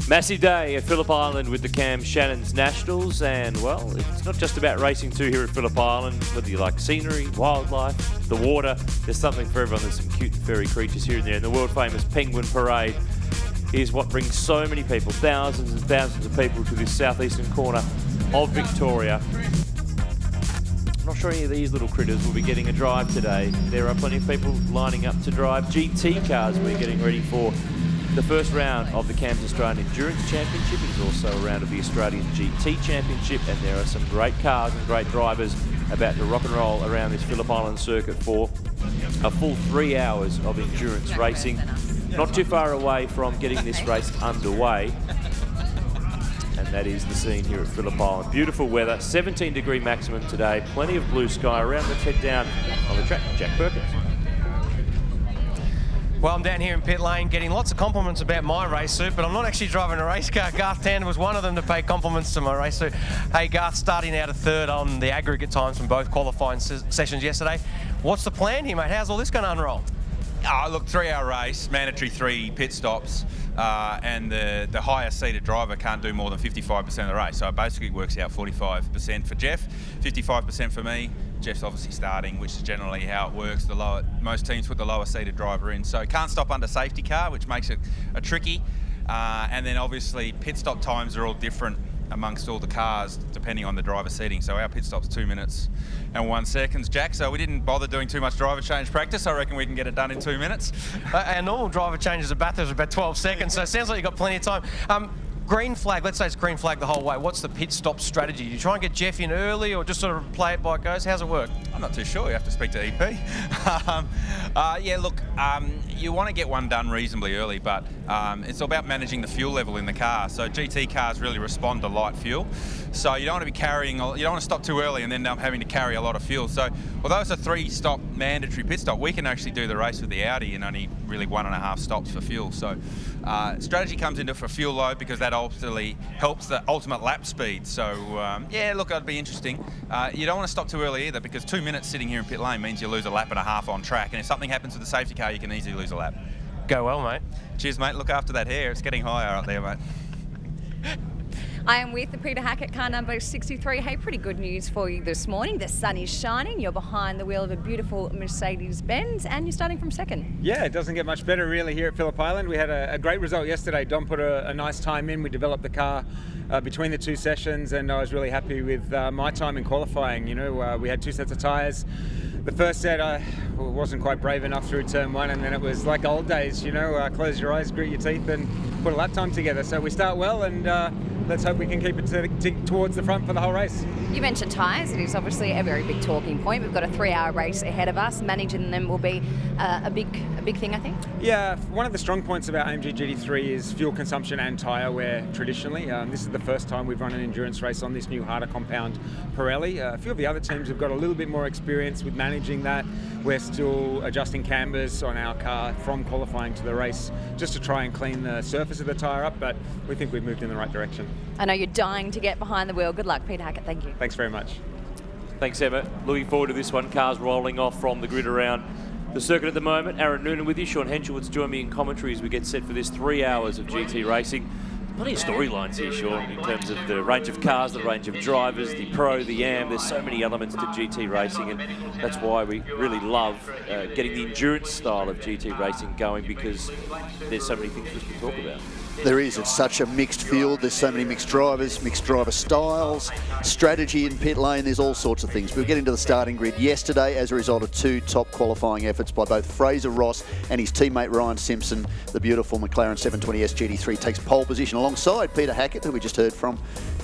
Massive day at Phillip Island with the Shannons Nationals, and well, it's not just about racing too here at Phillip Island. Whether you like scenery, wildlife, the water, there's something for everyone. There's some cute fairy creatures here and there, and the world famous Penguin Parade is what brings so many people, thousands and thousands of people, to this southeastern corner of Victoria. I'm not sure any of these little critters will be getting a drive today. There are plenty of people lining up to drive GT cars. We're getting ready for the first round of the CAMS Australian Endurance Championship. It is also a round of the Australian GT Championship, and there are some great cars and great drivers about to rock and roll around this Phillip Island circuit for a full 3 hours of endurance racing. Not too far away from getting this race underway, and that is the scene here at Phillip Island. Beautiful weather, 17-degree maximum today, plenty of blue sky around. Let's head down on the track. Jack Perkins. Well, I'm down here in pit lane getting lots of compliments about my race suit, but I'm not actually driving a race car. Garth Tander was one of them to pay compliments to my race suit. Hey, Garth, starting out of third on the aggregate times from both qualifying sessions yesterday. What's the plan here, mate? How's all this going to unroll? Look, 3-hour race, mandatory 3 pit stops, and the highest seated driver can't do more than 55% of the race. So it basically works out 45% for Jeff, 55% for me. Jeff's obviously starting, which is generally how it works. Most teams put the lower seated driver in. So can't stop under safety car, which makes it a tricky. And then obviously pit stop times are all different amongst all the cars depending on the driver seating. So our pit stop's 2 minutes and 1 second, Jack. So we didn't bother doing too much driver change practice. I reckon we can get it done in 2 minutes. Our normal driver changes at Bathurst are about 12 seconds, so it sounds like you've got plenty of time. Green flag, let's say it's green flag the whole way. What's the pit stop strategy? Do you try and get Jeff in early or just sort of play it by it goes? How's it work? I'm not too sure. You have to speak to EP. Yeah, look, you want to get one done reasonably early, but it's all about managing the fuel level in the car. So GT cars really respond to light fuel. So you don't want to be carrying, you don't want to stop too early and then having to carry a lot of fuel. So although it's a 3-stop mandatory pit stop, we can actually do the race with the Audi in only really 1.5 stops for fuel. So strategy comes into for fuel load because that ultimately helps the ultimate lap speed. So yeah, look, it'd be interesting. You don't want to stop too early either, because 2 minutes sitting here in pit lane means you lose a lap and a half on track. And if something happens with the safety car, you can easily lose a lap. Go well, mate. Cheers, mate. Look after that hair. It's getting higher up there, mate. I am with Peter Hackett, car number 63. Hey, pretty good news for you this morning. The sun is shining. You're behind the wheel of a beautiful Mercedes-Benz, and you're starting from second. Yeah, it doesn't get much better really here at Phillip Island. We had a great result yesterday. Dom put a nice time in. We developed the car between the 2 sessions, and I was really happy with my time in qualifying. You know, we had 2 sets of tyres. The first set, I wasn't quite brave enough through turn 1, and then it was like old days, you know, close your eyes, grit your teeth, and put a lap time together. So we start well, and let's hope we can keep it towards the front for the whole race. You mentioned tyres. It is obviously a very big talking point. We've got a 3-hour race ahead of us. Managing them will be a big thing, I think. Yeah, one of the strong points about AMG GT3 is fuel consumption and tyre wear traditionally. This is the first time we've run an endurance race on this new harder compound Pirelli. A few of the other teams have got a little bit more experience with managing that. We're still adjusting cambers on our car from qualifying to the race just to try and clean the surface of the tyre up, but we think we've moved in the right direction. I know you're dying to get behind the wheel. Good luck, Peter Hackett. Thank you. Thanks very much. Thanks, Emma. Looking forward to this one. Cars rolling off from the grid around the circuit at the moment. Aaron Noonan with you. Sean Henschelwood's join me in commentary as we get set for this 3 hours of GT racing. Plenty of storylines here, Sean, in terms of the range of cars, the range of drivers, the Pro, the Am. There's so many elements to GT racing, and that's why we really love getting the endurance style of GT racing going, because there's so many things for us to talk about. There is. It's such a mixed field. There's so many mixed drivers, mixed driver styles, strategy in pit lane. There's all sorts of things. We were getting to the starting grid yesterday as a result of 2 top qualifying efforts by both Fraser Ross and his teammate Ryan Simpson. The beautiful McLaren 720S GT3 takes pole position alongside Peter Hackett, who we just heard from,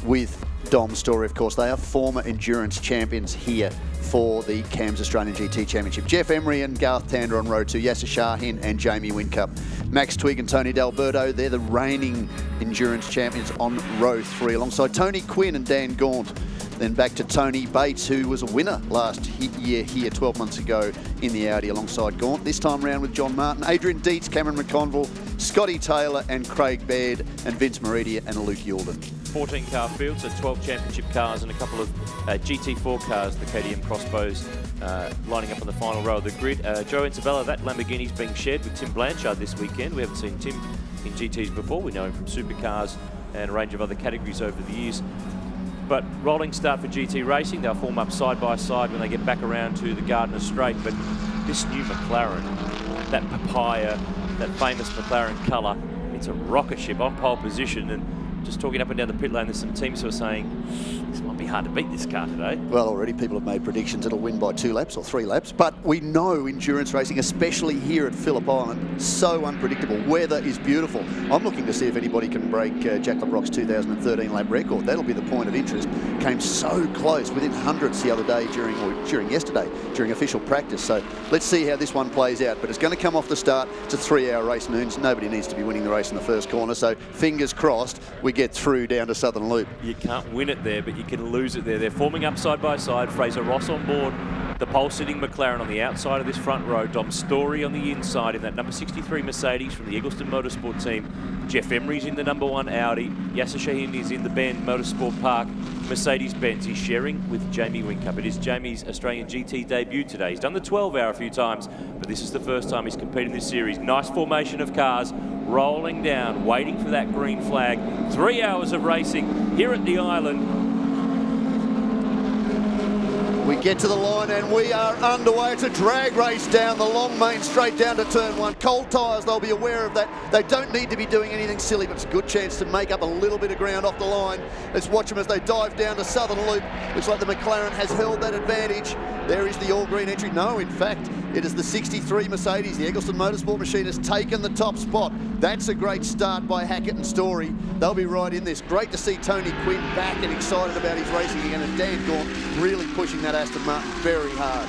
with Dom Story. Of course, they are former endurance champions here for the CAMS Australian GT Championship. Jeff Emery and Garth Tander on row 2, Yasser Shahin and Jamie Whincup. Max Twigg and Tony D'Alberto, they're the reigning endurance champions on row 3, alongside Tony Quinn and Dan Gaunt. Then back to Tony Bates, who was a winner last year here 12 months ago in the Audi alongside Gaunt. This time round with John Martin, Adrian Dietz, Cameron McConville, Scotty Taylor and Craig Baird, and Vince Meridia and Luke Youlden. 14-car field, so 12 championship cars and a couple of GT4 cars, the KTM Crossbows, lining up on the final row of the grid. Joe Isabella, that Lamborghini's being shared with Tim Blanchard this weekend. We haven't seen Tim in GTs before. We know him from supercars and a range of other categories over the years. But rolling start for GT Racing. They'll form up side by side when they get back around to the Gardner Straight. But this new McLaren, that papaya, that famous McLaren colour, it's a rocket ship on pole position. And just talking up and down the pit lane, there's some teams who are saying this might be hard to beat this car today. Well, already people have made predictions it'll win by 2 laps or 3 laps, but we know endurance racing, especially here at Phillip Island, so unpredictable. Weather is beautiful. I'm looking to see if anybody can break Jack LeBrock's 2013 lap record. That'll be the point of interest. Came so close, within hundreds the other day during yesterday, during official practice. So let's see how this one plays out, but it's going to come off the start. It's a 3-hour race, Noons. Nobody needs to be winning the race in the first corner, so fingers crossed we get through down to Southern Loop. You can't win it there, but you can lose it there. They're forming up side by side. Fraser Ross on board. The pole-sitting McLaren on the outside of this front row. Dom Story on the inside in that number 63 Mercedes from the Eggleston Motorsport team. Jeff Emery's in the number 1 Audi. Yasser Shahin is in the Bend Motorsport Park Mercedes-Benz. He's sharing with Jamie Whincup. It is Jamie's Australian GT debut today. He's done the 12-hour a few times, but this is the first time he's competed in this series. Nice formation of cars rolling down, waiting for that green flag. 3 hours of racing here at the island. We get to the line and we are underway. It's a drag race down the long main straight down to turn 1. Cold tyres, they'll be aware of that. They don't need to be doing anything silly, but it's a good chance to make up a little bit of ground off the line. Let's watch them as they dive down to Southern Loop. Looks like the McLaren has held that advantage. There is the all-green entry. No, in fact, it is the 63 Mercedes. The Eggleston Motorsport machine has taken the top spot. That's a great start by Hackett and Story. They'll be right in this. Great to see Tony Quinn back and excited about his racing again, and Dan Gaunt really pushing that Aston Martin very hard.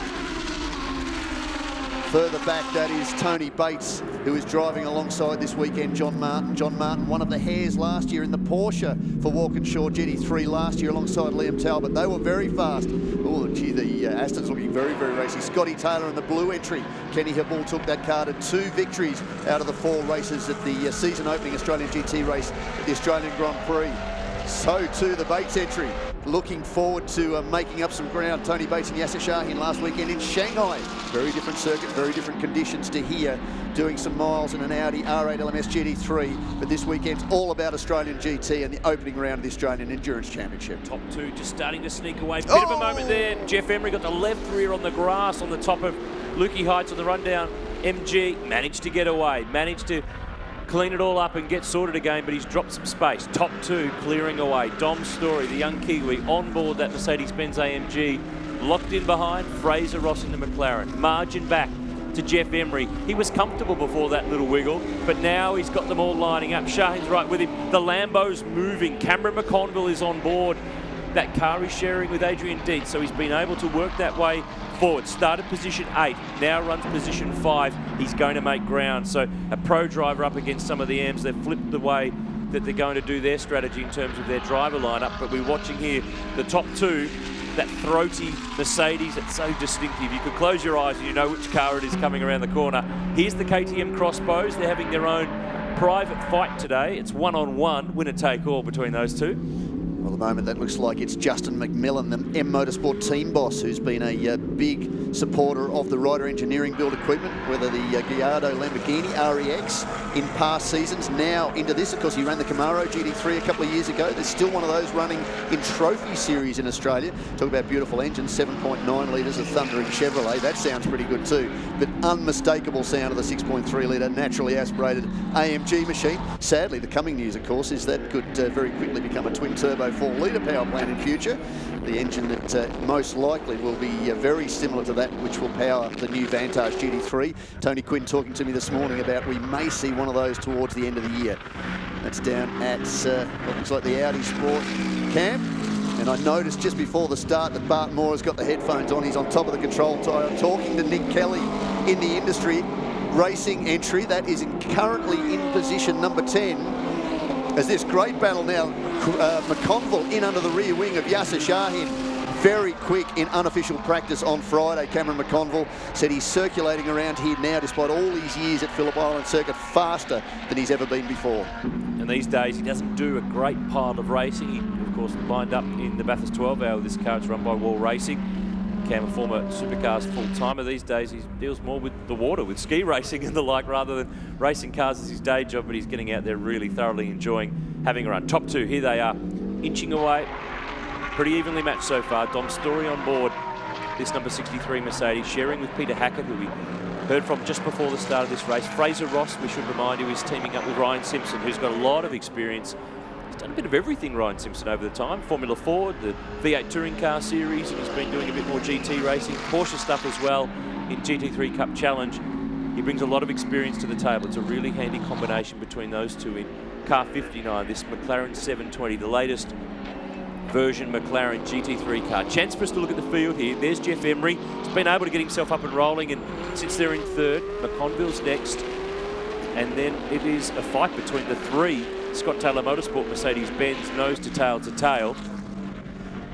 Further back, that is Tony Bates, who is driving alongside this weekend John Martin. John Martin, one of the hares last year in the Porsche for Walkinshaw GT3 last year alongside Liam Talbot. They were very fast. Oh, gee, the Aston's looking very, very racy. Scotty Taylor in the blue entry. Kenny Habul took that car to 2 victories out of the 4 races at the season opening Australian GT race at the Australian Grand Prix. So too the Bates entry. Looking forward to making up some ground. Tony Bates and Yasser Shahin last weekend in Shanghai. Very different circuit, very different conditions to here, doing some miles in an Audi R8 LMS GT3. But this weekend's all about Australian GT and the opening round of the Australian Endurance Championship. Top 2 just starting to sneak away. Bit of a moment there. Jeff Emery got the left rear on the grass on the top of Lukey Heights on the rundown. MG managed to get away, managed to clean it all up and get sorted again, but he's dropped some space. Top 2 clearing away. Dom Story, the young Kiwi, on board that Mercedes-Benz AMG. Locked in behind, Fraser Ross in the McLaren. Margin back to Jeff Emery. He was comfortable before that little wiggle, but now he's got them all lining up. Shahin's right with him. The Lambo's moving. Cameron McConville is on board. That car is sharing with Adrian Dietz, so he's been able to work that way forward. Started position 8, now runs position 5. He's going to make ground. So a pro driver up against some of the AMs. They've flipped the way that they're going to do their strategy in terms of their driver lineup. But we're watching here the top 2, that throaty Mercedes. It's so distinctive. You could close your eyes and you know which car it is coming around the corner. Here's the KTM Crossbows. They're having their own private fight today. It's one-on-one, winner-take-all between those two. Well, at the moment, that looks like it's Justin McMillan, the M Motorsport team boss, who's been a big supporter of the Ryder Engineering build equipment, whether the Gallardo Lamborghini REX in past seasons, now into this. Of course, he ran the Camaro GT3 a couple of years ago. There's still one of those running in Trophy Series in Australia. Talk about beautiful engines, 7.9 litres of thundering Chevrolet. That sounds pretty good too. But unmistakable sound of the 6.3 litre naturally aspirated AMG machine. Sadly, the coming news, of course, is that could very quickly become a twin-turbo 4-litre power plant in future. The engine that most likely will be very similar to that which will power the new Vantage GT3. Tony Quinn talking to me this morning about we may see one of those towards the end of the year. That's down at what looks like the Audi Sport camp. And I noticed just before the start that Bart Moore has got the headphones on. He's on top of the control tower. I'm talking to Nick Kelly in the industry racing entry. That is currently in position number 10. As this great battle now, McConville in under the rear wing of Yasser Shahin. Very quick in unofficial practice on Friday. Cameron McConville said he's circulating around here now, despite all these years at Phillip Island Circuit, faster than he's ever been before. And these days, he doesn't do a great pile of racing. He, of course, lined up in the Bathurst 12 hour with this car. It's run by Wall Racing. Cam, a former Supercars full-timer. These days he deals more with the water, with ski racing and the like, rather than racing cars as his day job, but he's getting out there really thoroughly enjoying having a run. Top two, here they are, inching away. Pretty evenly matched so far. Dom Story on board this number 63 Mercedes, sharing with Peter Hackett, who we heard from just before the start of this race. Fraser Ross, we should remind you, is teaming up with Ryan Simpson, who's got a lot of experience. He's done a bit of everything, Ryan Simpson, over the time. Formula Ford, the V8 Touring Car Series, and he's been doing a bit more GT racing, Porsche stuff as well in GT3 Cup Challenge. He brings a lot of experience to the table. It's a really handy combination between those two in car 59, this McLaren 720, the latest version McLaren GT3 car. Chance for us to look at the field here. There's Jeff Emery. He's been able to get himself up and rolling and sits there in third. McConville's next. And then it is a fight between the three Scott Taylor Motorsport Mercedes-Benz, nose to tail to tail.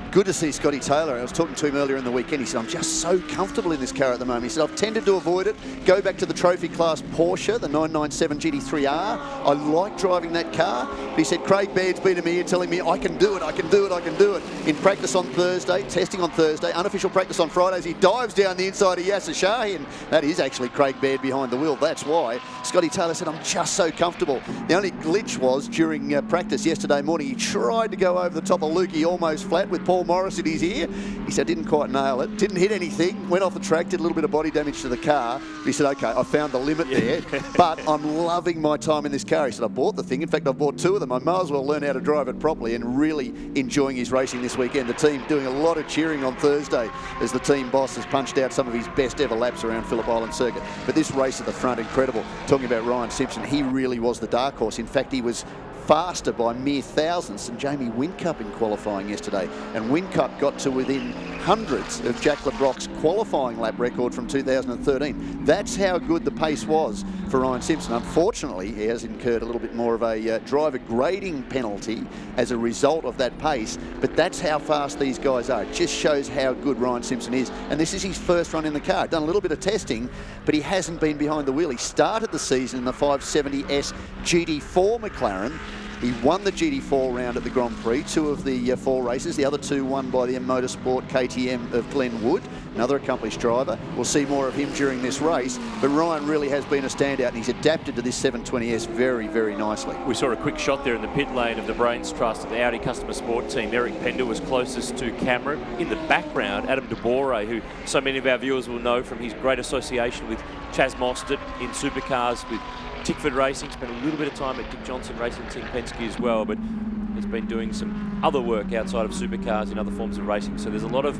Good to see Scotty Taylor. I was talking to him earlier in the weekend. He said, I'm just so comfortable in this car at the moment. He said, I've tended to avoid it, go back to the trophy class Porsche, the 997 GT3R. I like driving that car. But he said, Craig Baird's been to me here telling me, I can do it, I can do it, I can do it. In practice on Thursday, testing on Thursday, unofficial practice on Fridays, he dives down the inside of Yasser Shahi, and that is actually Craig Baird behind the wheel. That's why Scotty Taylor said, I'm just so comfortable. The only glitch was during practice yesterday morning, he tried to go over the top of Lukey almost flat with Paul Morris in his ear. He said, didn't quite nail it, didn't hit anything, went off the track, did a little bit of body damage to the car. But he said, okay, I found the limit there, but I'm loving my time in this car. He said, I bought the thing. In fact, I've bought two of them. I may as well learn how to drive it properly, and really enjoying his racing this weekend. The team doing a lot of cheering on Thursday as the team boss has punched out some of his best ever laps around Phillip Island Circuit. But this race at the front, incredible. Talking about Ryan Simpson, he really was the dark horse. In fact, he was faster by mere thousandths than Jamie Whincup in qualifying yesterday. And Whincup got to within hundreds of Jack Le Broc's qualifying lap record from 2013. That's how good the pace was for Ryan Simpson. Unfortunately, he has incurred a little bit more of a driver grading penalty as a result of that pace, but that's how fast these guys are. It just shows how good Ryan Simpson is. And this is his first run in the car. Done a little bit of testing, but he hasn't been behind the wheel. He started the season in the 570S GT4 McLaren. He won the GT4 round at the Grand Prix, two of the four races. The other two won by the M Motorsport KTM of Glenn Wood, another accomplished driver. We'll see more of him during this race, but Ryan really has been a standout, and he's adapted to this 720S very, very nicely. We saw a quick shot there in the pit lane of the Brains Trust of the Audi Customer Sport team. Eric Pender was closest to camera. In the background, Adam DeBore, who so many of our viewers will know from his great association with Chaz Mostert in supercars, with Tickford Racing, spent a little bit of time at Dick Johnson Racing Team Penske as well, but has been doing some other work outside of supercars in other forms of racing. So there's a lot of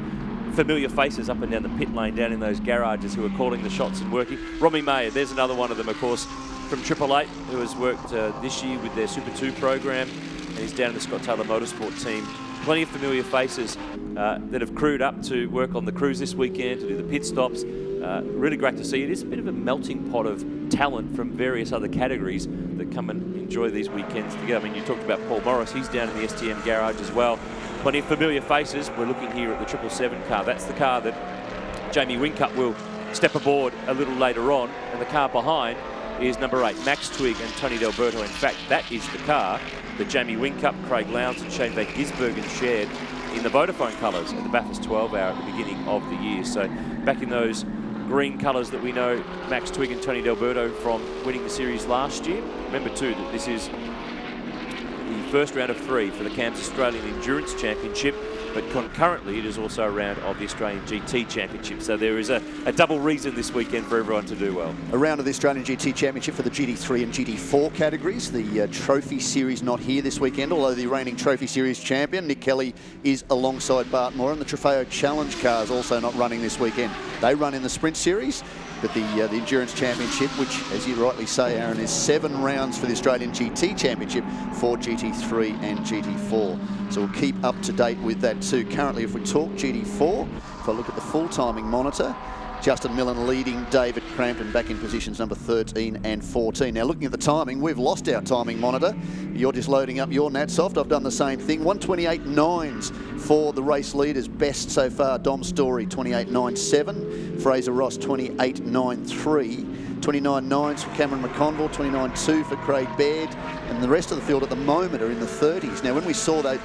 familiar faces up and down the pit lane, down in those garages, who are calling the shots and working. Romy Mayer, there's another one of them, of course, from Triple Eight, who has worked this year with their Super 2 program, and he's down in the Scott Taylor Motorsport team. Plenty of familiar faces that have crewed up to work on the crews this weekend, to do the pit stops. Really great to see. It is a bit of a melting pot of talent from various other categories that come and enjoy these weekends together. I mean, you talked about Paul Morris. He's down in the STM garage as well. Plenty of familiar faces. We're looking here at the 777 car. That's the car that Jamie Whincup will step aboard a little later on. And the car behind is number 8, Max Twigg and Tony D'Alberto. In fact, that is the car that Jamie Whincup, Craig Lowndes and Shane Van Gisbergen shared in the Vodafone colours at the Bathurst 12 Hour at the beginning of the year. So back in those green colours that we know Max Twigg and Tony D'Alberto from winning the series last year. Remember too that this is the first round of 3 for the CAMS Australian Endurance Championship, but concurrently it is also a round of the Australian GT Championship. So there is a double reason this weekend for everyone to do well. A round of the Australian GT Championship for the GT3 and GT4 categories. The Trophy Series not here this weekend, although the reigning Trophy Series champion, Nick Kelly, is alongside Bart Moore, and the Trofeo Challenge cars also not running this weekend. They run in the Sprint Series, but the Endurance Championship, which, as you rightly say, Aaron, is 7 rounds for the Australian GT Championship for GT3 and GT4. So we'll keep up to date with that too. Currently, if we talk GT4, if I look at the full timing monitor, Justin Millen leading David Crampton back in positions number 13 and 14. Now, looking at the timing, we've lost our timing monitor. You're just loading up your Natsoft. I've done the same thing. 128.9s for the race leaders. Best so far, Dom Story, 28.97. Fraser Ross, 28.93. 29.9s for Cameron McConville, 29.2 for Craig Baird, and the rest of the field at the moment are in the 30s. Now, when we saw that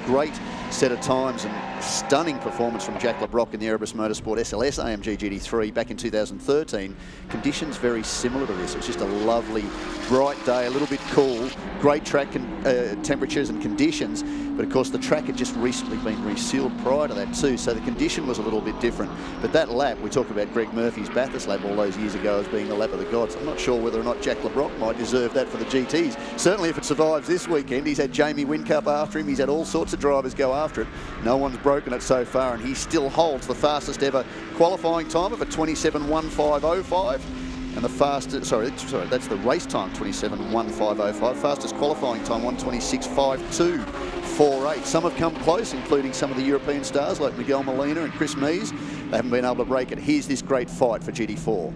great set of times, and stunning performance from Jack LeBrock in the Erebus Motorsport SLS AMG GT3 back in 2013. Conditions very similar to this. It was just a lovely, bright day, a little bit cool, great track temperatures and conditions, but of course the track had just recently been resealed prior to that too, so the condition was a little bit different. But that lap, we talked about Greg Murphy's Bathurst lap all those years ago as being the lap of the gods. I'm not sure whether or not Jack LeBrock might deserve that for the GTs. Certainly if it survives this weekend. He's had Jamie Whincup after him, he's had all sorts of drivers go after it. No one's broken it so far, and he still holds the fastest ever qualifying time of a 27.15.05. And the fastest, sorry, that's the race time, 27.15.05. Fastest qualifying time, 1:26.52.48. Some have come close, including some of the European stars like Miguel Molina and Chris Mees. They haven't been able to break it. Here's this great fight for GT4.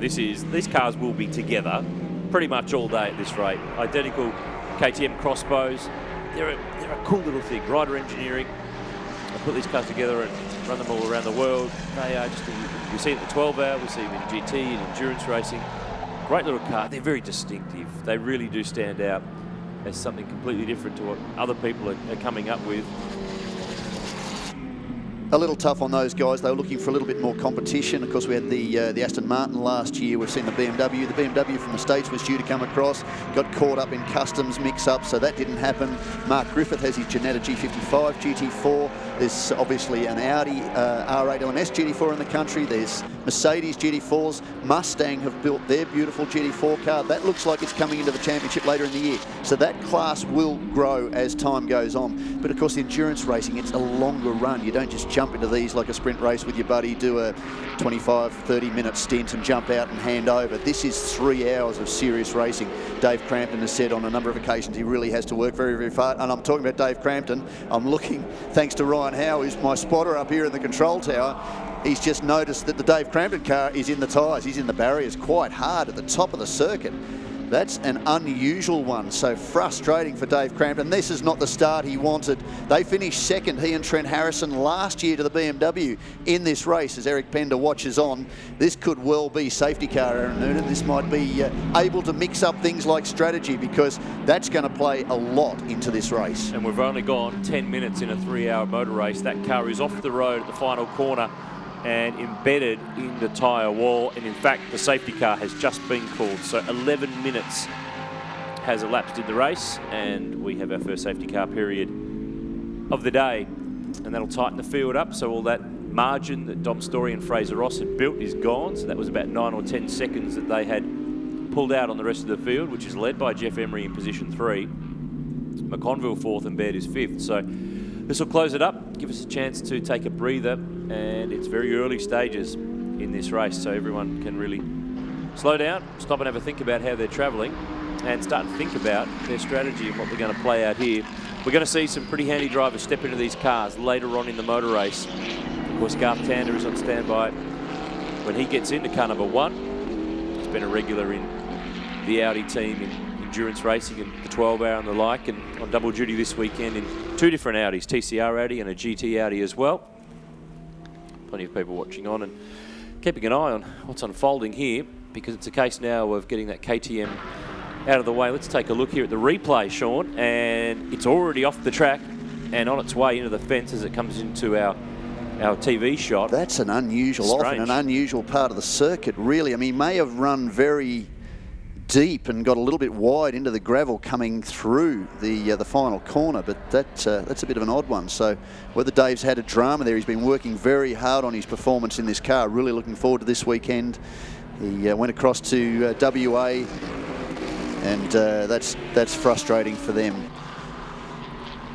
These cars will be together pretty much all day at this rate. Identical KTM crossbows. They're a cool little thing. Rider engineering. They put these cars together and run them all around the world. They are just, we see it in the 12-hour, we see them in GT and endurance racing. Great little car. They're very distinctive. They really do stand out as something completely different to what other people are coming up with. A little tough on those guys. They were looking for a little bit more competition. Of course, we had the Aston Martin last year. We've seen the BMW. The BMW from the States was due to come across, got caught up in customs mix-up, so that didn't happen. Mark Griffith has his Ginetta G55 GT4. There's obviously an Audi R8 LMS GT4 in the country. There's Mercedes GT4s. Mustang have built their beautiful GT4 car. That looks like it's coming into the championship later in the year. So that class will grow as time goes on. But of course, the endurance racing, it's a longer run. You don't just jump into these like a sprint race with your buddy, do a 25, 30-minute stint and jump out and hand over. This is 3 hours of serious racing. Dave Crampton has said on a number of occasions he really has to work very, very hard. And I'm talking about Dave Crampton. I'm looking, thanks to Ryan Howe, who's my spotter up here in the control tower. He's just noticed that the Dave Crampton car is in the tyres. He's in the barriers quite hard at the top of the circuit. That's an unusual one, so frustrating for Dave Crampton. This is not the start he wanted. They finished second, he and Trent Harrison, last year to the BMW in this race as Eric Pender watches on. This could well be safety car, Aaron Noonan. This might be able to mix up things like strategy, because that's going to play a lot into this race. And we've only gone 10 minutes in a 3-hour motor race. That car is off the road at the final corner and embedded in the tyre wall, and in fact the safety car has just been called, so 11 minutes has elapsed in the race, and we have our first safety car period of the day, and that'll tighten the field up. So all that margin that Dom Story and Fraser Ross had built is gone, so that was about 9 or 10 seconds that they had pulled out on the rest of the field, which is led by Jeff Emery in position 3, McConville 4th and Baird is 5th. So this will close it up, give us a chance to take a breather, and it's very early stages in this race, so everyone can really slow down, stop and have a think about how they're travelling, and start to think about their strategy and what they're going to play out here. We're going to see some pretty handy drivers step into these cars later on in the motor race. Of course, Garth Tander is on standby when he gets into car number 1. He's been a regular in the Audi team in endurance racing and the 12-hour and the like, and on double duty this weekend in 2 different Audis, TCR Audi and a GT Audi as well. Plenty of people watching on and keeping an eye on what's unfolding here, because it's a case now of getting that KTM out of the way. Let's take a look here at the replay, Sean, and it's already off the track and on its way into the fence as it comes into our TV shot. That's an unusual off in an unusual part of the circuit, really. I mean, he may have run very deep and got a little bit wide into the gravel coming through the final corner, but that's a bit of an odd one. So whether Dave's had a drama there, he's been working very hard on his performance in this car. Really looking forward to this weekend. He went across to WA, and that's frustrating for them.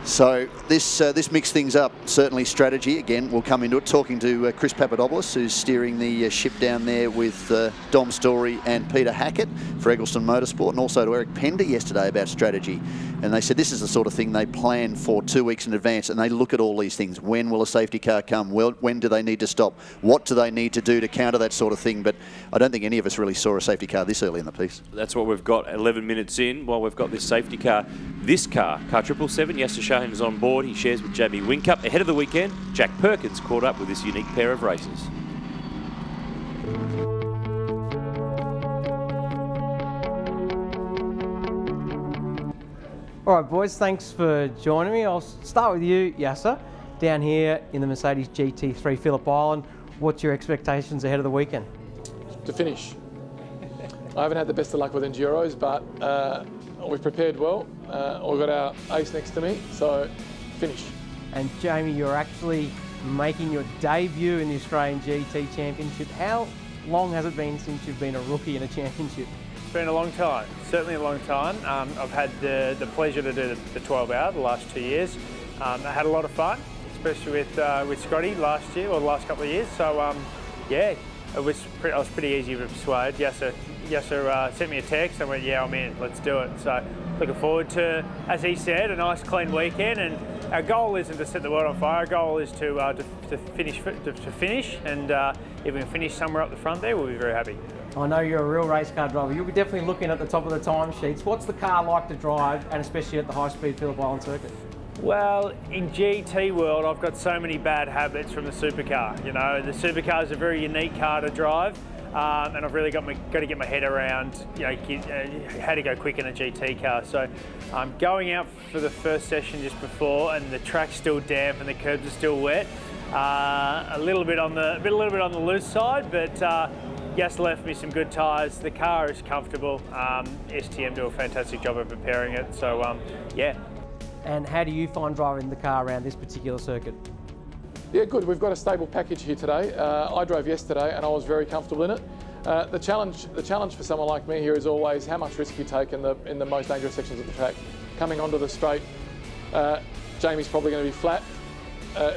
So this mixed things up. Certainly strategy, again, we'll come into it. Talking to Chris Papadopoulos, who's steering the ship down there with Dom Story and Peter Hackett for Eggleston Motorsport, and also to Eric Pender yesterday about strategy. And they said this is the sort of thing they plan for 2 weeks in advance, and they look at all these things. When will a safety car come? When do they need to stop? What do they need to do to counter that sort of thing? But I don't think any of us really saw a safety car this early in the piece. That's what we've got 11 minutes in, while we've got this safety car. This car 777, Yasser Shahin is on board. He shares with Jamie Whincup. Ahead of the weekend, Jack Perkins caught up with this unique pair of racers. All right, boys, thanks for joining me. I'll start with you, Yasser, down here in the Mercedes GT3 Phillip Island. What's your expectations ahead of the weekend? To finish. I haven't had the best of luck with Enduros, but we've prepared well. We've got our ace next to me, so finish. And Jamie, you're actually making your debut in the Australian GT Championship. How long has it been since you've been a rookie in a championship? It's been a long time, certainly a long time. I've had the pleasure to do the 12 hour the last 2 years. I had a lot of fun, especially with Scotty last year, or the last couple of years. So yeah, I was pretty easy to persuade. Yasser sent me a text and went, yeah, I'm in, let's do it. So looking forward to, as he said, a nice clean weekend. And our goal isn't to set the world on fire, our goal is to finish, and if we can finish somewhere up the front there, we'll be very happy. I know you're a real race car driver. You'll be definitely looking at the top of the timesheets. What's the car like to drive, and especially at the high-speed Phillip Island circuit? Well, in GT world, I've got so many bad habits from the supercar. You know, the supercar is a very unique car to drive, and I've really got to get my head around, you know, how to go quick in a GT car. So I'm going out for the first session just before, and the track's still damp and the curbs are still wet. A little bit on the loose side, but. Yes, left me some good tyres. The car is comfortable. STM do a fantastic job of preparing it. So, yeah. And how do you find driving the car around this particular circuit? Yeah, good. We've got a stable package here today. I drove yesterday and I was very comfortable in it. The challenge for someone like me here is always how much risk you take in the most dangerous sections of the track. Coming onto the straight, Jamie's probably going to be flat.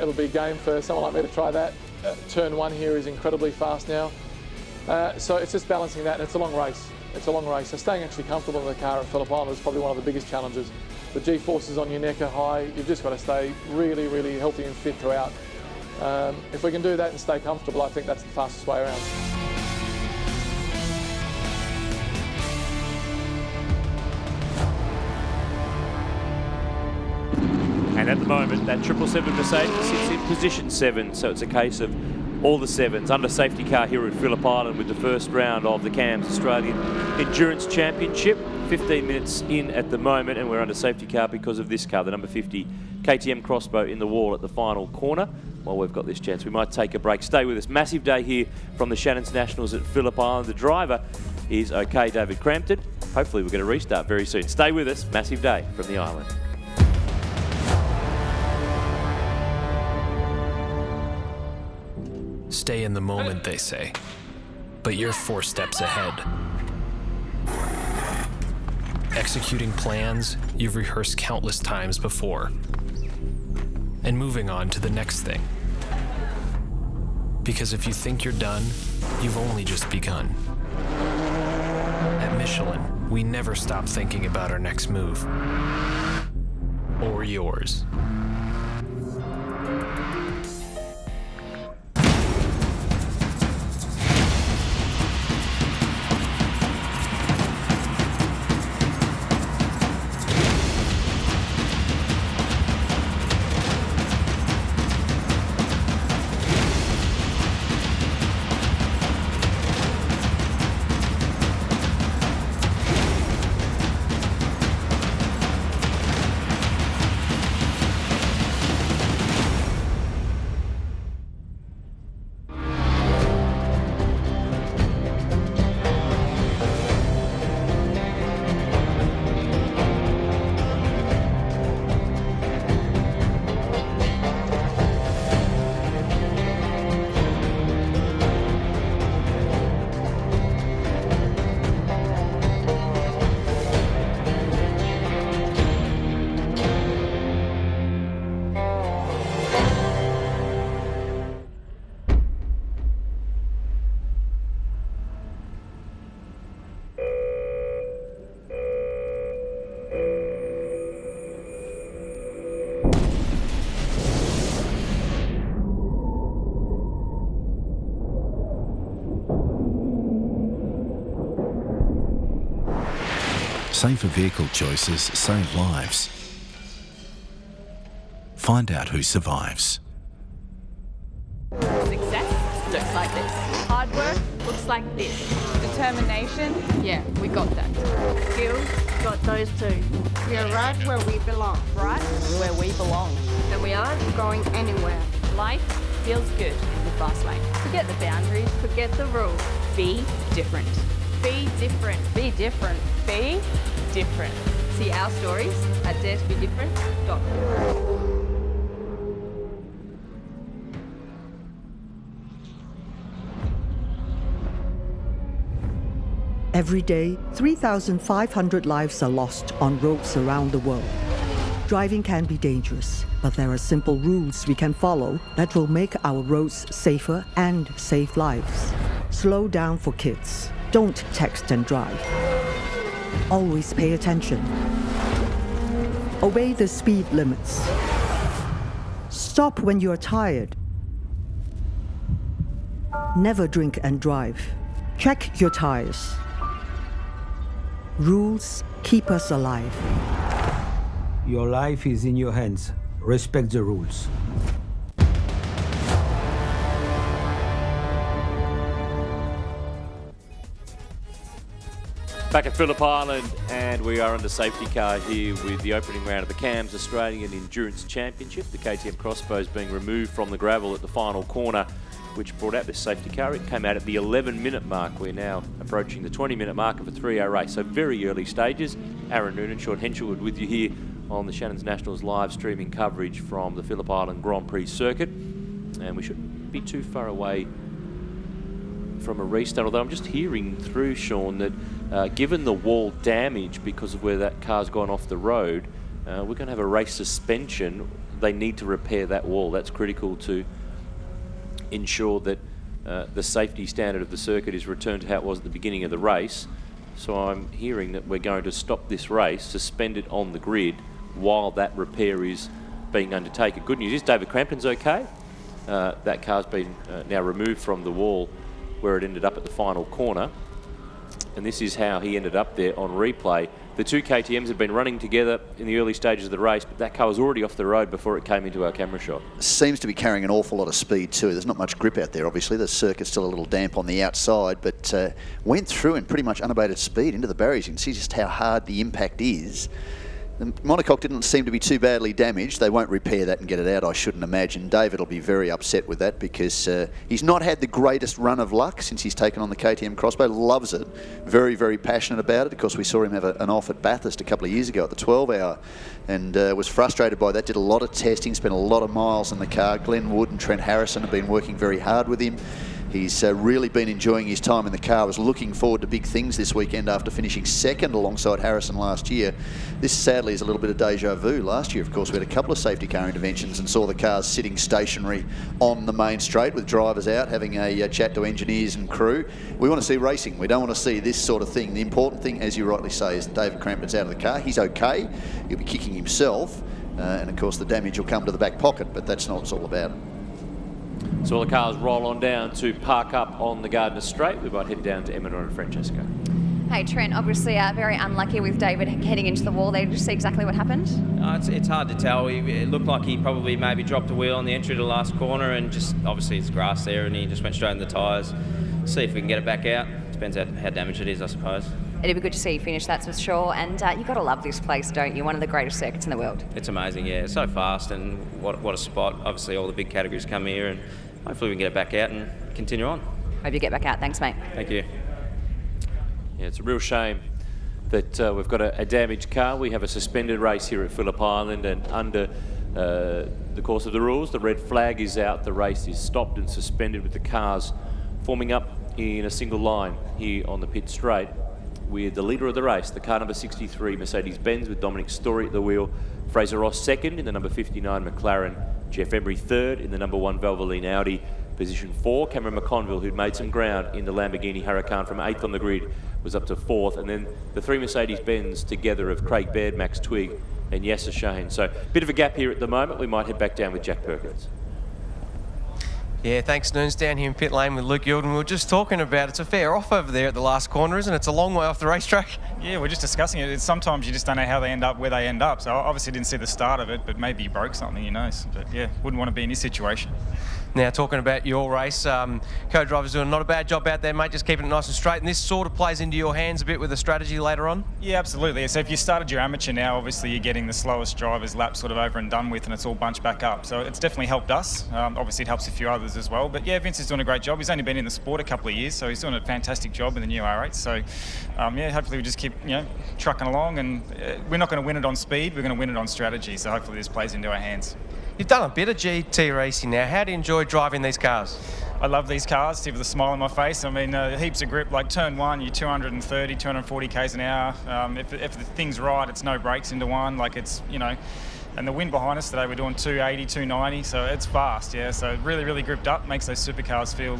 It'll be game for someone like me to try that. Turn 1 here is incredibly fast now. So it's just balancing that, and it's a long race. So staying actually comfortable in the car at Phillip Island is probably one of the biggest challenges. The G-forces on your neck are high. You've just got to stay really, really healthy and fit throughout. If we can do that and stay comfortable, I think that's the fastest way around. And at the moment, that 777 Mercedes sits in position 7, so it's a case of all the 7s under safety car here at Phillip Island with the first round of the CAMS Australian Endurance Championship. 15 minutes in at the moment, and we're under safety car because of this car, the number 50 KTM Crossbow in the wall at the final corner. While we've got this chance, we might take a break. Stay with us. Massive day here from the Shannons Nationals at Phillip Island. The driver is okay, David Crampton. Hopefully we're going to restart very soon. Stay with us. Massive day from the island. Stay in the moment, they say, but you're 4 steps ahead. Executing plans you've rehearsed countless times before, and moving on to the next thing. Because if you think you're done, you've only just begun. At Michelin, we never stop thinking about our next move. Or yours. Safer vehicle choices save lives. Find out who survives. Success looks like this. Hard work looks like this. Determination, yeah, we got that. Skills, got those two. We are right where we belong. Right where we belong. And we aren't going anywhere. Life feels good in the fast lane. Forget the boundaries. Forget the rules. Be different. Be different. Be different. Be different. See our stories at daretobedifferent.com. Every day, 3,500 lives are lost on roads around the world. Driving can be dangerous, but there are simple rules we can follow that will make our roads safer and save lives. Slow down for kids. Don't text and drive. Always pay attention. Obey the speed limits. Stop when you're tired. Never drink and drive. Check your tires. Rules keep us alive. Your life is in your hands. Respect the rules. Back at Phillip Island, and we are under safety car here with the opening round of the CAMS Australian Endurance Championship. The KTM Crossbows being removed from the gravel at the final corner, which brought out this safety car. It came out at the 11-minute mark. We're now approaching the 20-minute mark of a 3-hour race, so very early stages. Aaron Noonan, Sean Henshelwood with you here on the Shannons Nationals live streaming coverage from the Phillip Island Grand Prix circuit. And we shouldn't be too far away from a restart, although I'm just hearing through, Sean, that given the wall damage because of where that car's gone off the road, we're going to have a race suspension. They need to repair that wall. That's critical to ensure that the safety standard of the circuit is returned to how it was at the beginning of the race. So I'm hearing that we're going to stop this race, suspend it on the grid while that repair is being undertaken. Good news is David Crampton's okay. That car's been now removed from the wall where it ended up at the final corner. And this is how he ended up there on replay. The two KTMs have been running together in the early stages of the race, but that car was already off the road before it came into our camera shot. Seems to be carrying an awful lot of speed too. There's not much grip out there, obviously. The circuit's still a little damp on the outside, but went through in pretty much unabated speed into the barriers. You can see just how hard the impact is. The monocoque didn't seem to be too badly damaged. They won't repair that and get it out, I shouldn't imagine. David will be very upset with that because he's not had the greatest run of luck since he's taken on the KTM Crossbow. Loves it. Very, very passionate about it. Of course, we saw him have an off at Bathurst a couple of years ago at the 12-hour and was frustrated by that. Did a lot of testing, spent a lot of miles in the car. Glenn Wood and Trent Harrison have been working very hard with him. He's really been enjoying his time in the car. Was looking forward to big things this weekend after finishing second alongside Harrison last year. This sadly is a little bit of deja vu. Last year, of course, we had a couple of safety car interventions and saw the cars sitting stationary on the main straight with drivers out having a chat to engineers and crew. We want to see racing. We don't want to see this sort of thing. The important thing, as you rightly say, is that David Crampton's out of the car. He's okay. He'll be kicking himself. And of course, the damage will come to the back pocket, but that's not what it's all about. So all the cars roll on down to park up on the Gardner Straight. We might head down to Emma and Francesco. Hey Trent, obviously very unlucky with David heading into the wall there. Did you see exactly what happened? It's hard to tell. It looked like he probably maybe dropped a wheel on the entry to the last corner and just, obviously it's grass there and he just went straight in the tyres. See if we can get it back out. Depends how damaged it is, I suppose. It'd be good to see you finish, that's for sure. And you've got to love this place, don't you? One of the greatest circuits in the world. It's amazing, yeah. It's so fast and what a spot. Obviously all the big categories come here and hopefully we can get it back out and continue on. Hope you get back out. Thanks, mate. Thank you. Yeah, it's a real shame that we've got a damaged car. We have a suspended race here at Phillip Island, and under the course of the rules, the red flag is out. The race is stopped and suspended with the cars forming up in a single line here on the pit straight with the leader of the race, the car number 63 Mercedes-Benz with Dominic Story at the wheel, Fraser Ross second in the number 59 McLaren, Jeff Embry third in the number 1 Valvoline Audi. Position 4, Cameron McConville, who'd made some ground in the Lamborghini Huracan from 8th on the grid, was up to 4th. And then the 3 Mercedes-Benz together of Craig Baird, Max Twigg and Yasser Shane. So a bit of a gap here at the moment. We might head back down with Jack Perkins. Yeah, thanks, Noons. Down here in pit lane with Luke Yilden. We were just talking about it's a fair off over there at the last corner, isn't it? It's a long way off the racetrack. Yeah, we're just discussing it. Sometimes you just don't know how they end up where they end up. So I obviously didn't see the start of it, but maybe you broke something, who knows. But yeah, wouldn't want to be in this situation. Now, talking about your race, co-driver's doing not a bad job out there, mate, just keeping it nice and straight. And this sort of plays into your hands a bit with the strategy later on? Yeah, absolutely. So if you started your amateur now, obviously you're getting the slowest driver's lap sort of over and done with, and it's all bunched back up. So it's definitely helped us. Obviously it helps a few others as well. But yeah, Vince is doing a great job. He's only been in the sport a couple of years, so he's doing a fantastic job in the new R8. So yeah, hopefully we just keep trucking along, and we're not going to win it on speed, we're going to win it on strategy. So hopefully this plays into our hands. You've done a bit of GT racing now. How do you enjoy driving these cars? I love these cars, see with a smile on my face. I mean, heaps of grip. Like turn one, you're 230, 240 k's an hour. If the thing's right, it's no brakes into one. Like it's, and the wind behind us today, we're doing 280, 290, so it's fast, yeah. So really, really gripped up, makes those supercars feel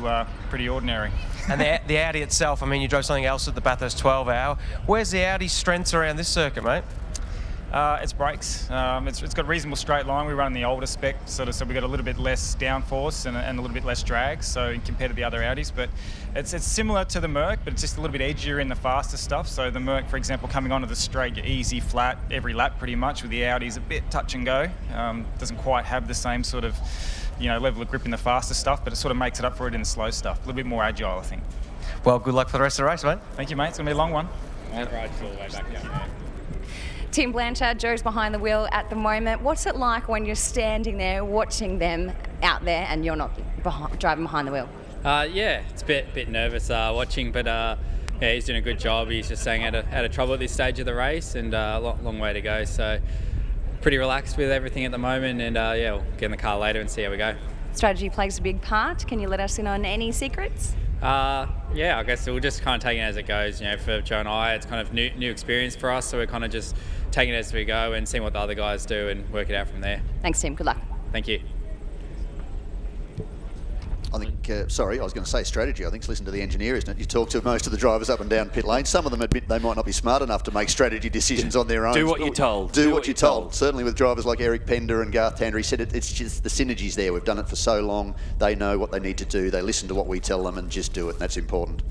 pretty ordinary. And the Audi itself, I mean, you drove something else at the Bathurst 12 Hour. Where's the Audi's strengths around this circuit, mate? It's brakes. It's got a reasonable straight line. We run the older spec, so we've got a little bit less downforce and a little bit less drag, so compared to the other Audis. But it's similar to the Merc, but it's just a little bit edgier in the faster stuff. So the Merc, for example, coming onto the straight, you're easy, flat, every lap pretty much. With the Audis, a bit touch and go. Doesn't quite have the same sort of level of grip in the faster stuff, but it sort of makes it up for it in the slow stuff. A little bit more agile, I think. Well, good luck for the rest of the race, mate. Thank you, mate. It's going to be a long one. Tim Blanchard, Joe's behind the wheel at the moment. What's it like when you're standing there watching them out there and you're not driving behind the wheel? Yeah, it's a bit nervous watching, but yeah, he's doing a good job. He's just staying out of trouble at this stage of the race, and a long way to go. So pretty relaxed with everything at the moment, and yeah, we'll get in the car later and see how we go. Strategy plays a big part. Can you let us in on any secrets? Yeah, I guess we'll just kind of take it as it goes. For Joe and I, it's kind of new experience for us, so we're kind of just taking it as we go and seeing what the other guys do and work it out from there. Thanks, Tim. Good luck. Thank you. I think, sorry, I was going to say strategy. I think it's listen to the engineer, isn't it? You talk to most of the drivers up and down pit lane. Some of them admit they might not be smart enough to make strategy decisions on their own. Do what you're told. Do what you're told. Certainly with drivers like Eric Pender and Garth Tander, he said it's just the synergies there. We've done it for so long. They know what they need to do. They listen to what we tell them and just do it, and that's important.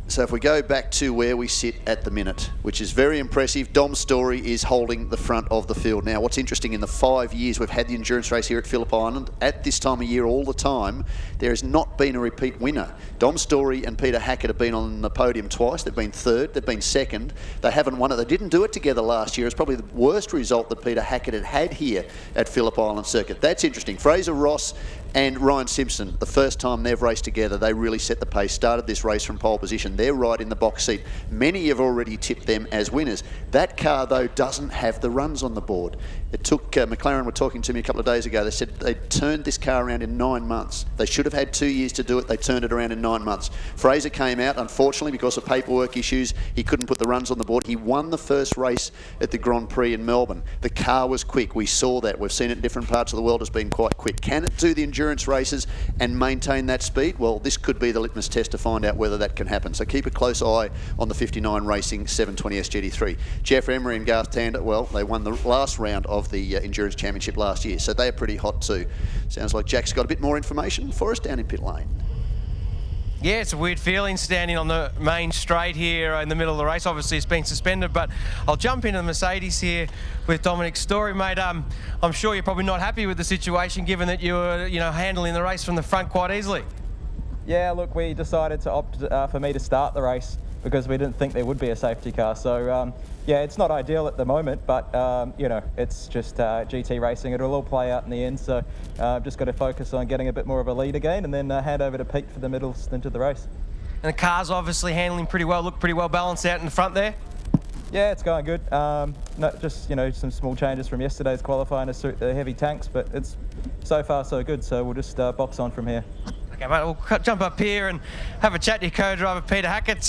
So if we go back to where we sit at the minute, which is very impressive, Dom Story is holding the front of the field. Now, what's interesting, in the 5 years we've had the endurance race here at Phillip Island, at this time of year all the time, there has not been a repeat winner. Dom Story and Peter Hackett have been on the podium twice. They've been third, they've been second. They haven't won it. They didn't do it together last year. It's probably the worst result that Peter Hackett had here at Phillip Island Circuit. That's interesting. Fraser Ross and Ryan Simpson, the first time they've raced together, they really set the pace, started this race from pole position. They're right in the box seat. Many have already tipped them as winners. That car, though, doesn't have the runs on the board. It took, McLaren were talking to me a couple of days ago, they said they turned this car around in 9 months. They should have had 2 years to do it, they turned it around in 9 months. Fraser came out, unfortunately, because of paperwork issues, he couldn't put the runs on the board. He won the first race at the Grand Prix in Melbourne. The car was quick, we saw that. We've seen it in different parts of the world as being quite quick. Can it do the endurance races and maintain that speed? Well, this could be the litmus test to find out whether that can happen. So keep a close eye on the 59 Racing 720S GT3. Jeff Emery and Garth Tander, well, they won the last round of the Endurance Championship last year, so they're pretty hot too. Sounds like Jack's got a bit more information for us down in pit lane. Yeah, it's a weird feeling standing on the main straight here in the middle of the race. Obviously, it's been suspended, but I'll jump into the Mercedes here with Dominic Story, mate. I'm sure you're probably not happy with the situation, given that you were, handling the race from the front quite easily. Yeah, look, we decided to opt for me to start the race because we didn't think there would be a safety car. So, yeah, it's not ideal at the moment, but, it's just GT racing. It'll all play out in the end. So I've just got to focus on getting a bit more of a lead again and then hand over to Pete for the middle stint of the race. And the car's obviously handling pretty well, look pretty well balanced out in the front there. Yeah, it's going good. Just, some small changes from yesterday's qualifying to suit the heavy tanks, but it's so far so good. So we'll just box on from here. Okay, mate, we'll jump up here and have a chat to your co-driver, Peter Hackett.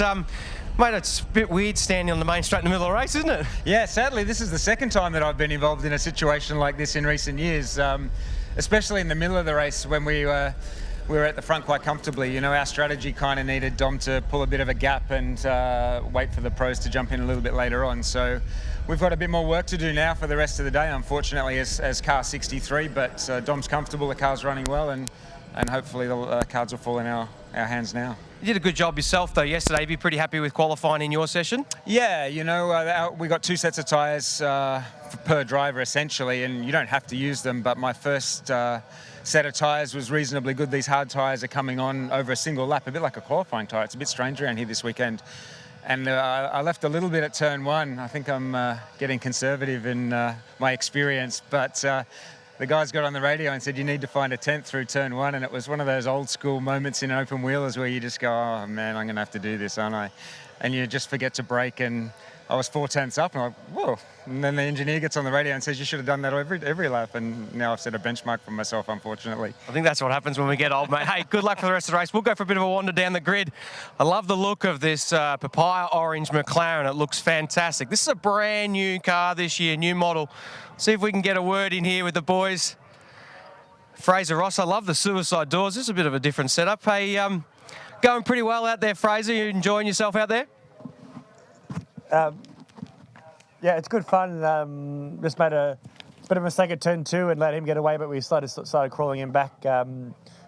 Mate, it's a bit weird standing on the main straight in the middle of the race, isn't it? Yeah, sadly, this is the second time that I've been involved in a situation like this in recent years, especially in the middle of the race when we were at the front quite comfortably. Our strategy kind of needed Dom to pull a bit of a gap and wait for the pros to jump in a little bit later on. So we've got a bit more work to do now for the rest of the day, unfortunately, as car 63, but Dom's comfortable, the car's running well, and hopefully the cards will fall in our our hands now. You did a good job yourself, though, yesterday. You'd be pretty happy with qualifying in your session? Yeah, you know, we got 2 sets of tyres per driver, essentially, and you don't have to use them, but my first set of tyres was reasonably good. These hard tyres are coming on over a single lap, a bit like a qualifying tyre. It's a bit strange around here this weekend. And I left a little bit at turn 1. I think I'm getting conservative in my experience, but the guys got on the radio and said, you need to find a 10th through turn 1, and it was one of those old school moments in open wheelers where you just go, oh man, I'm going to have to do this, aren't I? And you just forget to brake, and I was 4 tenths up, and I'm like, whoa. And then the engineer gets on the radio and says, you should have done that every lap, and now I've set a benchmark for myself, unfortunately. I think that's what happens when we get old, mate. Hey, good luck for the rest of the race. We'll go for a bit of a wander down the grid. I love the look of this papaya orange McLaren. It looks fantastic. This is a brand new car this year, new model. See if we can get a word in here with the boys. Fraser Ross, I love the suicide doors. This is a bit of a different setup. Hey, going pretty well out there, Fraser. You enjoying yourself out there? Yeah, it's good fun. Just made a bit of a mistake at turn 2 and let him get away, but we started crawling him back.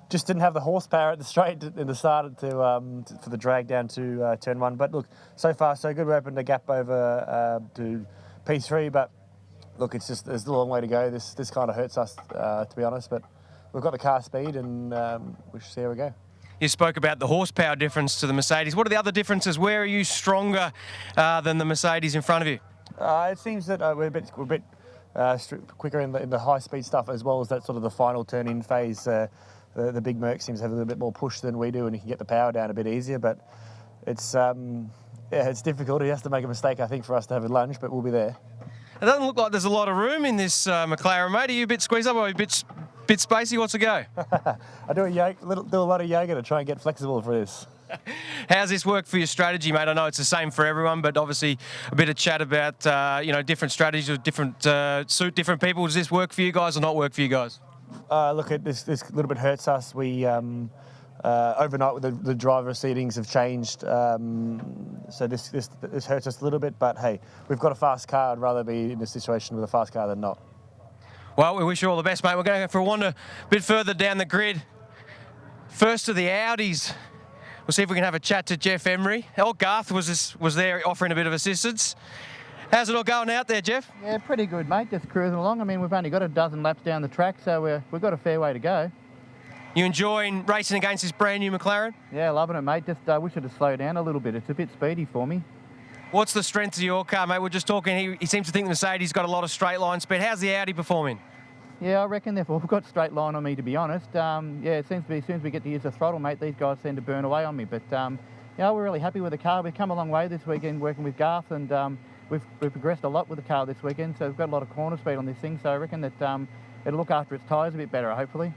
Just didn't have the horsepower at the straight in the start for the drag down to turn 1. But look, so far so good. We opened a gap over to P3, but look, there's a long way to go. This kind of hurts us, to be honest, but we've got the car speed, and we should see how we go. You spoke about the horsepower difference to the Mercedes. What are the other differences? Where are you stronger than the Mercedes in front of you? It seems that we're a bit quicker in the high-speed stuff, as well as that sort of the final turn-in phase. The big Merc seems to have a little bit more push than we do, and you can get the power down a bit easier. But it's difficult. He has to make a mistake, I think, for us to have a lunge, but we'll be there. It doesn't look like there's a lot of room in this McLaren, mate. Are you a bit squeezed up or a bit spacey? What's a go? I do a lot of yoga to try and get flexible for this. How's this work for your strategy, mate? I know it's the same for everyone, but obviously a bit of chat about different strategies or different suit different people. Does this work for you guys or not work for you guys? Look, this a little bit hurts us. We overnight with the driver seatings have changed, so this hurts us a little bit. But hey, we've got a fast car. I'd rather be in a situation with a fast car than not. Well, we wish you all the best, mate. We're going to go for a wander a bit further down the grid. First of the Audis. We'll see if we can have a chat to Jeff Emery. Garth was there offering a bit of assistance. How's it all going out there, Jeff? Yeah, pretty good, mate. Just cruising along. I mean, we've only got a dozen laps down the track, so we've got a fair way to go. You enjoying racing against this brand new McLaren? Yeah, loving it, mate. Just wish it had slowed down a little bit. It's a bit speedy for me. What's the strength of your car, mate? We're just talking. He seems to think the Mercedes got a lot of straight line speed. How's the Audi performing? Yeah, I reckon they've all got straight line on me, to be honest. Yeah, it seems to be as soon as we get to use the throttle, mate, these guys seem to burn away on me. But, we're really happy with the car. We've come a long way this weekend working with Garth, and we've progressed a lot with the car this weekend, so we've got a lot of corner speed on this thing, so I reckon that it'll look after its tyres a bit better, hopefully.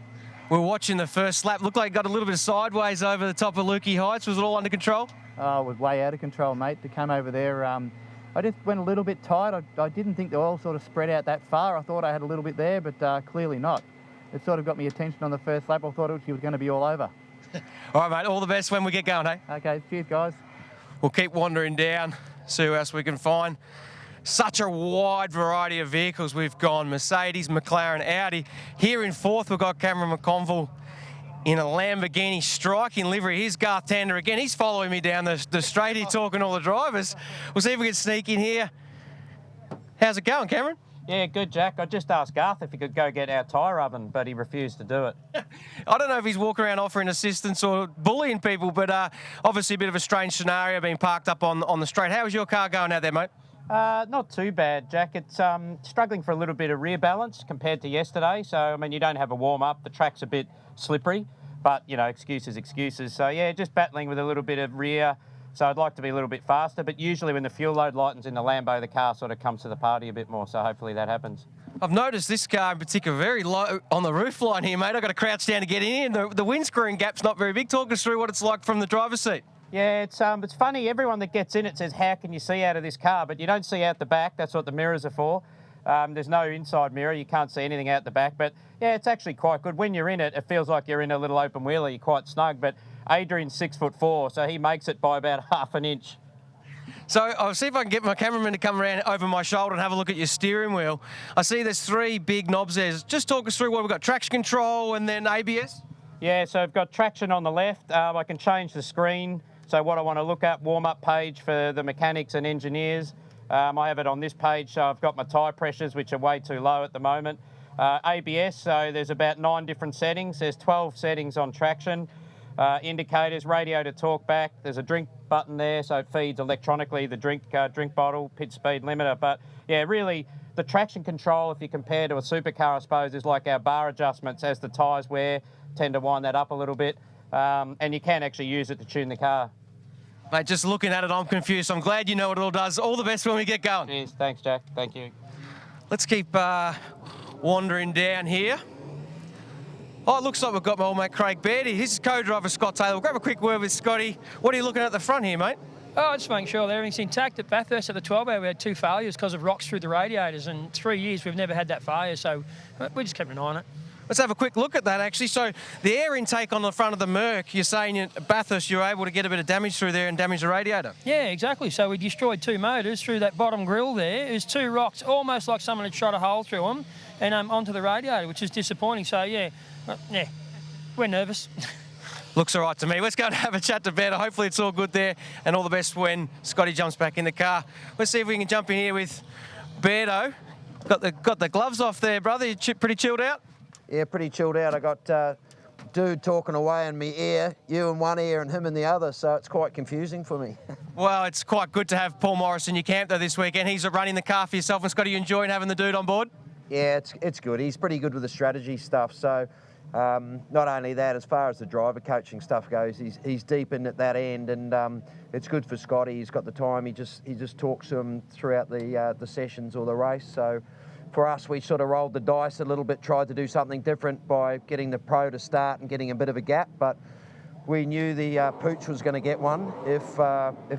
We're watching the first lap. Looked like it got a little bit of sideways over the top of Lukey Heights. Was it all under control? Oh, it was way out of control, mate. To come over there, I just went a little bit tight. I didn't think the oil sort of spread out that far. I thought I had a little bit there, but clearly not. It sort of got me attention on the first lap. I thought it was going to be all over. All right, mate. All the best when we get going, hey? Okay, cheers, guys. We'll keep wandering down, see who else we can find. Such a wide variety of vehicles we've gone. Mercedes, McLaren, Audi. Here in fourth, we've got Cameron McConville in a Lamborghini striking livery. Here's Garth Tander again. He's following me down the straight here, talking to all the drivers. We'll see if we can sneak in here. How's it going, Cameron? Yeah, good, Jack. I just asked Garth if he could go get our tyre oven, but he refused to do it. I don't know if he's walking around offering assistance or bullying people, but obviously a bit of a strange scenario being parked up on the straight. How is your car going out there, mate? Not too bad, Jack. It's struggling for a little bit of rear balance compared to yesterday. So, I mean, you don't have a warm-up. The track's a bit slippery, but, excuses. So, yeah, just battling with a little bit of rear. So I'd like to be a little bit faster, but usually when the fuel load lightens in the Lambo, the car sort of comes to the party a bit more. So hopefully that happens. I've noticed this car in particular very low on the roofline here, mate. I've got to crouch down to get in here. The windscreen gap's not very big. Talk us through what it's like from the driver's seat. Yeah, it's funny. Everyone that gets in it says, how can you see out of this car? But you don't see out the back. That's what the mirrors are for. There's no inside mirror. You can't see anything out the back. But, yeah, it's actually quite good. When you're in it, it feels like you're in a little open wheeler. You're quite snug. But Adrian's 6'4", so he makes it by about half an inch. So I'll see if I can get my cameraman to come around over my shoulder and have a look at your steering wheel. I see there's 3 big knobs there. Just talk us through what we've got. Traction control and then ABS? Yeah, so I've got traction on the left. I can change the screen. So what I want to look at, warm-up page for the mechanics and engineers. I have it on this page, so I've got my tyre pressures, which are way too low at the moment. ABS, so there's about 9 different settings. There's 12 settings on traction. Indicators, radio to talk back. There's a drink button there, so it feeds electronically the drink bottle, pitch speed limiter. But yeah, really, the traction control, if you compare to a supercar, I suppose, is like our bar adjustments as the tyres wear, tend to wind that up a little bit. And you can actually use it to tune the car. Mate, just looking at it, I'm confused. I'm glad you know what it all does. All the best when we get going. Cheers. Thanks, Jack. Thank you. Let's keep wandering down here. Oh, it looks like we've got my old mate Craig Beatty. He's co-driver Scott Taylor. We'll grab a quick word with Scotty. What are you looking at the front here, mate? Oh, just making sure that everything's intact. At Bathurst at the 12-hour, we had 2 failures because of rocks through the radiators. And 3 years, we've never had that failure, so we just kept an eye on it. Let's have a quick look at that, actually. So the air intake on the front of the Merc, you're saying at Bathurst you were able to get a bit of damage through there and damage the radiator? Yeah, exactly. So we destroyed 2 motors through that bottom grill there. There's 2 rocks, almost like someone had shot a hole through them, and onto the radiator, which is disappointing. So, yeah, we're nervous. Looks all right to me. Let's go and have a chat to Beto. Hopefully it's all good there, and all the best when Scotty jumps back in the car. Let's see if we can jump in here with Beto. Got the gloves off there, brother. You pretty chilled out? Yeah, pretty chilled out. I got dude talking away in my ear, you in one ear and him in the other, so it's quite confusing for me. Well, it's quite good to have Paul Morris in your camp though this weekend. He's running the car for yourself, and Scott, are you enjoying having the dude on board? Yeah, it's good. He's pretty good with the strategy stuff, so not only that, as far as the driver coaching stuff goes, he's deep in at that end, and it's good for Scotty. He's got the time. He just talks to him throughout the sessions or the race, so for us, we sort of rolled the dice a little bit, tried to do something different by getting the pro to start and getting a bit of a gap, but we knew the Pooch was going to get one if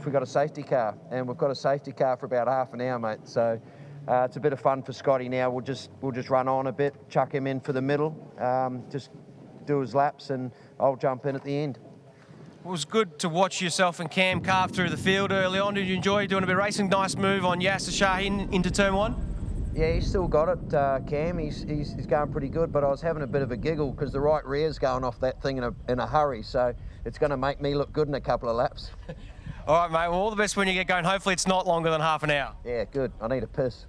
we got a safety car, and we've got a safety car for about half an hour, mate. So it's a bit of fun for Scotty now. We'll just run on a bit, chuck him in for the middle, just do his laps, and I'll jump in at the end. It was good to watch yourself and Cam carve through the field early on. Did you enjoy doing a bit of racing? Nice move on Yasser Shahin into turn 1. Yeah, he's still got it, Cam. He's going pretty good, but I was having a bit of a giggle because the right rear's going off that thing in a hurry, so it's going to make me look good in a couple of laps. All right, mate. Well, all the best when you get going. Hopefully it's not longer than half an hour. Yeah, good. I need a piss.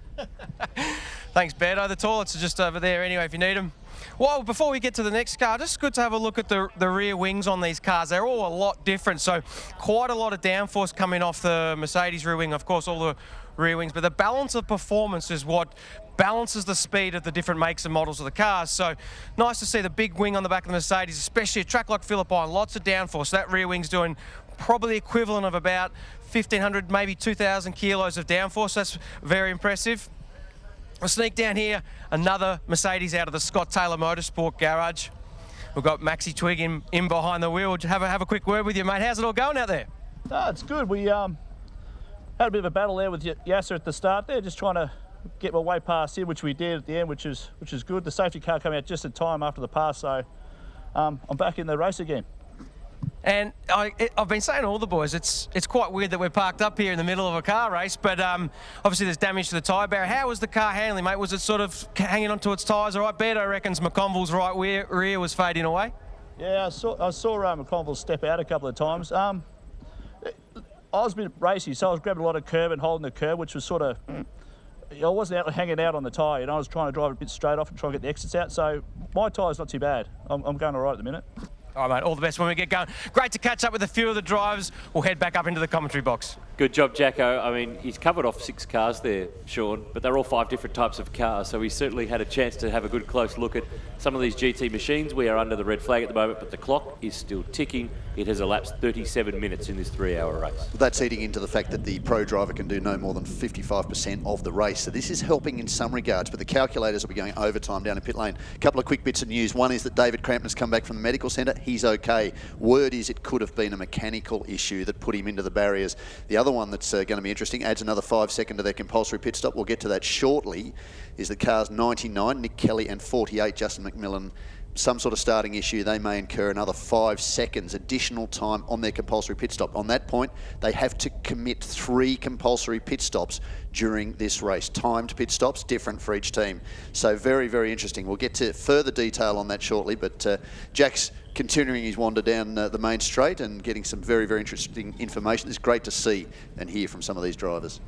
Thanks, Beto. The toilets are just over there anyway if you need them. Well, before we get to the next car, just good to have a look at the rear wings on these cars. They're all a lot different, so quite a lot of downforce coming off the Mercedes rear wing. Of course, all the rear wings, but the balance of performance is what balances the speed of the different makes and models of the cars. So nice to see the big wing on the back of the Mercedes, especially a track like Phillip, lots of downforce. That rear wing's doing probably the equivalent of about 1,500, maybe 2,000 kilos of downforce. That's very impressive. We'll sneak down here, another Mercedes out of the Scott Taylor Motorsport garage. We've got Maxi Twig in behind the wheel. Have a quick word with you, mate. How's it all going out there? Oh, it's good. We had a bit of a battle there with Yasser at the start there, just trying to get my way past him, which we did at the end, which is good. The safety car came out just in time after the pass, so I'm back in the race again. And I've been saying to all the boys, it's quite weird that we're parked up here in the middle of a car race, but obviously there's damage to the tyre barrier. How was the car handling, mate? Was it sort of hanging onto its tyres all right? Beto reckons McConville's right rear was fading away. Yeah, I saw McConville step out a couple of times. I was a bit racy, so I was grabbing a lot of curb and holding the curb, which was sort of, I wasn't hanging out on the tyre, I was trying to drive a bit straight off and try and get the exits out, so my tyre's not too bad. I'm going all right at the minute. All right, mate, all the best when we get going. Great to catch up with a few of the drivers. We'll head back up into the commentary box. Good job, Jacko. I mean, he's covered off 6 cars there, Sean, but they're all 5 different types of cars, so he certainly had a chance to have a good close look at some of these GT machines. We are under the red flag at the moment, but the clock is still ticking. It has elapsed 37 minutes in this 3-hour race. That's eating into the fact that the pro driver can do no more than 55% of the race. So this is helping in some regards, but the calculators will be going overtime down in pit lane. A couple of quick bits of news. One is that David Crampton's come back from the medical centre. He's okay. Word is it could have been a mechanical issue that put him into the barriers. The other one that's going to be interesting, adds another 5 seconds to their compulsory pit stop. We'll get to that shortly, is the cars 99, Nick Kelly, and 48, Justin McMillan. Some sort of starting issue, they may incur another 5 seconds additional time on their compulsory pit stop. On that point, they have to commit 3 compulsory pit stops during this race. Timed pit stops, different for each team. So very, very interesting. We'll get to further detail on that shortly, but Jack's continuing his wander down the main straight and getting some very, very interesting information. It's great to see and hear from some of these drivers.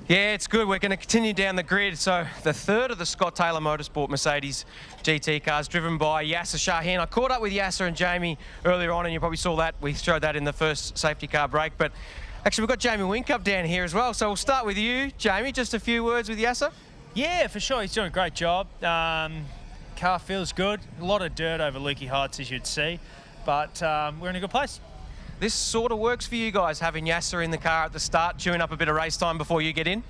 Yeah, it's good. We're going to continue down the grid. So the third of the Scott Taylor Motorsport Mercedes GT cars driven by Yasser Shaheen. I caught up with Yasser and Jamie earlier on, and you probably saw that. We showed that in the first safety car break. But actually, we've got Jamie Whincup down here as well. So we'll start with you, Jamie. Just a few words with Yasser. Yeah, for sure. He's doing a great job. Car feels good. A lot of dirt over Leaky Heights, as you'd see. But we're in a good place. This sort of works for you guys, having Yasser in the car at the start, chewing up a bit of race time before you get in?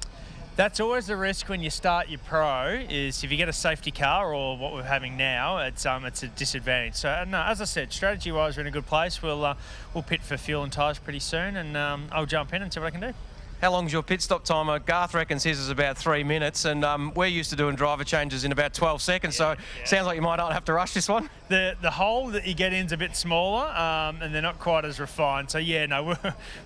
That's always the risk when you start your pro, is if you get a safety car or what we're having now, it's a disadvantage. So, no, as I said, strategy-wise, we're in a good place. We'll pit for fuel and tyres pretty soon, and I'll jump in and see what I can do. How long's your pit stop timer? Garth reckons his is about 3 minutes, and we're used to doing driver changes in about 12 seconds, so sounds like you might not have to rush this one. The hole that you get in is a bit smaller, and they're not quite as refined. So, yeah, no,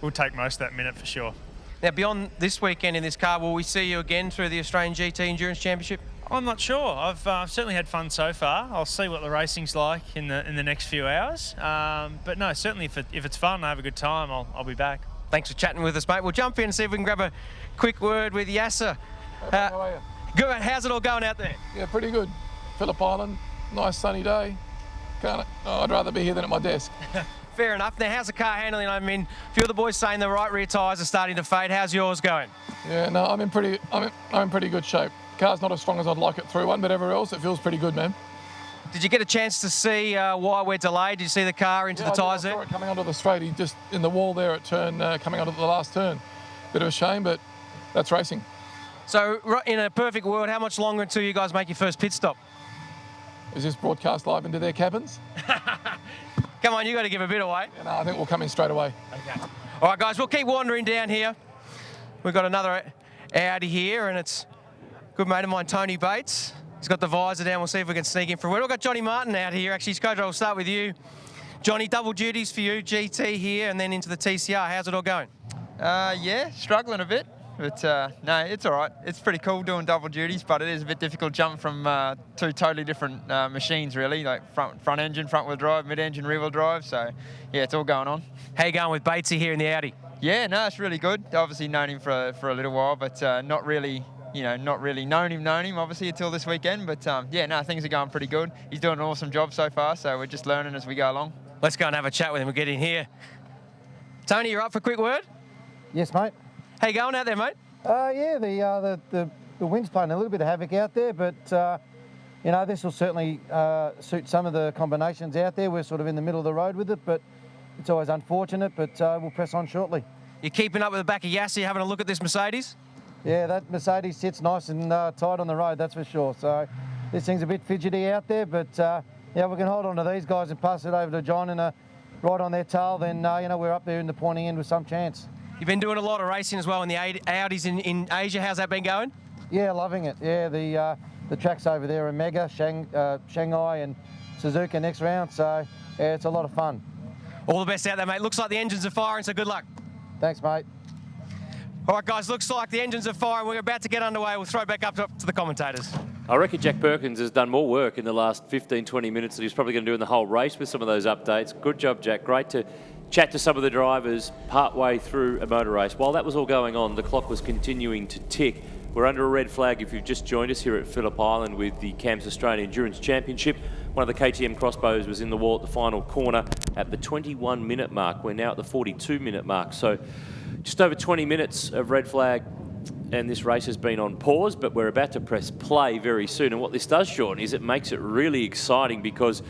we'll take most of that minute for sure. Now, beyond this weekend in this car, will we see you again through the Australian GT Endurance Championship? I'm not sure. I've certainly had fun so far. I'll see what the racing's like in the next few hours. But no, certainly if it's fun and I have a good time, I'll be back. Thanks for chatting with us, mate. We'll jump in and see if we can grab a quick word with Yasser. How are you? Good. How's it all going out there? Yeah, pretty good. Phillip Island, nice sunny day. I'd rather be here than at my desk. Fair enough. Now, how's the car handling? I mean, a few of the boys saying the right rear tyres are starting to fade. How's yours going? Yeah, no, I'm in pretty good shape. Car's not as strong as I'd like it through one, but everywhere else it feels pretty good, man. Did you get a chance to see why we're delayed? Did you see the car into the tyres there? I saw it coming onto the straight. He just in the wall there at turn, coming onto the last turn. Bit of a shame, but that's racing. So, in a perfect world, how much longer until you guys make your first pit stop? Is this broadcast live into their cabins? Come on, you got to give a bit away. Yeah, no, I think we'll come in straight away. Okay. All right, guys, we'll keep wandering down here. We've got another Audi here, and it's a good mate of mine, Tony Bates. He's got the visor down. We'll see if we can sneak in for a word. We've got Johnny Martin out here. Actually, Scodro, we'll start with you. Johnny, double duties for you, GT here, and then into the TCR. How's it all going? Yeah, struggling a bit. But no, it's all right. It's pretty cool doing double duties, but it is a bit difficult jumping from two totally different machines, really, like front engine, front wheel drive, mid engine, rear wheel drive. So yeah, it's all going on. How you going with Batesy here in the Audi? Yeah, no, it's really good. Obviously known him for a little while, but not really known him obviously until this weekend. But yeah, no, things are going pretty good. He's doing an awesome job so far, so we're just learning as we go along. Let's go and have a chat with him. We'll get in here. Tony, you're up for a quick word? Yes, mate. How you going out there, mate? Yeah, the wind's playing a little bit of havoc out there, but you know, this will certainly suit some of the combinations out there. We're sort of in the middle of the road with it, but it's always unfortunate, but we'll press on shortly. You're keeping up with the back of Yasser, having a look at this Mercedes? Yeah, that Mercedes sits nice and tight on the road, that's for sure. So this thing's a bit fidgety out there, but yeah, we can hold on to these guys and pass it over to John and right on their tail, then you know, we're up there in the pointy end with some chance. You've been doing a lot of racing as well in the Audis in Asia. How's that been going? Yeah, loving it. Yeah, the tracks over there are mega, Shanghai and Suzuka next round. So yeah, it's a lot of fun. All the best out there, mate. Looks like the engines are firing, so good luck. Thanks, mate. All right, guys, looks like the engines are firing. We're about to get underway. We'll throw back up to the commentators. I reckon Jack Perkins has done more work in the last 15, 20 minutes than he's probably going to do in the whole race with some of those updates. Good job, Jack. Great to chat to some of the drivers partway through a motor race. While that was all going on, the clock was continuing to tick. We're under a red flag if you've just joined us here at Phillip Island with the CAMS Australian Endurance Championship. One of the KTM crossbows was in the wall at the final corner at the 21-minute mark. We're now at the 42-minute mark. So just over 20 minutes of red flag, and this race has been on pause, but we're about to press play very soon. And what this does, Sean, is it makes it really exciting because,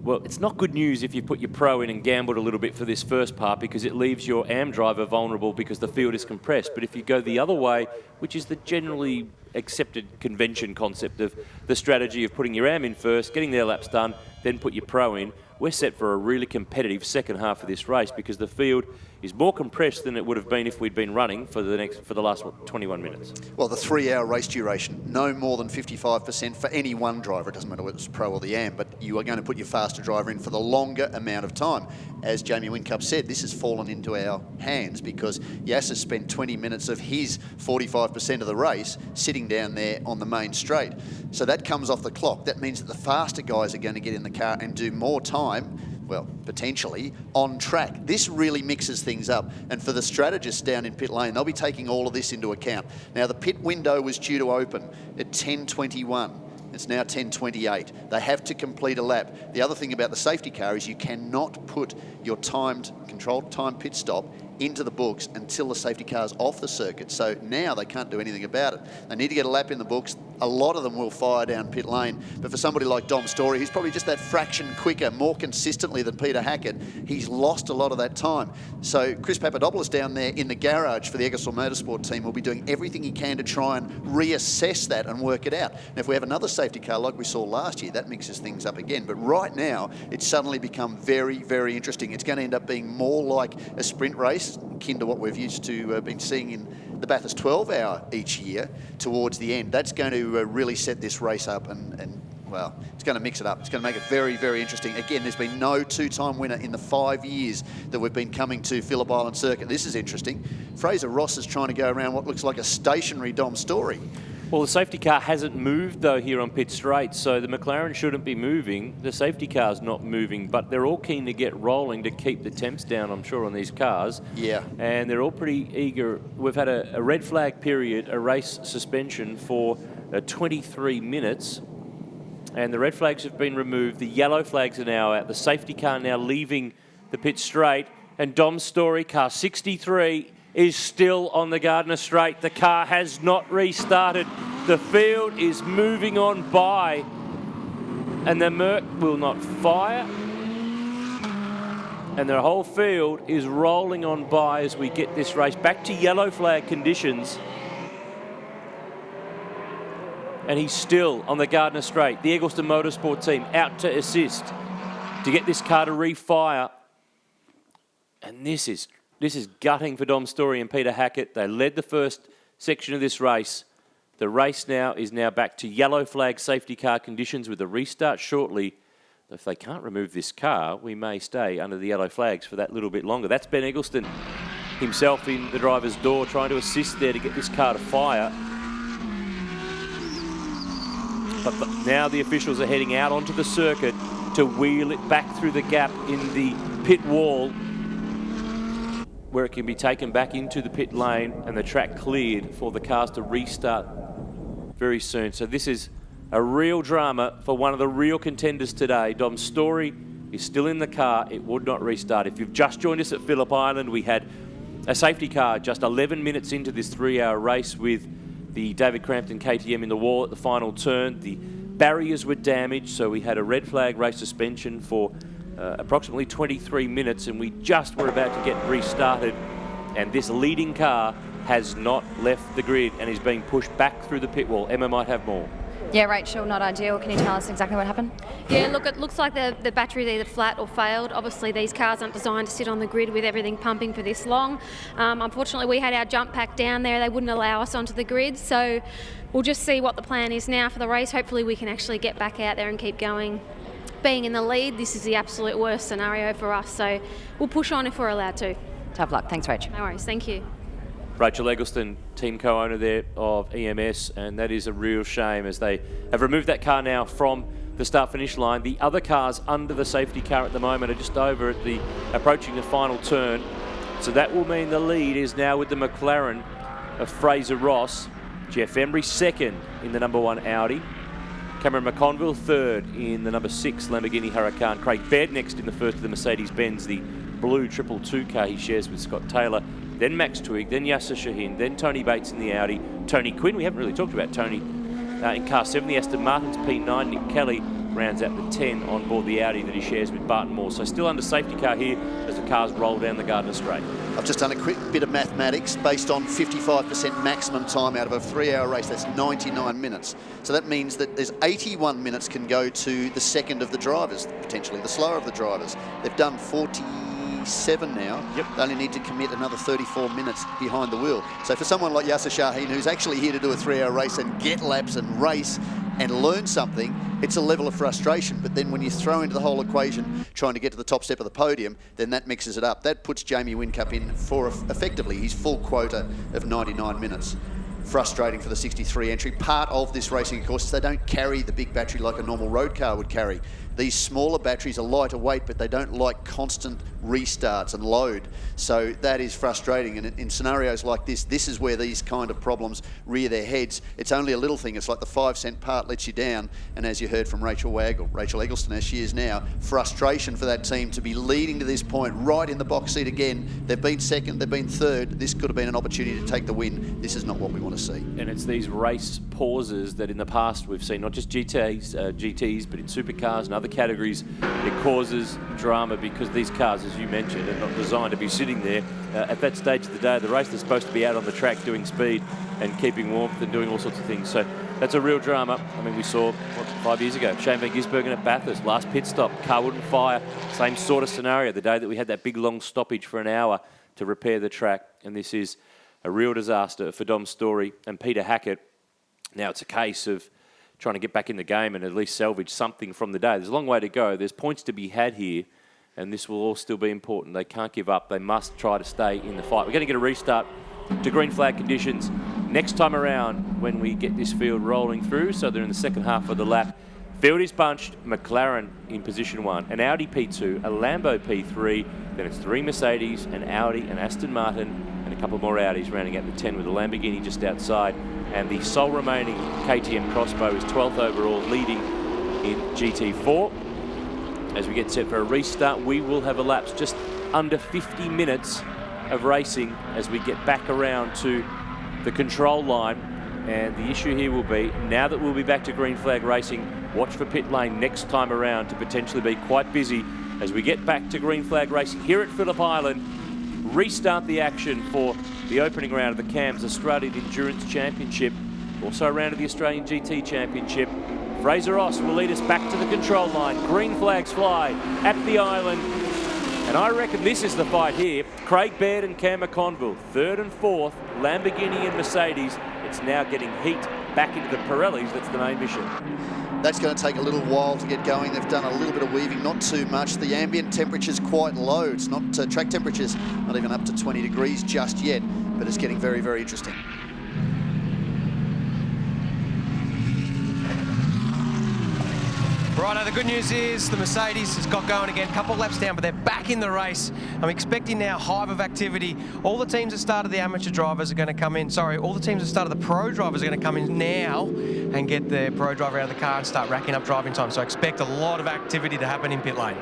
well, it's not good news if you put your pro in and gambled a little bit for this first part because it leaves your AM driver vulnerable because the field is compressed. But if you go the other way, which is the generally accepted convention concept of the strategy of putting your AM in first, getting their laps done, then put your pro in, we're set for a really competitive second half of this race because the field is more compressed than it would have been if we'd been running for the last 21 minutes. Well, the 3-hour race duration, no more than 55% for any one driver. It doesn't matter whether it's pro or the AM, but you are going to put your faster driver in for the longer amount of time. As Jamie Whincup said, this has fallen into our hands because Yasser spent 20 minutes of his 45% of the race sitting down there on the main straight. So that comes off the clock. That means that the faster guys are going to get in the car and do more time, well, potentially, on track. This really mixes things up. And for the strategists down in pit lane, they'll be taking all of this into account. Now, the pit window was due to open at 10:21. It's now 10:28. They have to complete a lap. The other thing about the safety car is you cannot put your controlled time pit stop into the books until the safety car's off the circuit. So now they can't do anything about it. They need to get a lap in the books. A lot of them will fire down pit lane. But for somebody like Dom Story, who's probably just that fraction quicker, more consistently than Peter Hackett, he's lost a lot of that time. So Chris Papadopoulos down there in the garage for the Egerstall Motorsport team will be doing everything he can to try and reassess that and work it out. And if we have another safety car like we saw last year, that mixes things up again. But right now, it's suddenly become very, very interesting. It's going to end up being more like a sprint race, akin to what we've used to been seeing in the Bathurst 12-hour each year towards the end. That's going to really set this race up and well, it's going to mix it up. It's going to make it very, very interesting. Again, there's been no two-time winner in the 5 years that we've been coming to Phillip Island Circuit. This is interesting. Fraser Ross is trying to go around what looks like a stationary Dom Story. Well, the safety car hasn't moved, though, here on pit straight, so the McLaren shouldn't be moving. The safety car's not moving, but they're all keen to get rolling to keep the temps down, I'm sure, on these cars. Yeah. And they're all pretty eager. We've had a red flag period, a race suspension for 23 minutes, and the red flags have been removed. The yellow flags are now out. The safety car now leaving the pit straight, and Dom Story, car 63, is still on the Gardner Straight. The car has not restarted. The field is moving on by, and the Merc will not fire. And the whole field is rolling on by as we get this race back to yellow flag conditions. And he's still on the Gardner Straight. The Egerstall Motorsport team out to assist to get this car to refire. And this is gutting for Dom Story and Peter Hackett. They led the first section of this race. The race now is back to yellow flag safety car conditions with a restart shortly. If they can't remove this car, we may stay under the yellow flags for that little bit longer. That's Ben Eggleston himself in the driver's door trying to assist there to get this car to fire. But now the officials are heading out onto the circuit to wheel it back through the gap in the pit wall, where it can be taken back into the pit lane and the track cleared for the cars to restart very soon. So this is a real drama for one of the real contenders today. Dom Story is still in the car. It would not restart. If you've just joined us at Phillip Island, we had a safety car just 11 minutes into this 3-hour race with the David Crampton KTM in the wall at the final turn. The barriers were damaged, so we had a red flag race suspension for approximately 23 minutes, and we just were about to get restarted, and this leading car has not left the grid and is being pushed back through the pit wall. Emma might have more. Yeah, Rachel, not ideal. Can you tell us exactly what happened? Yeah, look, it looks like the battery's either flat or failed. Obviously, these cars aren't designed to sit on the grid with everything pumping for this long. Unfortunately, we had our jump pack down there. They wouldn't allow us onto the grid, so we'll just see what the plan is now for the race. Hopefully, we can actually get back out there and keep going. Being in the lead, this is the absolute worst scenario for us, so we'll push on if we're allowed to. Tough luck. Thanks, Rachel. No worries. Thank you. Rachel Eggleston, team co-owner there of EMS, and that is a real shame as they have removed that car now from the start-finish line. The other cars under the safety car at the moment are just over at the approaching the final turn. So that will mean the lead is now with the McLaren of Fraser Ross. Jeff Embry second in the number 1 Audi. Cameron McConville third in the number 6 Lamborghini Huracan. Craig Baird next in the first of the Mercedes-Benz, the blue 222 car he shares with Scott Taylor. Then Max Twigg, then Yasser Shahin, then Tony Bates in the Audi. Tony Quinn, we haven't really talked about Tony, in car 7, the Aston Martins P9, Nick Kelly rounds out the 10 on board the Audi that he shares with Barton Moore. So still under safety car here as the cars roll down the Gardner Straight. I've just done a quick bit of mathematics based on 55% maximum time out of a 3-hour race. That's 99 minutes. So that means that there's 81 minutes can go to the second of the drivers, potentially the slower of the drivers. They've done 47 now. Yep. They only need to commit another 34 minutes behind the wheel. So for someone like Yasser Shaheen, who's actually here to do a 3-hour race and get laps and race and learn something, it's a level of frustration. But then when you throw into the whole equation trying to get to the top step of the podium, then that mixes it up. That puts Jamie Whincup in for effectively his full quota of 99 minutes. Frustrating for the 63 entry. Part of this racing, of course, is they don't carry the big battery like a normal road car would carry. These smaller batteries are lighter weight, but they don't like constant restarts and load. So that is frustrating. And in scenarios like this, this is where these kind of problems rear their heads. It's only a little thing. It's like the 5-cent part lets you down. And as you heard from Rachel Eggleston, as she is now, frustration for that team to be leading to this point, right in the box seat again. They've been second, they've been third. This could have been an opportunity to take the win. This is not what we want to see. And it's these race pauses that in the past we've seen, not just GTs, but in supercars and other categories, it causes drama because these cars, as you mentioned, are not designed to be sitting there at that stage of the day of the race. They're supposed to be out on the track doing speed and keeping warmth and doing all sorts of things. So that's a real drama. I mean, we saw, 5 years ago, Shane van Gisbergen at Bathurst, last pit stop, car wouldn't fire. Same sort of scenario, the day that we had that big long stoppage for an hour to repair the track. And this is a real disaster for Dom Story and Peter Hackett. Now it's a case of trying to get back in the game and at least salvage something from the day. There's a long way to go. There's points to be had here, and this will all still be important. They can't give up. They must try to stay in the fight. We're going to get a restart to green flag conditions next time around when we get this field rolling through. So they're in the second half of the lap. Field is bunched. McLaren in position 1, an Audi P2, a Lambo P3, then it's 3 Mercedes, an Audi, an Aston Martin, and a couple more Audis rounding out the 10 with a Lamborghini just outside. And the sole remaining KTM Crossbow is 12th overall, leading in GT4. As we get set for a restart, we will have elapsed just under 50 minutes of racing as we get back around to the control line. And the issue here will be, now that we'll be back to green flag racing, watch for pit lane next time around to potentially be quite busy as we get back to green flag racing here at Phillip Island. Restart the action for the opening round of the CAMS Australian Endurance Championship, also a round of the Australian GT Championship. Fraser Ross will lead us back to the control line. Green flags fly at the island. And I reckon this is the fight here. Craig Baird and Cam McConville, 3rd and 4th, Lamborghini and Mercedes. It's now getting heat back into the Pirellis. That's the main mission. That's going to take a little while to get going. They've done a little bit of weaving, not too much. The ambient temperature's quite low. It's not track temperatures, not even up to 20 degrees just yet, but it's getting very, very interesting. Righto, the good news is the Mercedes has got going again. Couple laps down, but they're back in the race. I'm expecting now a hive of activity. All the teams that started the amateur drivers are going to come in. Sorry, all the teams that started the pro drivers are going to come in now and get their pro driver out of the car and start racking up driving time. So I expect a lot of activity to happen in pit lane.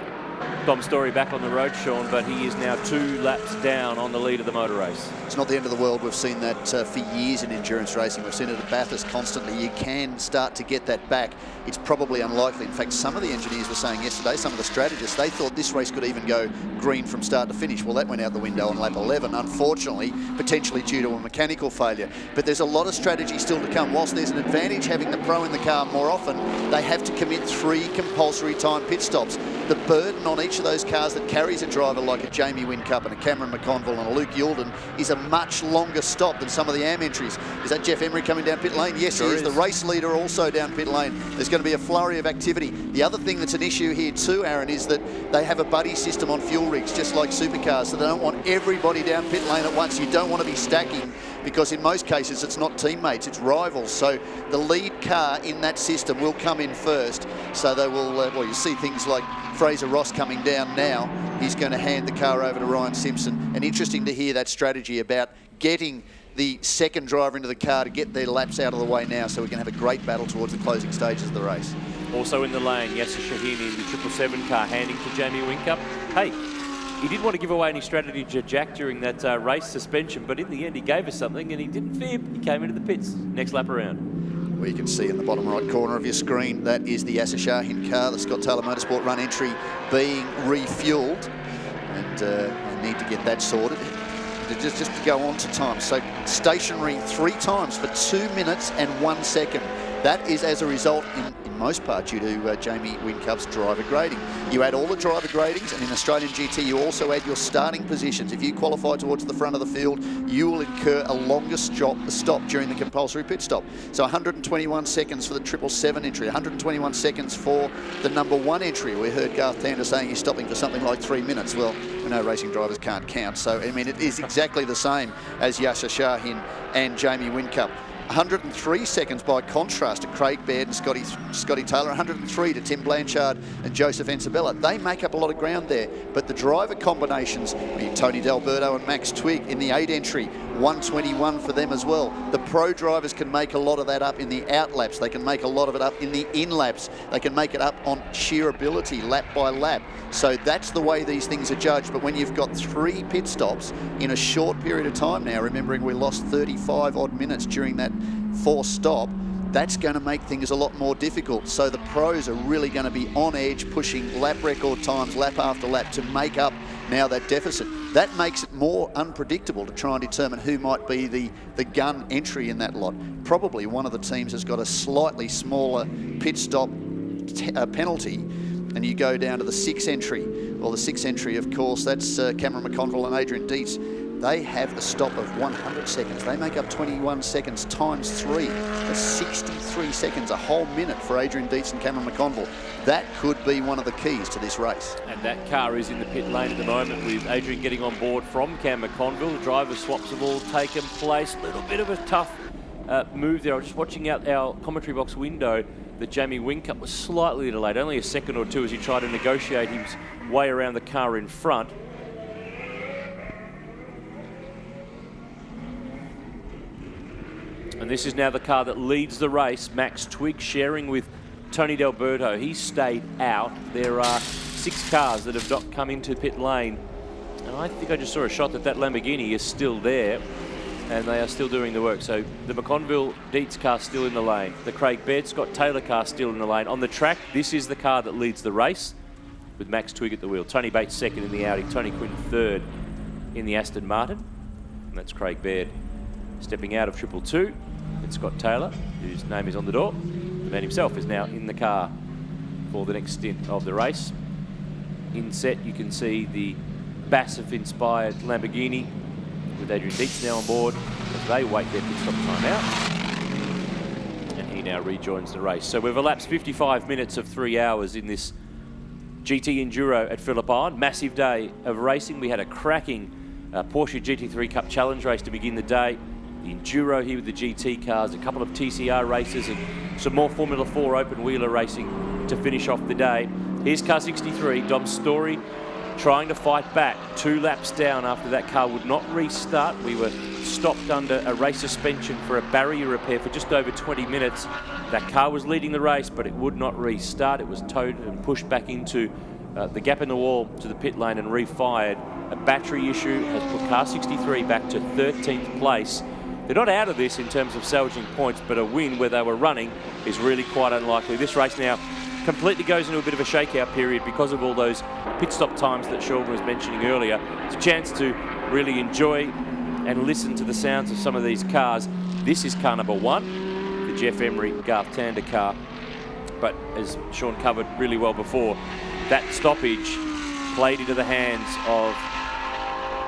Dom Story back on the road, Sean, but he is now 2 laps down on the lead of the motor race. It's not the end of the world. We've seen that for years in endurance racing. We've seen it at Bathurst constantly. You can start to get that back. It's probably unlikely. In fact, some of the engineers were saying yesterday, some of the strategists, they thought this race could even go green from start to finish. Well, that went out the window on lap 11, unfortunately, potentially due to a mechanical failure. But there's a lot of strategy still to come. Whilst there's an advantage having the pro in the car more often, they have to commit 3 compulsory time pit stops. The burden on each of those cars that carries a driver like a Jamie Whincup and a Cameron McConville and a Luke Youlden is a much longer stop than some of the AM entries. Is that Jeff Emery coming down pit lane? Yes, he is. The race leader also down pit lane. There's going to be a flurry of activity. The other thing that's an issue here too, Aaron, is that they have a buddy system on fuel rigs, just like supercars, so they don't want everybody down pit lane at once. You don't want to be stacking, because in most cases it's not teammates, it's rivals. So the lead car in that system will come in first. So they will, well, you see things like Fraser Ross coming down now. He's going to hand the car over to Ryan Simpson. And interesting to hear that strategy about getting the second driver into the car to get their laps out of the way now, so we can have a great battle towards the closing stages of the race. Also in the lane, Yasser Shaheen in the 777 car, handing to Jamie Whincup. Hey, he didn't want to give away any strategy to Jack during that race suspension, but in the end he gave us something and he didn't fib. He came into the pits next lap around. Well, you can see in the bottom right corner of your screen, that is the Yasser Shahin car, the Scott Taylor Motorsport Run entry being refueled. And I need to get that sorted. Just to go on to time. So stationary 3 times for 2 minutes and 1 second. That is as a result, in most part, due to Jamie Whincup's driver grading. You add all the driver gradings, and in Australian GT, you also add your starting positions. If you qualify towards the front of the field, you will incur a longer stop during the compulsory pit stop. So 121 seconds for the 777 entry, 121 seconds for the number 1 entry. We heard Garth Tander saying he's stopping for something like 3 minutes. Well, we know racing drivers can't count. So, I mean, it is exactly the same as Yasser Shahin and Jamie Whincup. 103 seconds by contrast to Craig Baird and Scotty Taylor, 103 to Tim Blanchard and Joseph Ensabella. They make up a lot of ground there, but the driver combinations, Tony D'Alberto and Max Twigg in the 8 entry, 121 for them as well. The pro drivers can make a lot of that up in the out laps. They can make a lot of it up in the in laps. They can make it up on sheer ability, lap by lap. So that's the way these things are judged. But when you've got 3 pit stops in a short period of time now, remembering we lost 35 odd minutes during that 4th stop, that's going to make things a lot more difficult. So the pros are really going to be on edge, pushing lap record times, lap after lap, to make up now that deficit. That makes it more unpredictable to try and determine who might be the gun entry in that lot. Probably one of the teams has got a slightly smaller pit stop penalty, and you go down to the 6 entry. Well, the 6 entry, of course, that's Cameron McConville and Adrian Dietz. They have a stop of 100 seconds. They make up 21 seconds times 3. That's 63 seconds, a whole minute for Adrian Dietz and Cameron McConville. That could be one of the keys to this race. And that car is in the pit lane at the moment, with Adrian getting on board from Cam McConville. The driver swaps have all taken place. A little bit of a tough move there. I was just watching out our commentary box window that Jamie Whincup was slightly delayed, only a second or two, as he tried to negotiate his way around the car in front. And this is now the car that leads the race. Max Twigg sharing with Tony D'Alberto. He's stayed out. There are 6 cars that have not come into pit lane. And I think I just saw a shot that Lamborghini is still there, and they are still doing the work. So the McConville Dietz car still in the lane. The Craig Baird Scott Taylor car still in the lane. On the track, this is the car that leads the race, with Max Twigg at the wheel. Tony Bates second in the Audi. Tony Quinn third in the Aston Martin. And that's Craig Baird stepping out of 222. It's Scott Taylor, whose name is on the door. The man himself is now in the car for the next stint of the race. In set, you can see the Bassett-inspired Lamborghini with Adrian Dietz now on board as they wait their pit stop time out. And he now rejoins the race. So we've elapsed 55 minutes of 3 hours in this GT Enduro at Phillip Island. Massive day of racing. We had a cracking Porsche GT3 Cup Challenge race to begin the day. The Enduro here with the GT cars, a couple of TCR races, and some more Formula 4 open-wheeler racing to finish off the day. Here's car 63, Dom Story, trying to fight back. 2 laps down after that car would not restart. We were stopped under a race suspension for a barrier repair for just over 20 minutes. That car was leading the race, but it would not restart. It was towed and pushed back into the gap in the wall to the pit lane and refired. A battery issue has put car 63 back to 13th place. They're not out of this in terms of salvaging points, but a win where they were running is really quite unlikely. This race now completely goes into a bit of a shakeout period because of all those pit stop times that Sean was mentioning earlier. It's a chance to really enjoy and listen to the sounds of some of these cars. This is car number 1, the Jeff Emery Garth Tander car. But as Sean covered really well before, that stoppage played into the hands of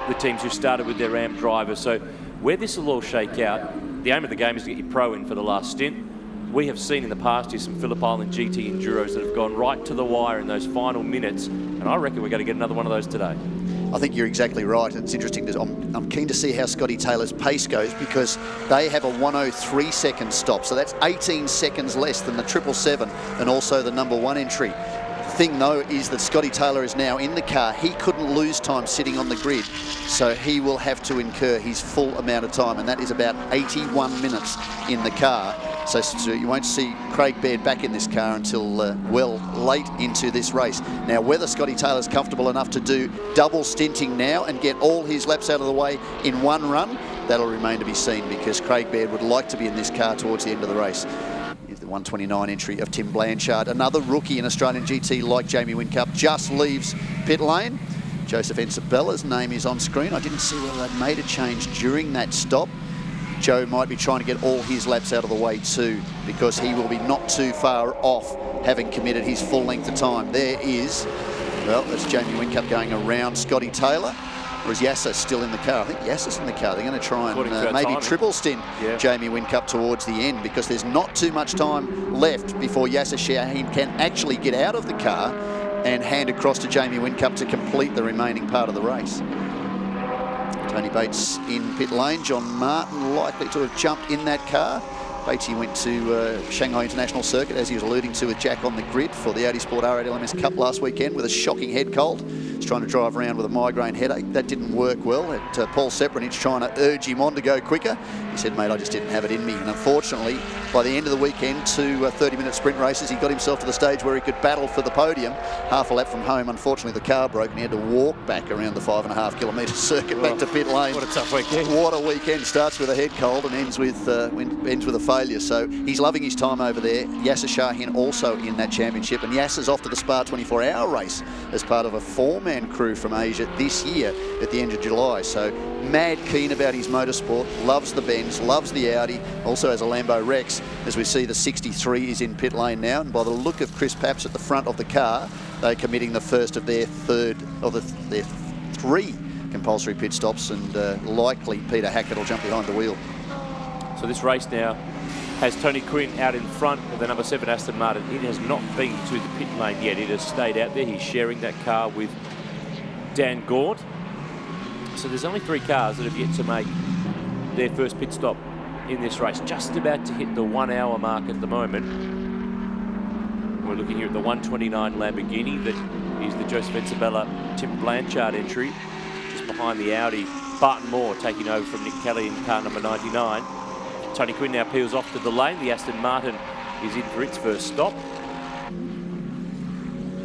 the teams who started with their RAM drivers. So where this will all shake out, the aim of the game is to get your pro in for the last stint. We have seen in the past here some Phillip Island GT Enduros that have gone right to the wire in those final minutes, and I reckon we're going to get another one of those today. I think you're exactly right. It's interesting. I'm keen to see how Scotty Taylor's pace goes, because they have a 103 second stop. So that's 18 seconds less than the 777 and also the number 1 entry. Thing though is that Scotty Taylor is now in the car. He couldn't lose time sitting on the grid, so he will have to incur his full amount of time, and that is about 81 minutes in the car. So you won't see Craig Baird back in this car until well late into this race. Now, whether Scotty Taylor's comfortable enough to do double stinting now and get all his laps out of the way in one run, that'll remain to be seen, because Craig Baird would like to be in this car towards the end of the race. 129 entry of Tim Blanchard. Another rookie in Australian GT like Jamie Whincup just leaves pit lane. Joseph Ensabella's name is on screen. I didn't see whether they'd made a change during that stop. Joe might be trying to get all his laps out of the way too, because he will be not too far off having committed his full length of time. There is, well, that's Jamie Whincup going around Scotty Taylor. Or is Yasser still in the car? I think Yasser's in the car. They're going to try and maybe triple stint Jamie Whincup towards the end, because there's not too much time left before Yasser Shaheen can actually get out of the car and hand across to Jamie Whincup to complete the remaining part of the race. Tony Bates in pit lane. John Martin likely to have jumped in that car. Batesy went to Shanghai International Circuit, as he was alluding to, with Jack on the grid for the Audi Sport R8 LMS Cup last weekend with a shocking head cold. He's trying to drive around with a migraine headache. That didn't work well. Paul Sepranich trying to urge him on to go quicker. He said, mate, I just didn't have it in me. And unfortunately, by the end of the weekend, 2 30-minute sprint races, he got himself to the stage where he could battle for the podium. Half a lap from home, unfortunately, the car broke and he had to walk back around the 5.5 kilometre circuit back to pit lane. What a tough weekend. What a weekend. Starts with a head cold and ends with a failure. So he's loving his time over there. Yasser Shaheen also in that championship, and Yasser's off to the Spa 24-hour race as part of a 4-man crew from Asia this year at the end of July. So mad keen about his motorsport, loves the Benz, loves the Audi, also has a Lambo Rex. As we see, the 63 is in pit lane now, and by the look of Chris Papps at the front of the car, they're committing the first of their their 3 compulsory pit stops, and likely Peter Hackett will jump behind the wheel. So this race now has Tony Quinn out in front of the number 7 Aston Martin. It has not been to the pit lane yet. It has stayed out there. He's sharing that car with Dan Gaunt. So there's only 3 cars that have yet to make their first pit stop in this race. Just about to hit the 1 hour mark at the moment. We're looking here at the 129 Lamborghini. That is the Joseph Ensabella Tim Blanchard entry. Just behind the Audi, Barton Moore taking over from Nick Kelly in car number 99. Tony Quinn now peels off to the lane. The Aston Martin is in for its first stop.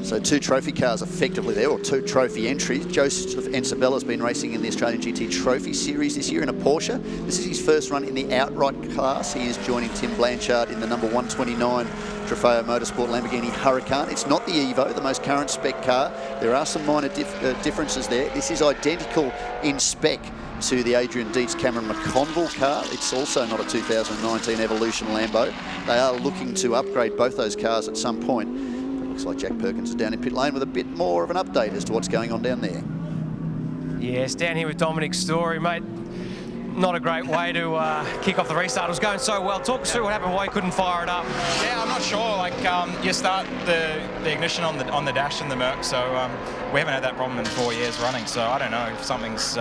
So 2 trophy cars effectively there, or 2 trophy entries. Joseph Ensabella's been racing in the Australian GT Trophy Series this year in a Porsche. This is his first run in the outright class. He is joining Tim Blanchard in the number 129 Trofeo Motorsport Lamborghini Huracan. It's not the Evo, the most current spec car. There are some minor differences there. This is identical in spec to the Adrian Dietz Cameron McConville car. It's also not a 2019 Evolution Lambo. They are looking to upgrade both those cars at some point. It looks like Jack Perkins is down in pit lane with a bit more of an update as to what's going on down there. Yes, down here with Dominic's story, mate. Not a great way to kick off the restart. It was going so well. Talk us through what happened, why you couldn't fire it up. Yeah, I'm not sure. Like, you start the ignition on the dash in the Merc, so we haven't had that problem in 4 years running. So I don't know if something's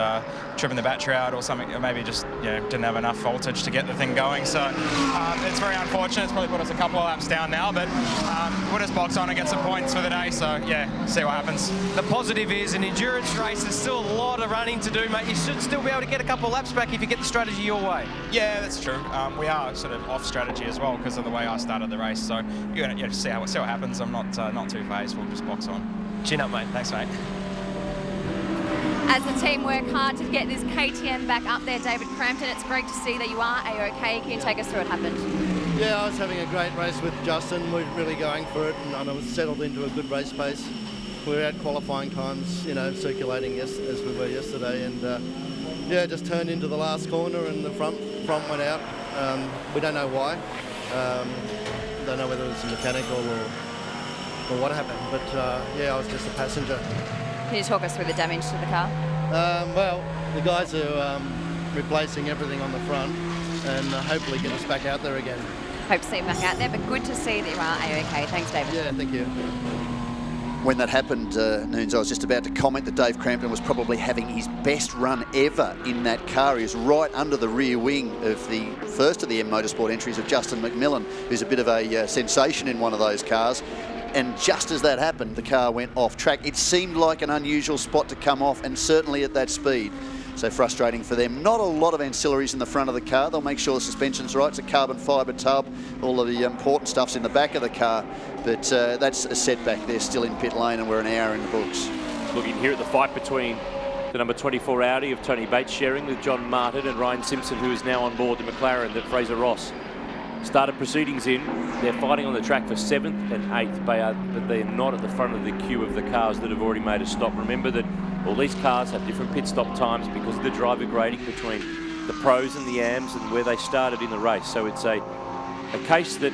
tripping the battery out or something, or maybe just didn't have enough voltage to get the thing going. So it's very unfortunate. It's probably put us a couple of laps down now, but we'll just box on and get some points for the day. So yeah, see what happens. The positive is an endurance race. There's still a lot of running to do, mate. You should still be able to get a couple of laps back if you get the strategy your way. Yeah, that's true. We are sort of off strategy as well because of the way I started the race. So you're gonna see what happens. I'm not too phased. We'll just box on. Chin up, mate. Thanks, mate. As the team work hard to get this KTM back up there, David Crampton, it's great to see that you are A-OK. Can you take us through what happened? Yeah, I was having a great race with Justin. We're really going for it, and I was settled into a good race pace. We were at qualifying times, circulating as we were yesterday, and just turned into the last corner and the front went out. We don't know why. Don't know whether it was mechanical or what happened, but I was just a passenger. Can you talk us through the damage to the car? Well, the guys are replacing everything on the front and hopefully get us back out there again. Hope to see you back out there, but good to see that you are A-OK. Thanks, David. Yeah, thank you. When that happened, Noons, I was just about to comment that Dave Crampton was probably having his best run ever in that car. He was right under the rear wing of the first of the M Motorsport entries of Justin McMillan, who's a bit of a sensation in one of those cars. And just as that happened, the car went off track. It seemed like an unusual spot to come off, and certainly at that speed. So frustrating for them. Not a lot of ancillaries in the front of the car. They'll make sure the suspension's right. It's a carbon fibre tub. All of the important stuff's in the back of the car. But that's a setback. They're still in pit lane and we're an hour in the books. Looking here at the fight between the number 24 Audi of Tony Bates sharing with John Martin and Ryan Simpson, who is now on board the McLaren that Fraser Ross started proceedings in. They're fighting on the track for 7th and 8th, but they are not at the front of the queue of the cars that have already made a stop. Remember that all these cars have different pit stop times because of the driver grading between the pros and the AMs and where they started in the race. So it's a case that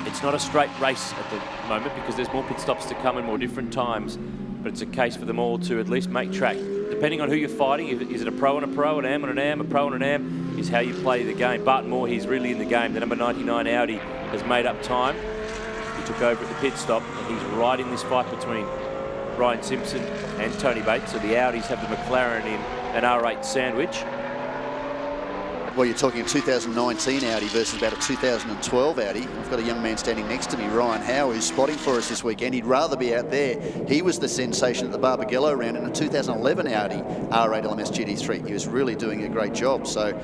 it's not a straight race at the moment because there's more pit stops to come and more different times, but it's a case for them all to at least make track. Depending on who you're fighting, is it a pro and a pro, an AM and an AM, a pro and an AM, is how you play the game. Barton Moore, he's really in the game. The number 99 Audi has made up time. He took over at the pit stop and he's right in this fight between Ryan Simpson and Tony Bates. So the Audis have the McLaren in an R8 sandwich. Well, you're talking a 2019 Audi versus about a 2012 Audi. I've got a young man standing next to me, Ryan Howe, who's spotting for us this weekend. He'd rather be out there. He was the sensation at the Barbagallo round in a 2011 Audi R8 LMS GT3. He was really doing a great job. So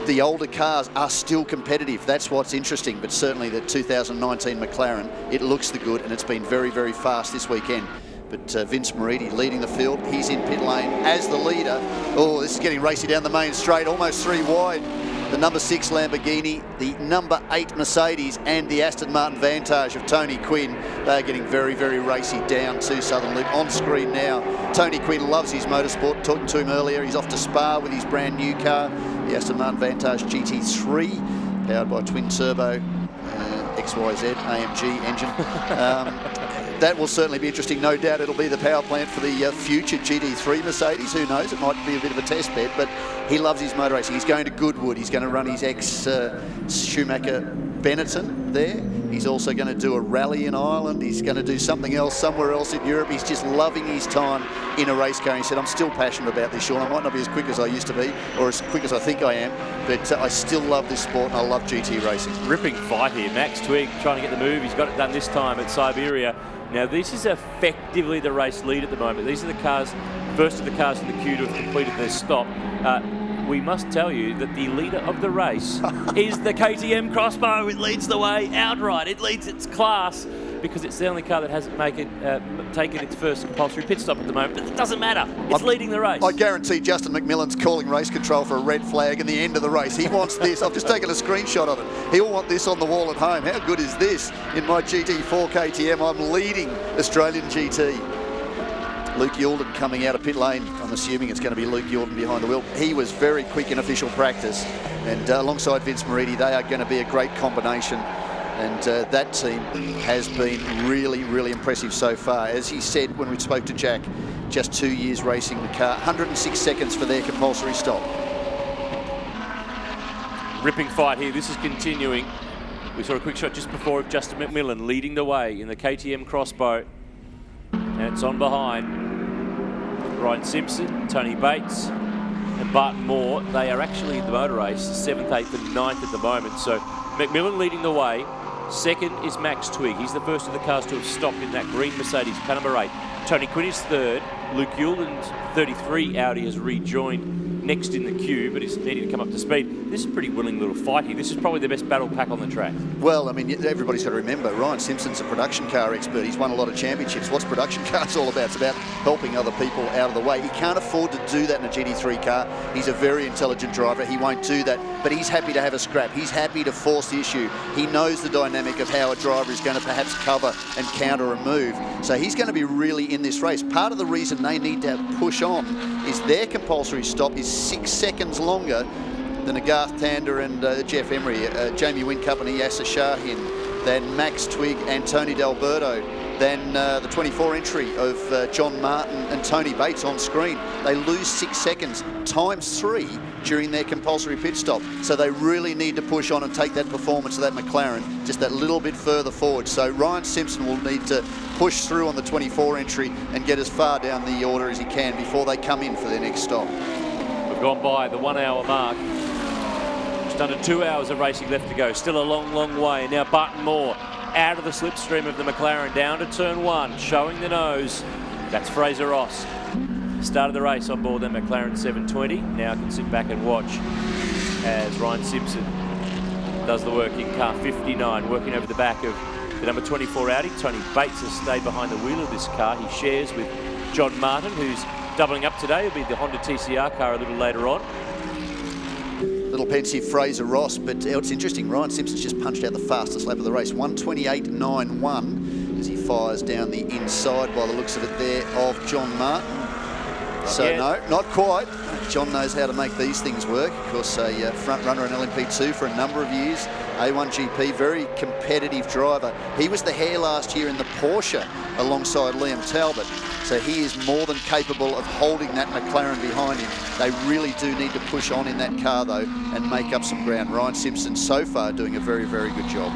the older cars are still competitive. That's what's interesting. But certainly the 2019 McLaren, it looks the good, and it's been very, very fast this weekend. But Vince Moridi leading the field. He's in pit lane as the leader. Oh, this is getting racy down the main straight, almost 3 wide. The number 6 Lamborghini, the number 8 Mercedes, and the Aston Martin Vantage of Tony Quinn. They're getting very, very racy down to Southern Loop. On screen now, Tony Quinn loves his motorsport. Talking to him earlier, he's off to Spa with his brand new car, the Aston Martin Vantage GT3, powered by twin turbo XYZ AMG engine. That will certainly be interesting. No doubt it'll be the power plant for the future GT3 Mercedes. Who knows? It might be a bit of a test bed, but he loves his motor racing. He's going to Goodwood. He's going to run his ex-Schumacher Benetton there. He's also going to do a rally in Ireland. He's going to do something else somewhere else in Europe. He's just loving his time in a race car. He said, I'm still passionate about this, Sean. I might not be as quick as I used to be or as quick as I think I am, but I still love this sport and I love GT racing. Ripping fight here. Max Twigg trying to get the move. He's got it done this time at Siberia. Now, this is effectively the race lead at the moment. These are the cars, first of the cars in the queue to have completed their stop. We must tell you that the leader of the race is the KTM Crossbow. It leads the way outright. It leads its class because it's the only car that hasn't taken its first compulsory pit stop at the moment. But it doesn't matter. It's leading the race. I guarantee Justin McMillan's calling race control for a red flag in the end of the race. He wants this. I've just taken a screenshot of it. He'll want this on the wall at home. How good is this? In my GT4 KTM, I'm leading Australian GT. Luke Youlden coming out of pit lane. I'm assuming it's going to be Luke Youlden behind the wheel. He was very quick in official practice. And alongside Vince Moridi, they are going to be a great combination. And that team has been really, really impressive so far. As he said when we spoke to Jack, just 2 years racing the car, 106 seconds for their compulsory stop. Ripping fight here. This is continuing. We saw a quick shot just before of Justin McMillan leading the way in the KTM Crossbow. And it's on behind Ryan Simpson, Tony Bates and Barton Moore. They are actually in the motor race, 7th, 8th and 9th at the moment. So McMillan leading the way. Second is Max Twigg. He's the first of the cars to have stopped in that green Mercedes, car number 8. Tony Quinn is third. Luke Youlden's 33 Audi has rejoined next in the queue, but he's needing to come up to speed. This is a pretty willing little fight here. This is probably the best battle pack on the track. Well, I mean, everybody's got to remember, Ryan Simpson's a production car expert. He's won a lot of championships. What's production cars all about? It's about helping other people out of the way. He can't afford to do that in a GT3 car. He's a very intelligent driver. He won't do that, but he's happy to have a scrap. He's happy to force the issue. He knows the dynamic of how a driver is going to perhaps cover and counter a move. So he's going to be really in this race. Part of the reason they need to push on is their compulsory stop is 6 seconds longer than a Garth Tander and Jeff Emery, Jamie Whincup and Iyasa Shahin, than Max Twigg and Tony D'Alberto, than the 24 entry of John Martin and Tony Bates on screen. They lose 6 seconds times 3 during their compulsory pit stop. So they really need to push on and take that performance of that McLaren just that little bit further forward. So Ryan Simpson will need to push through on the 24 entry and get as far down the order as he can before they come in for their next stop. We've gone by the 1 hour mark. Just under 2 hours of racing left to go. Still a long, long way. Now Barton Moore out of the slipstream of the McLaren down to turn 1, showing the nose. That's Fraser Ross. Started the race on board that McLaren 720. Now can sit back and watch as Ryan Simpson does the work in car 59, working over the back of the number 24 Audi. Tony Bates has stayed behind the wheel of this car. He shares with John Martin, who's doubling up today. It'll be the Honda TCR car a little later on. The little pensive Fraser Ross, but it's interesting. Ryan Simpson's just punched out the fastest lap of the race, 1:28.91, as he fires down the inside by the looks of it there of John Martin. So no, not quite. John knows how to make these things work. Of course, a front runner in LMP2 for a number of years. A1GP, very competitive driver. He was the hare last year in the Porsche alongside Liam Talbot. So he is more than capable of holding that McLaren behind him. They really do need to push on in that car, though, and make up some ground. Ryan Simpson so far doing a very, very good job.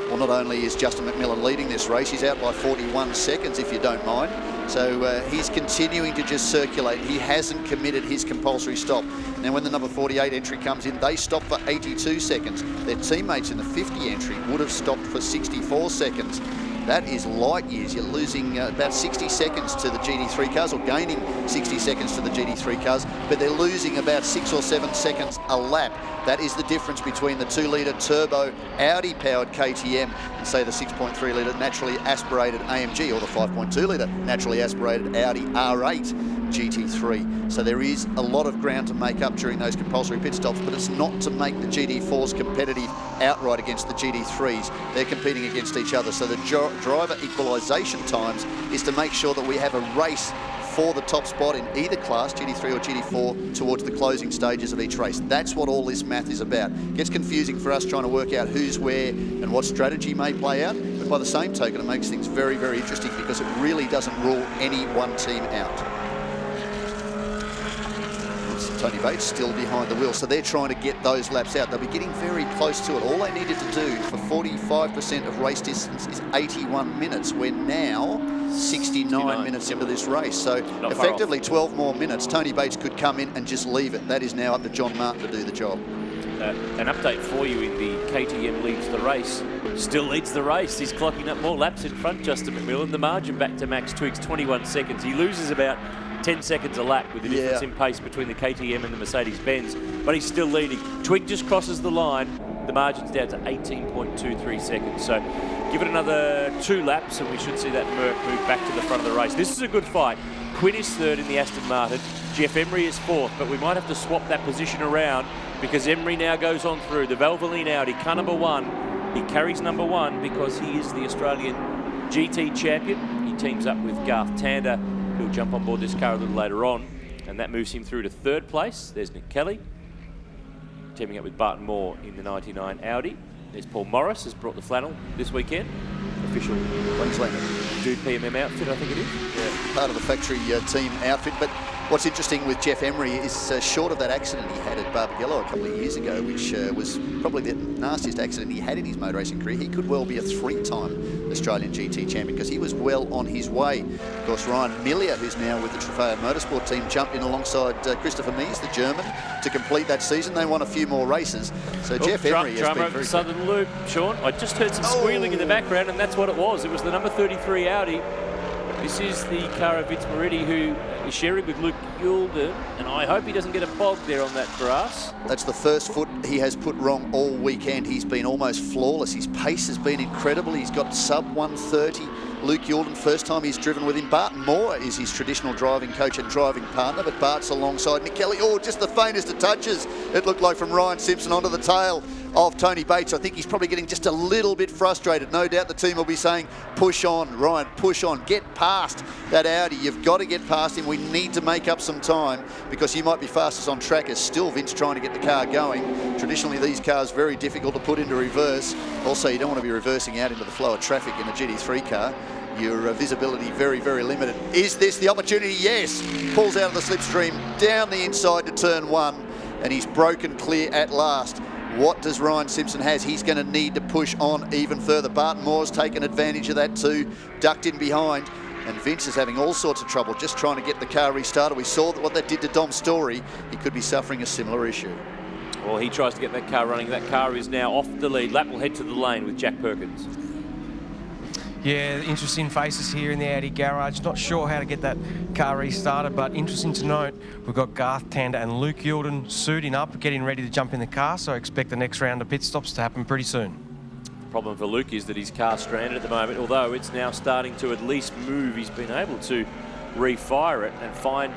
Well, not only is Justin McMillan leading this race, he's out by 41 seconds, if you don't mind. So he's continuing to just circulate. He hasn't committed his compulsory stop. Now, when the number 48 entry comes in, they stop for 82 seconds. Their teammates in the 50 entry would have stopped for 64 seconds. That is light years. You're losing about 60 seconds to the GT3 cars, or gaining 60 seconds to the GT3 cars, but they're losing about 6 or 7 seconds a lap. That is the difference between the 2-litre turbo Audi-powered KTM and, say, the 6.3-litre naturally aspirated AMG, or the 5.2-litre naturally aspirated Audi R8 GT3. So there is a lot of ground to make up during those compulsory pit stops, but it's not to make the GT4s competitive outright against the GT3s. They're competing against each other. So the driver equalisation times is to make sure that we have a race for the top spot in either class, GT3 or GT4, towards the closing stages of each race. That's what all this math is about. It gets confusing for us trying to work out who's where and what strategy may play out, but by the same token, it makes things very, very interesting because it really doesn't rule any one team out. Tony Bates still behind the wheel, so they're trying to get those laps out. They'll be getting very close to it. All they needed to do for 45% of race distance is 81 minutes. We're now 69 minutes into this race, so effectively 12 more minutes. Tony Bates could come in and just leave it. That is now up to John Martin to do the job. An update for you in the KTM leads the race. Still leads the race. He's clocking up more laps in front, Justin McMillan. The margin back to Max Twiggs, 21 seconds. He loses about 10 seconds a lap with the difference in pace between the KTM and the Mercedes-Benz, but he's still leading. Twig just crosses the line. The margin's down to 18.23 seconds. So give it another 2 laps and we should see that Merc move back to the front of the race. This is a good fight. Quinn is third in the Aston Martin. Jeff Emery is fourth, but we might have to swap that position around because Emery now goes on through. The Valvoline Audi, car number 1. He carries number 1 because he is the Australian GT champion. He teams up with Garth Tander, who'll jump on board this car a little later on, and that moves him through to 3rd place. There's Nick Kelly, teaming up with Barton Moore in the 99 Audi. There's Paul Morris, has brought the flannel this weekend. Official Queenslander. Dude PMM outfit, I think it is. Yeah, part of the factory team outfit. But what's interesting with Jeff Emery is short of that accident he had at Barbagallo a couple of years ago, which was probably the nastiest accident he had in his motor racing career, he could well be a 3-time Australian GT champion because he was well on his way. Of course, Ryan Millier, who's now with the Trofeo Motorsport team, jumped in alongside Christopher Mies, the German, to complete that season. They won a few more races. So Jeff Emery has been very Southern Loop, Sean. I just heard some squealing in the background, and that's what it was. It was the number 33 Audi. This is the car of Vince Moretti, who is sharing with Luke Youlden, and I hope he doesn't get a bog there on that grass. That's the first foot he has put wrong all weekend. He's been almost flawless. His pace has been incredible. He's got sub 130. Luke Youlden, first time he's driven with him. Barton Moore is his traditional driving coach and driving partner, but Bart's alongside Nick Kelly. Oh, just the faintest of touches, it looked like, from Ryan Simpson onto the tail of Tony Bates. I think he's probably getting just a little bit frustrated. No doubt the team will be saying, push on, Ryan, push on, get past that Audi. You've got to get past him. We need to make up some time because you might be fastest on track. As still Vince trying to get the car going. Traditionally, these cars very difficult to put into reverse. Also, you don't want to be reversing out into the flow of traffic in a GT3 car. Your visibility very, very limited. Is this the opportunity? Yes. Pulls out of the slipstream, down the inside to turn 1, and he's broken clear at last. What does Ryan Simpson has? He's going to need to push on even further. Barton Moore's taken advantage of that too, ducked in behind, and Vince is having all sorts of trouble just trying to get the car restarted. We saw what that did to Dom Story. He could be suffering a similar issue. Well, he tries to get that car running. That car is now off the lead. Lap will head to the lane with Jack Perkins. Yeah, interesting faces here in the Audi garage. Not sure how to get that car restarted, but interesting to note, we've got Garth Tander and Luke Youlden suiting up, getting ready to jump in the car, so I expect the next round of pit stops to happen pretty soon. The problem for Luke is that his car's stranded at the moment, although it's now starting to at least move. He's been able to refire it and find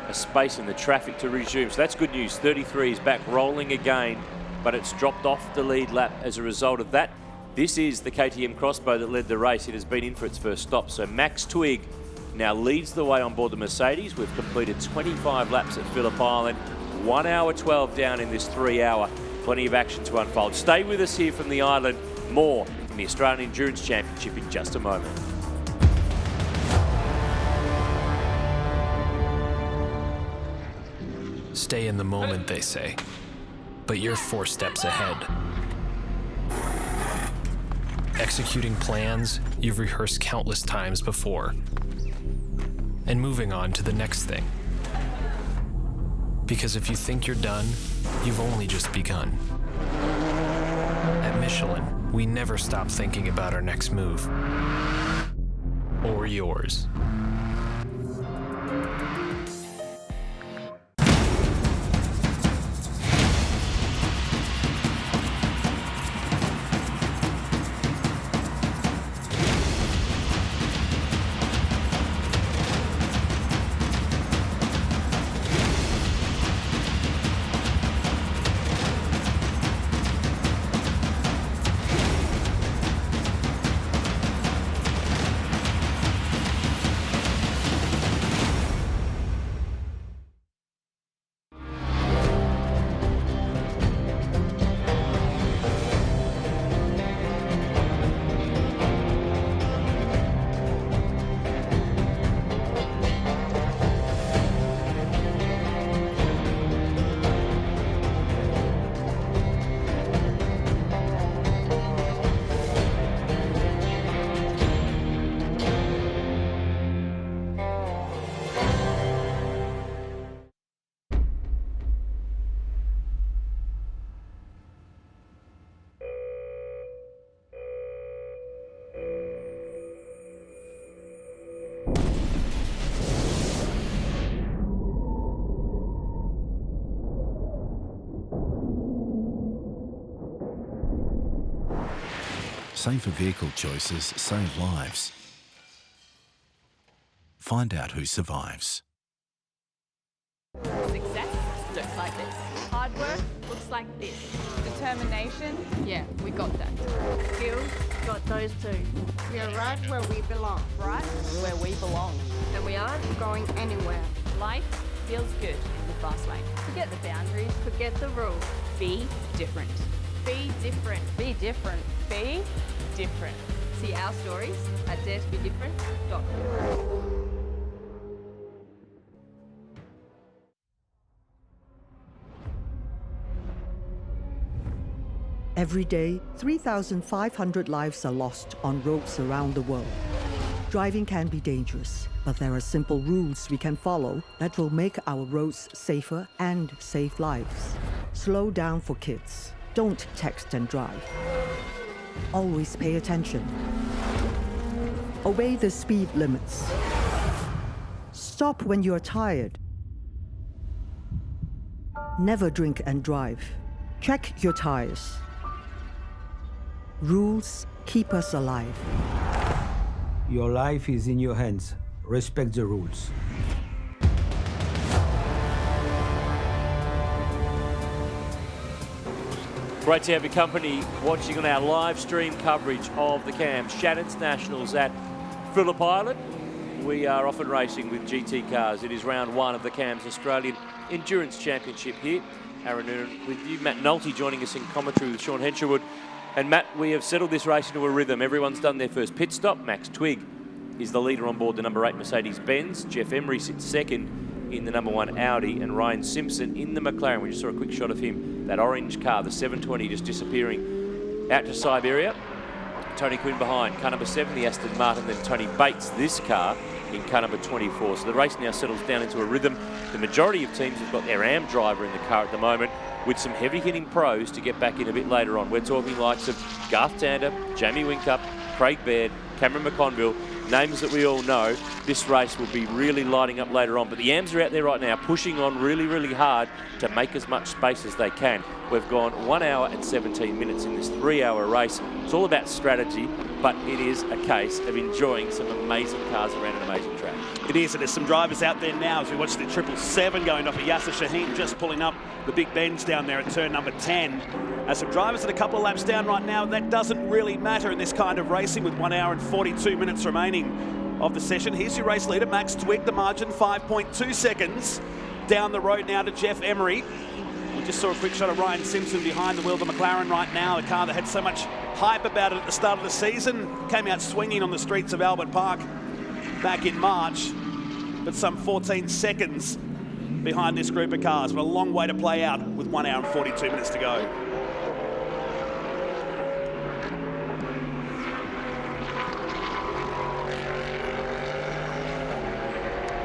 a space in the traffic to resume. So that's good news. 33 is back rolling again, but it's dropped off the lead lap as a result of that. This is the KTM Crossbow that led the race. It has been in for its first stop. So Max Twigg now leads the way on board the Mercedes. We've completed 25 laps at Phillip Island. 1 hour 12 down in this 3 hour. Plenty of action to unfold. Stay with us here from the island. More from the Australian Endurance Championship in just a moment. Stay in the moment, they say, but you're 4 steps ahead. Executing plans you've rehearsed countless times before, and moving on to the next thing. Because if you think you're done, you've only just begun. At Michelin, we never stop thinking about our next move. Or yours. Safer vehicle choices save lives. Find out who survives. Success looks like this. Hard work looks like this. Determination, yeah, we got that. Skills, got those too. We are right where we belong. Right where we belong. And we aren't going anywhere. Life feels good in the fast lane. Forget the boundaries, forget the rules. Be different. Be different. Be different. Be different. See our stories at daretobedifferent.com. Every day, 3,500 lives are lost on roads around the world. Driving can be dangerous, but there are simple rules we can follow that will make our roads safer and save lives. Slow down for kids. Don't text and drive. Always pay attention. Obey the speed limits. Stop when you're tired. Never drink and drive. Check your tires. Rules keep us alive. Your life is in your hands. Respect the rules. Great to have your company watching on our live stream coverage of the CAM Shannons Nationals at Phillip Island. We are off and racing with GT cars. It is round 1 of the CAM's Australian Endurance Championship here. Aaron Noonan with you. Matt Nolte joining us in commentary with Sean Hensherwood. And Matt, we have settled this race into a rhythm. Everyone's done their first pit stop. Max Twigg is the leader on board the number 8 Mercedes-Benz. Jeff Emery sits second in the number 1 Audi, and Ryan Simpson in the McLaren. We just saw a quick shot of him, that orange car, the 720, just disappearing out to Siberia. Tony Quinn behind, car number 7, the Aston Martin, then Tony Bates, this car, in car number 24. So the race now settles down into a rhythm. The majority of teams have got their AM driver in the car at the moment, with some heavy-hitting pros to get back in a bit later on. We're talking likes of Garth Tander, Jamie Whincup, Craig Baird, Cameron McConville, names that we all know. This race will be really lighting up later on. But the AMs are out there right now pushing on really, really hard to make as much space as they can. We've gone 1 hour and 17 minutes in this 3-hour race. It's all about strategy, but it is a case of enjoying some amazing cars around an amazing track. It is, and there's some drivers out there now as we watch the 777 going off of Yasser Shaheen, just pulling up the big bends down there at turn number 10. Some drivers at a couple of laps down right now. That doesn't really matter in this kind of racing with 1 hour and 42 minutes remaining of the session. Here's your race leader, Max Twigg, the margin 5.2 seconds. Down the road now to Jeff Emery. We just saw a quick shot of Ryan Simpson behind the wheel of the McLaren right now, the car that had so much hype about it at the start of the season. Came out swinging on the streets of Albert Park back in March, but some 14 seconds behind this group of cars, but a long way to play out with 1 hour and 42 minutes to go.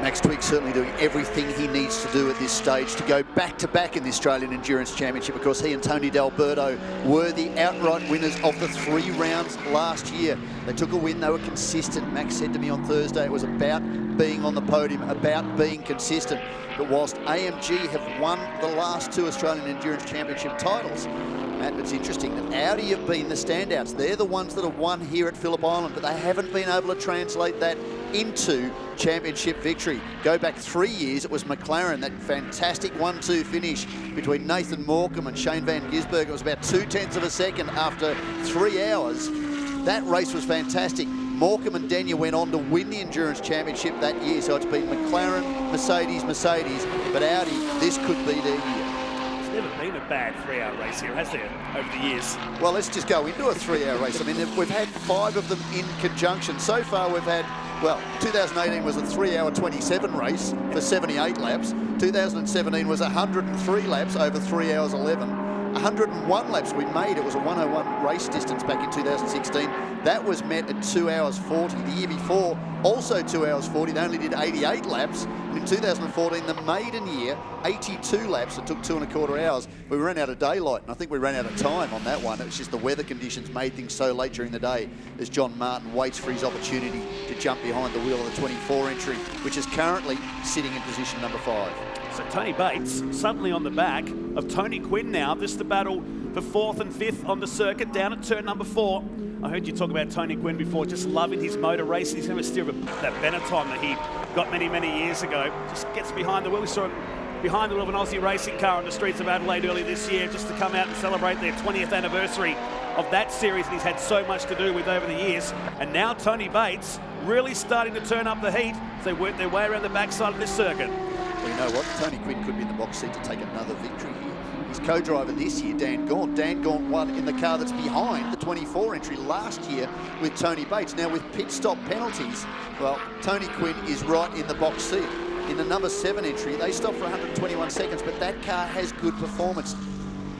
Max Twigg certainly doing everything he needs to do at this stage to go back-to-back in the Australian Endurance Championship. Of course, he and Tony D'Alberto were the outright winners of the 3 rounds last year. They took a win, they were consistent. Max said to me on Thursday it was about being on the podium, about being consistent. But whilst AMG have won the last 2 Australian Endurance Championship titles, Matt, it's interesting that Audi have been the standouts. They're the ones that have won here at Phillip Island, but they haven't been able to translate that into championship victory. Go back 3 years, it was McLaren, that fantastic 1-2 finish between Nathan Morecambe and Shane Van Gisbergen. It was about 0.2 of a second after 3 hours. That race was fantastic. Morecambe and Denyer went on to win the Endurance Championship that year, so it's been McLaren, Mercedes, but Audi, this could be their year. Never been a bad 3-hour race here, has there, over the years? Well, let's just go into a 3-hour race. I mean, we've had 5 of them in conjunction. So far, we've had, well, 2018 was a 3-hour 27 race for 78 laps. 2017 was 103 laps over 3 hours 11. 101 laps we made. It was a 101 race distance back in 2016. That was met at 2 hours 40. The year before, also 2 hours 40. They only did 88 laps. And in 2014, the maiden year, 82 laps. It took 2.25 hours. We ran out of daylight, and I think we ran out of time on that one. It was just the weather conditions made things so late during the day as John Martin waits for his opportunity to jump behind the wheel of the 24 entry, which is currently sitting in position number 5. So Tony Bates suddenly on the back of Tony Quinn now. This is the battle for 4th and 5th on the circuit down at turn number 4. I heard you talk about Tony Quinn before, just loving his motor racing. He's never steer that Benetton that he got many, many years ago. Just gets behind the wheel. We saw him behind the wheel of an Aussie racing car on the streets of Adelaide early this year just to come out and celebrate their 20th anniversary of that series that he's had so much to do with over the years. And now Tony Bates really starting to turn up the heat as they work their way around the backside of this circuit. Well, you know what? Tony Quinn could be in the box seat to take another victory here. His co-driver this year, Dan Gaunt. Dan Gaunt won in the car that's behind the 24 entry last year with Tony Bates. Now with pit stop penalties, well, Tony Quinn is right in the box seat. In the number 7 entry, they stopped for 121 seconds, but that car has good performance.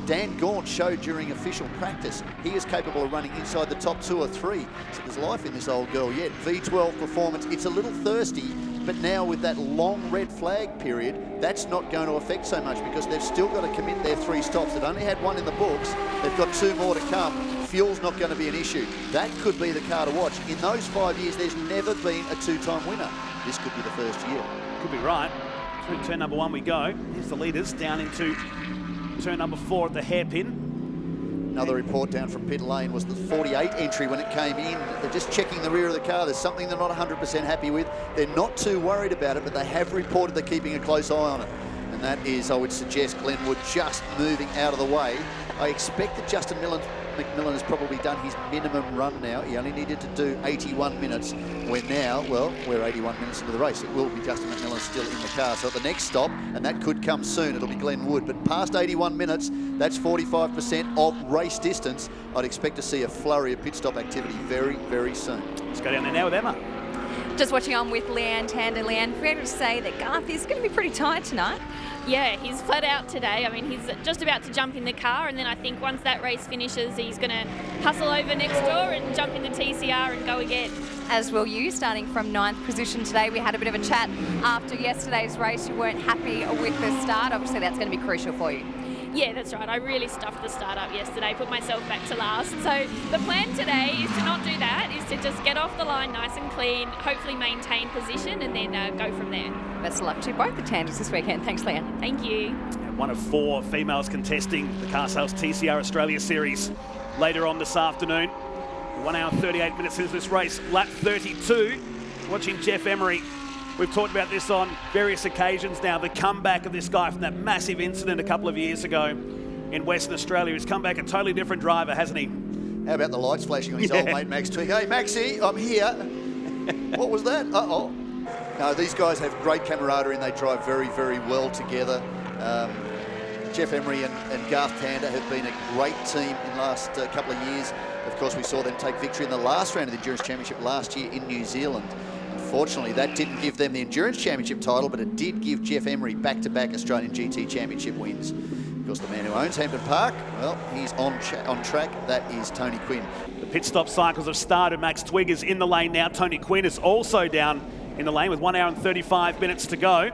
Dan Gaunt showed during official practice he is capable of running inside the top 2 or 3. So there's life in this old girl yet. V12 performance, it's a little thirsty, but now with that long red flag period, that's not going to affect so much because they've still got to commit their 3 stops. They've only had 1 in the books. They've got 2 more to come. Fuel's not going to be an issue. That could be the car to watch. In those 5 years, there's never been a 2-time winner. This could be the first year. Could be right. Through turn number 1 we go. Here's the leaders down into turn number 4 at the hairpin. Another report down from pit lane was the 48 entry when it came in. They're just checking the rear of the car. There's something they're not 100% happy with. They're not too worried about it, but they have reported they're keeping a close eye on it. And that is, I would suggest, Glenwood just moving out of the way. I expect that Justin McMillan has probably done his minimum run now. He only needed to do 81 minutes. We're now, well, we're 81 minutes into the race. It will be Justin McMillan still in the car. So at the next stop, and that could come soon, it'll be Glenwood. But past 81 minutes, that's 45% of race distance. I'd expect to see a flurry of pit stop activity very, very soon. Let's go down there now with Emma. Just watching on with Leanne Tander. Leanne, fair to say that Garth is going to be pretty tight tonight. Yeah, he's flat out today. I mean, he's just about to jump in the car, and then I think once that race finishes, he's going to hustle over next door and jump in the TCR and go again. As will you, starting from 9th position today. We had a bit of a chat after yesterday's race. You weren't happy with the start. Obviously, that's going to be crucial for you. Yeah, that's right. I really stuffed the start up yesterday, put myself back to last. So the plan today is to not do that, is to just get off the line nice and clean, hopefully maintain position, and then go from there. Best of luck to both the Tanders this weekend. Thanks, Leanne. Thank you. One of 4 females contesting the Car Sales TCR Australia Series later on this afternoon. 1 hour 38 minutes into this race, lap 32. Watching Jeff Emery We've talked about this on various occasions now, the comeback of this guy from that massive incident a couple of years ago in Western Australia. He's come back a totally different driver, hasn't he? How about the lights flashing on his old mate Max Twig? Hey, Maxie, I'm here. What was that? Uh-oh. No, these guys have great camaraderie and they drive very, very well together. Jeff Emery and Garth Tander have been a great team in the last couple of years. Of course, we saw them take victory in the last round of the Endurance Championship last year in New Zealand. Unfortunately, that didn't give them the Endurance Championship title, but it did give Jeff Emery back-to-back Australian GT Championship wins. Of course, the man who owns Hampton Park, well, he's on track. That is Tony Quinn. The pit stop cycles have started. Max Twig is in the lane now. Tony Quinn is also down in the lane with 1 hour and 35 minutes to go.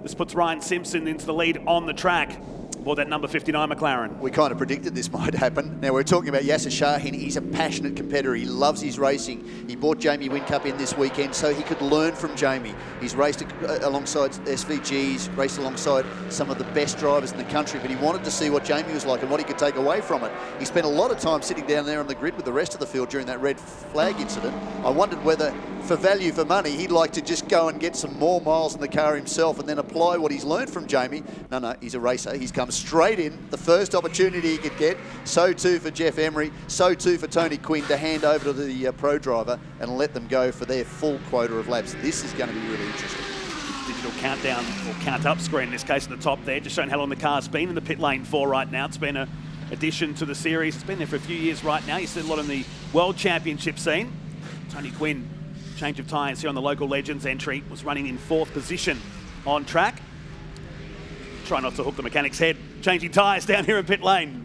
This puts Ryan Simpson into the lead on the track. Or that number 59 McLaren. We kind of predicted this might happen. Now we're talking about Yasser Shahin. He's a passionate competitor. He loves his racing. He brought Jamie Whincup in this weekend so he could learn from Jamie. He's raced alongside SVGs, raced alongside some of the best drivers in the country, but he wanted to see what Jamie was like and what he could take away from it. He spent a lot of time sitting down there on the grid with the rest of the field during that red flag incident. I wondered whether, for value for money, he'd like to just go and get some more miles in the car himself and then apply what he's learned from Jamie. No, he's a racer. He's come straight in, the first opportunity he could get. So too for Jeff Emery, so too for Tony Quinn to hand over to the pro driver and let them go for their full quota of laps. This is going to be really interesting. Digital countdown, or count up screen in this case at the top there, just showing how long the car's been in the pit lane for right now. It's been an addition to the series. It's been there for a few years right now. You see a lot in the World Championship scene. Tony Quinn, change of tyres here on the Local Legends entry, was running in 4th position on track. Try not to hook the mechanic's head, changing tyres down here in pit lane.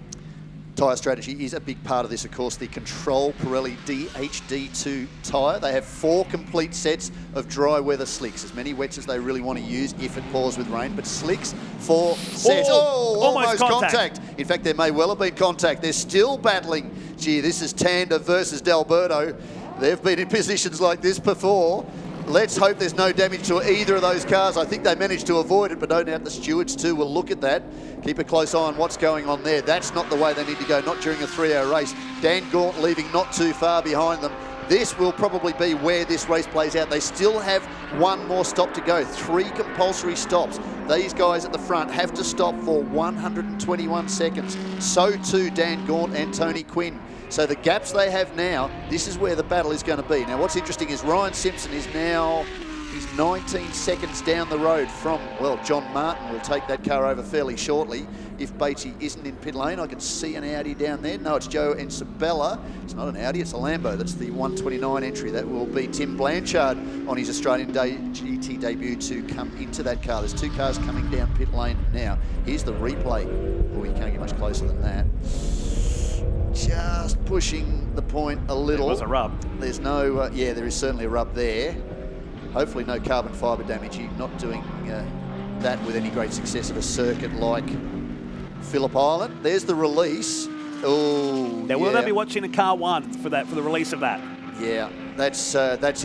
Tyre strategy is a big part of this, of course. The Control Pirelli DHD2 tyre. They have 4 complete sets of dry weather slicks, as many wets as they really want to use if it pours with rain, but slicks, 4 sets. Almost contact. In fact, there may well have been contact. They're still battling. Gee, this is Tander versus D'Alberto. They've been in positions like this before. Let's hope there's no damage to either of those cars. I think they managed to avoid it, but no doubt the stewards too will look at that. Keep a close eye on what's going on there. That's not the way they need to go, not during a 3-hour race. Dan Gaunt leaving not too far behind them. This will probably be where this race plays out. They still have 1 more stop to go, 3 compulsory stops. These guys at the front have to stop for 121 seconds. So too Dan Gaunt and Tony Quinn. So the gaps they have now, this is where the battle is going to be. Now what's interesting is Ryan Simpson is now, he's 19 seconds down the road from, well, John Martin will take that car over fairly shortly. If Batesy isn't in pit lane, I can see an Audi down there. No, it's Joe and Sabella. It's not an Audi, it's a Lambo. That's the 129 entry. That will be Tim Blanchard on his Australian GT debut to come into that car. There's 2 cars coming down pit lane now. Here's the replay. Oh, you can't get much closer than that. Just pushing the point a little. There was a rub. There's no, yeah, there is certainly a rub there. Hopefully no carbon fibre damage. You're not doing that with any great success at a circuit like Phillip Island. There's the release. Oh, now, will they be watching a car 1 for that, for the release of that? Yeah, that's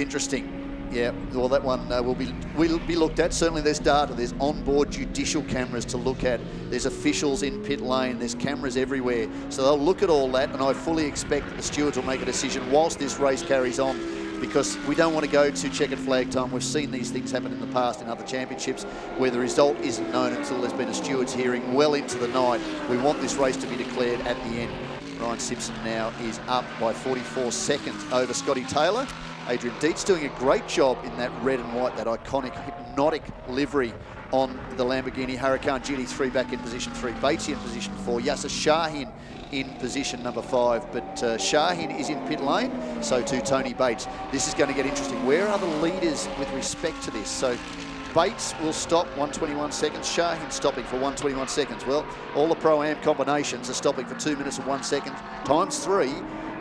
interesting. Yeah, well, that one will be looked at. Certainly there's data, there's onboard judicial cameras to look at, there's officials in pit lane, there's cameras everywhere. So they'll look at all that, and I fully expect that the stewards will make a decision whilst this race carries on, because we don't want to go to checkered flag time. We've seen these things happen in the past in other championships where the result isn't known until there's been a stewards hearing well into the night. We want this race to be declared at the end. Ryan Simpson now is up by 44 seconds over Scotty Taylor. Adrian Dietz doing a great job in that red and white, that iconic hypnotic livery on the Lamborghini Huracan. GT3 back in position 3, Batesy in position 4, Yasser Shahin in position number 5, but Shahin is in pit lane, so too Tony Bates. This is going to get interesting. Where are the leaders with respect to this? So Bates will stop 121 seconds, Shahin stopping for 121 seconds. Well, all the Pro-Am combinations are stopping for 2 minutes and 1 second, times 3.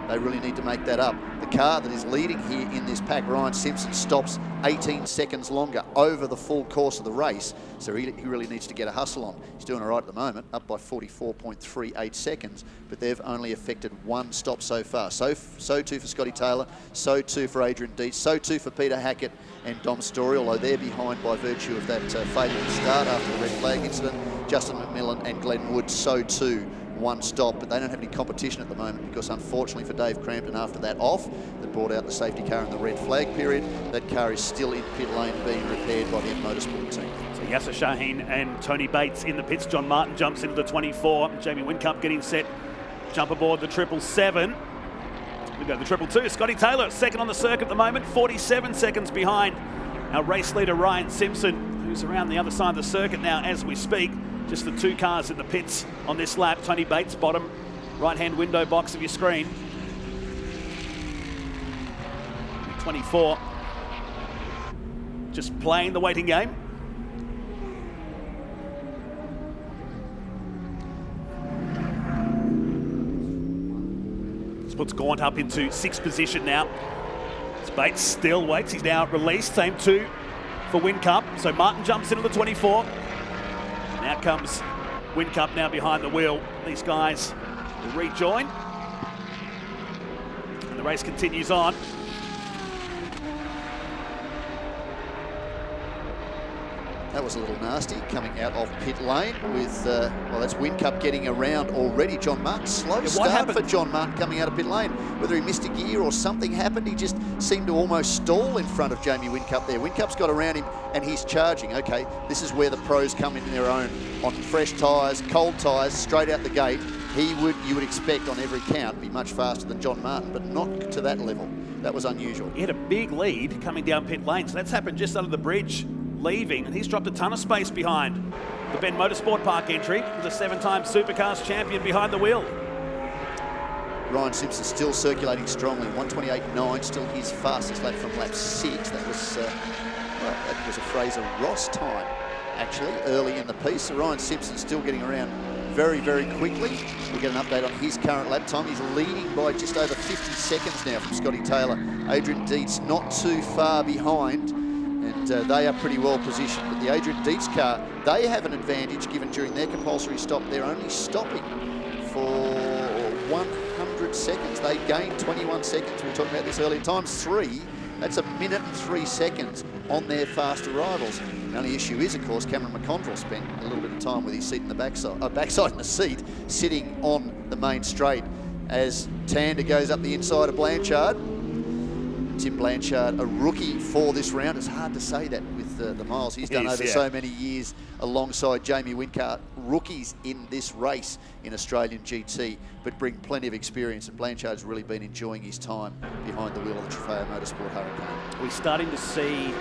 They really need to make that up. The car that is leading here in this pack, Ryan Simpson, stops 18 seconds longer over the full course of the race. So he really needs to get a hustle on. He's doing all right at the moment, up by 44.38 seconds, but they've only affected 1 stop so far. So too for Scotty Taylor, so too for Adrian Dietz, so too for Peter Hackett and Dom Story, although they're behind by virtue of that failure to start after the red flag incident. Justin McMillan and Glenn Wood, so too one stop, but they don't have any competition at the moment because unfortunately for Dave Crampton, after that off, that brought out the safety car in the red flag period, that car is still in pit lane being repaired by the M Motorsport team. So Yasser Shaheen and Tony Bates in the pits. John Martin jumps into the 24. Jamie Whincup getting set, jump aboard the 777. We go to the 222. Scotty Taylor, second on the circuit at the moment, 47 seconds behind our race leader Ryan Simpson, who's around the other side of the circuit now as we speak. Just the two cars in the pits on this lap. Tony Bates, bottom right-hand window box of your screen. 24. Just playing the waiting game. This puts Gaunt up into 6th position now. Bates still waits. He's now released. Same two for Whincup. So Martin jumps into the 24. And out comes Whincup now behind the wheel. These guys will rejoin. And the race continues on. That was a little nasty coming out of pit lane with, well, that's Whincup getting around already. John Martin, slow start for John Martin coming out of pit lane. Whether he missed a gear or something happened, he just seemed to almost stall in front of Jamie Whincup there. Whincup's got around him and he's charging. Okay, this is where the pros come in their own. On fresh tyres, cold tyres, straight out the gate, you would expect on every count be much faster than John Martin, but not to that level. That was unusual. He had a big lead coming down pit lane, so that's happened just under the bridge. Leaving, and he's dropped a ton of space behind the Ben Motorsport Park entry with a 7-time Supercars champion behind the wheel. Ryan Simpson still circulating strongly, 128.9, still his fastest lap from lap 6. That was a Fraser Ross time, actually, early in the piece. So Ryan Simpson still getting around very, very quickly. We'll get an update on his current lap time. He's leading by just over 50 seconds now from Scotty Taylor. Adrian Dietz not too far behind. And they are pretty well positioned. But the Adrian Dietz car, they have an advantage given during their compulsory stop. They're only stopping for 100 seconds. They gained 21 seconds. We were talking about this earlier. Times 3, that's 1 minute and 3 seconds on their fast arrivals. The only issue is, of course, Cameron McConville spent a little bit of time with his seat in the backside in the seat, sitting on the main straight as Tander goes up the inside of Blanchard. Tim Blanchard, a rookie for this round. It's hard to say that with the miles he's done over so many years alongside Jamie Whincup. Rookies in this race in Australian GT, but bring plenty of experience. And Blanchard's really been enjoying his time behind the wheel of the Trofeo Motorsport Hurricane. We're starting to see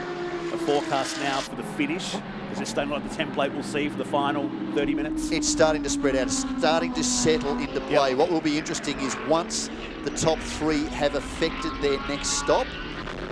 a forecast now for the finish. Is this staying like the template we'll see for the final 30 minutes? It's starting to spread out, it's starting to settle into play. What will be interesting is once the top 3 have affected their next stop,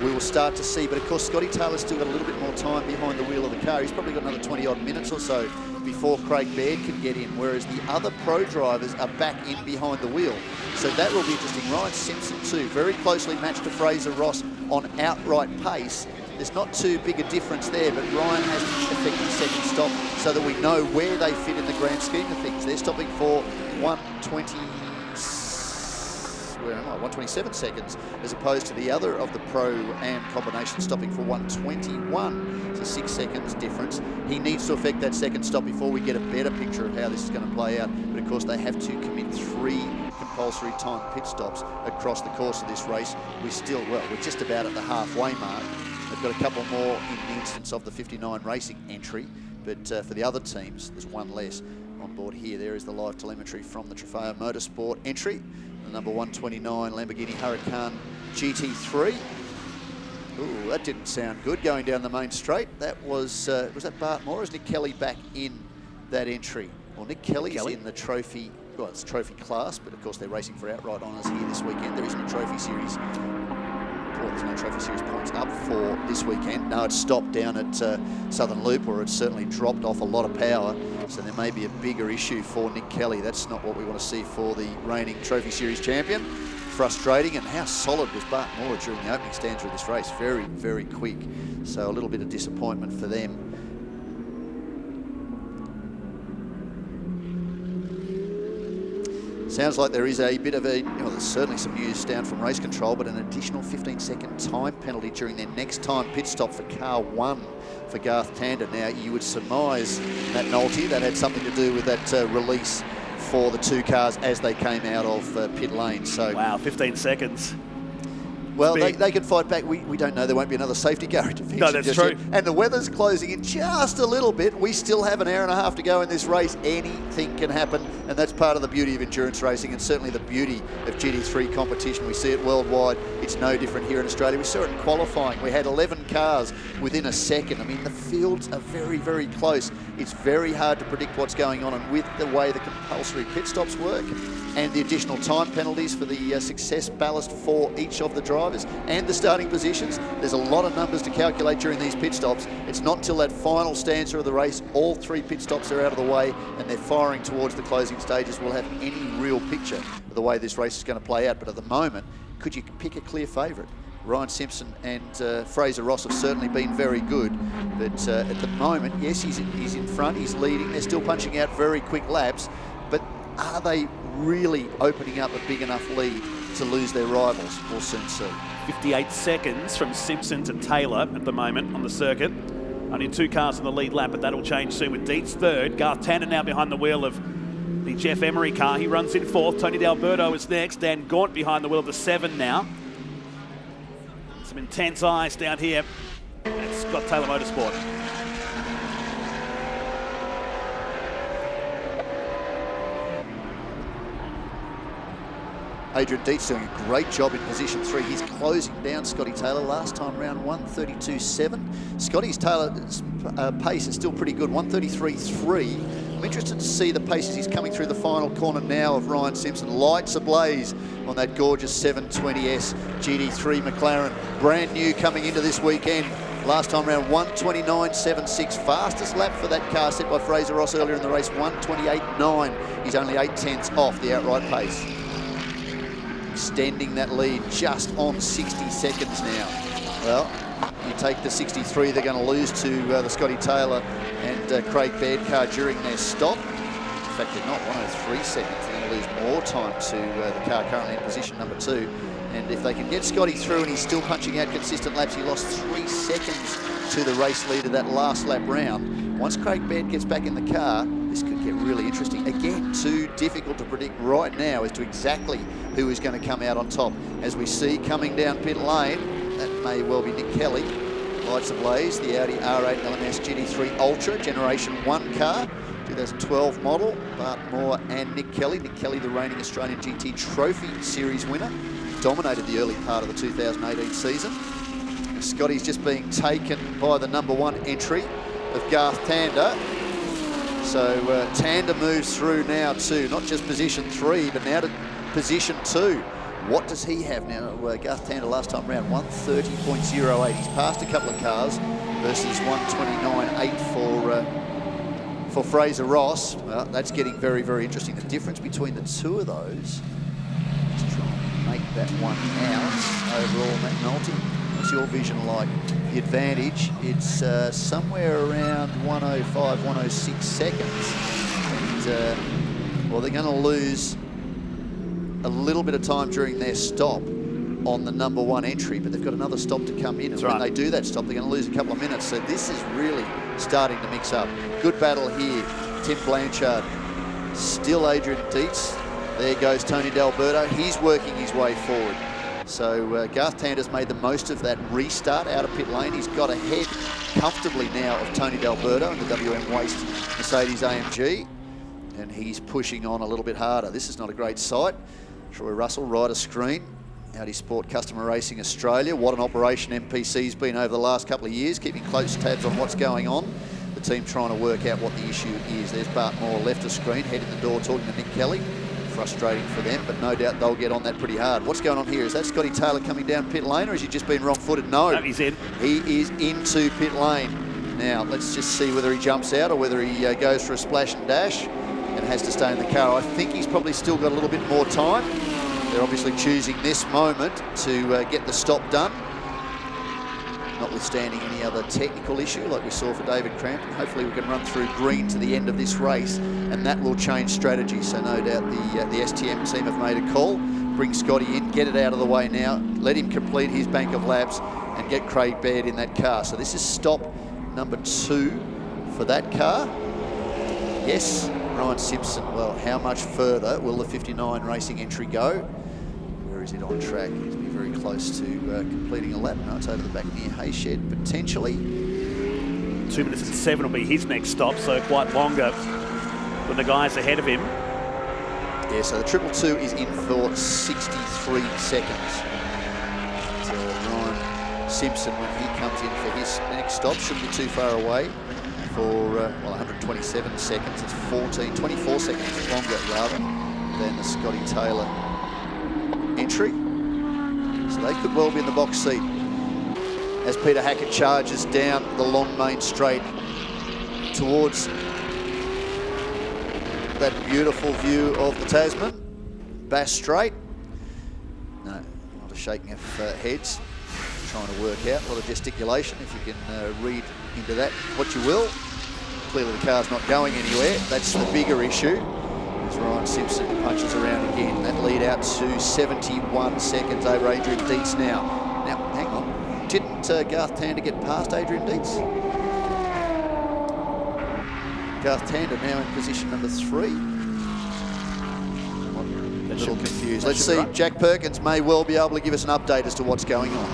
we will start to see. But of course, Scotty Taylor's still got a little bit more time behind the wheel of the car. He's probably got another 20-odd minutes or so before Craig Baird can get in, whereas the other pro drivers are back in behind the wheel. So that will be interesting. Ryan Simpson too, very closely matched to Fraser Ross on outright pace. There's not too big a difference there, but Ryan has to effect his second stop so that we know where they fit in the grand scheme of things. They're stopping for 127 seconds, as opposed to the other of the Pro-Am combination stopping for 121. It's a 6 seconds difference. He needs to effect that second stop before we get a better picture of how this is going to play out. But of course, they have to commit 3 compulsory time pit stops across the course of this race. We're just about at the halfway mark. They've got a couple more in the instance of the 59 Racing entry, but for the other teams, there's one less on board here. There is the live telemetry from the Trofeo Motorsport entry, the number 129 Lamborghini Huracan GT3. Ooh, that didn't sound good going down the main straight. That was that Bart Moore, or is Nick Kelly back in that entry? Well, Nick Kelly's in the trophy, well, it's trophy class, but of course they're racing for outright honours here this weekend. There isn't a trophy series. There's no Trophy Series points up for this weekend. No, it's stopped down at Southern Loop, where it's certainly dropped off a lot of power. So there may be a bigger issue for Nick Kelly. That's not what we want to see for the reigning Trophy Series champion. Frustrating. And how solid was Bart Moore during the opening stanza of this race? Very, very quick. So a little bit of disappointment for them. Sounds like there is a bit of a, there's certainly some news down from race control, but an additional 15-second time penalty during their next time pit stop for car 1 for Garth Tander. Now, you would surmise, Matt Nolte, that had something to do with that release for the two cars as they came out of pit lane. So wow, 15 seconds. Well, they can fight back. We don't know. There won't be another safety car intervention. No, that's true. Yet. And the weather's closing in just a little bit. We still have an hour and a half to go in this race. Anything can happen, and that's part of the beauty of endurance racing and certainly the beauty of GT3 competition. We see it worldwide. It's no different here in Australia. We saw it in qualifying. We had 11 cars within a second. I mean, the fields are very, very close. It's very hard to predict what's going on, and with the way the compulsory pit stops work and the additional time penalties for the success ballast for each of the drivers and the starting positions, there's a lot of numbers to calculate during these pit stops. It's not until that final stanza of the race, all three pit stops are out of the way and they're firing towards the closing stages, we'll have any real picture of the way this race is going to play out. But at the moment, could you pick a clear favourite? Ryan Simpson and Fraser Ross have certainly been very good, but at the moment, yes, he's in front, he's leading, they're still punching out very quick laps, but are they really opening up a big enough lead to lose their rivals? We'll soon see. 58 seconds from Simpson to Taylor at the moment on the circuit. Only two cars in the lead lap, but that'll change soon with Dietz third. Garth Tander now behind the wheel of the Jeff Emery car. He runs in fourth. Tony D'Alberto is next. Dan Gaunt behind the wheel of the 7 now. Some intense eyes down here at Scott Taylor Motorsport. Adrian Dietz doing a great job in position 3. He's closing down Scotty Taylor. Last time round 1:32.7. Scotty's Taylor's pace is still pretty good, 1:33.3. I'm interested to see the pace as he's coming through the final corner now of Ryan Simpson. Lights ablaze on that gorgeous 720S GT3 McLaren. Brand new coming into this weekend. Last time round 1:29.76. Fastest lap for that car set by Fraser Ross earlier in the race, 1:28.9. He's only 8/10 off the outright pace. Extending that lead just on 60 seconds now. Well, you take the 63 they're going to lose to the Scotty Taylor and Craig Baird car during their stop. In fact, they're not 103 seconds. They're going to lose more time to the car currently in position number 2. And if they can get Scotty through and he's still punching out consistent laps, he lost 3 seconds to the race leader that last lap round. Once Craig Baird gets back in the car, this could get really interesting. Again, too difficult to predict right now as to exactly who is going to come out on top. As we see coming down pit lane, that may well be Nick Kelly. Lights ablaze, the Audi R8 LMS GT3 Ultra, Generation 1 car, 2012 model. Bart Moore and Nick Kelly. Nick Kelly, the reigning Australian GT Trophy Series winner, dominated the early part of the 2018 season. Scotty's just being taken by the number 1 entry of Garth Tander. So Tander moves through now to not just position 3, but now to position 2. What does he have now? Garth Tander last time round, 1:30.08. He's passed a couple of cars versus 1:29.8 for Fraser Ross. Well, that's getting very, very interesting. The difference between the two of those, let's try and make that one out overall, Matt Nolte. What's your vision like? The advantage, it's somewhere around 1:05, 1:06 seconds. And, well, they're going to lose a little bit of time during their stop on the number 1 entry, but they've got another stop to come in. And when they do that stop, they're going to lose a couple of minutes. So this is really starting to mix up. Good battle here. Tim Blanchard, still Adrian Dietz. There goes Tony D'Alberto. He's working his way forward. So Garth Tander's made the most of that restart out of pit lane. He's got ahead comfortably now of Tony D'Alberto in the WM Waste Mercedes AMG. And he's pushing on a little bit harder. This is not a great sight. Troy Russell, rider screen. Audi Sport Customer Racing Australia. What an operation MPC's been over the last couple of years, keeping close tabs on what's going on. The team trying to work out what the issue is. There's Bart Moore left of screen, head in the door talking to Nick Kelly. Frustrating for them, but no doubt they'll get on that pretty hard. What's going on here? Is that Scotty Taylor coming down pit lane, or has he just been wrong-footed? No, he's in. He is into pit lane. Now, let's just see whether he jumps out or whether he goes for a splash and dash and has to stay in the car. I think he's probably still got a little bit more time. They're obviously choosing this moment to get the stop done, notwithstanding any other technical issue like we saw for David Crampton. Hopefully we can run through green to the end of this race, and that will change strategy. So no doubt the STM team have made a call. Bring Scotty in, get it out of the way now, let him complete his bank of laps and get Craig Baird in that car. So this is stop number 2 for that car. Yes, Ryan Simpson, well, how much further will the 59 racing entry go? Where is it on track? He's be very close to completing a lap. No, it's over the back near Hayshed, potentially. 2 minutes and 7 will be his next stop, so quite longer than the guys ahead of him. Yeah, so the 222 is in for 63 seconds. So Ryan Simpson, when he comes in for his next stop, shouldn't be too far away for, well, 127 seconds. It's 24 seconds longer, rather, than the Scotty Taylor entry. So they could well be in the box seat as Peter Hackett charges down the long main straight towards that beautiful view of the Tasman. Bass Strait. No, a lot of shaking of heads, trying to work out, a lot of gesticulation, if you can read into that what you will. Clearly the car's not going anywhere. That's the bigger issue. As Ryan Simpson punches around again. That lead out to 71 seconds over Adrian Dietz now. Now, hang on. Didn't Garth Tander get past Adrian Dietz? Garth Tander now in position number 3. I'm a little confused. Let's see. Jack Perkins may well be able to give us an update as to what's going on.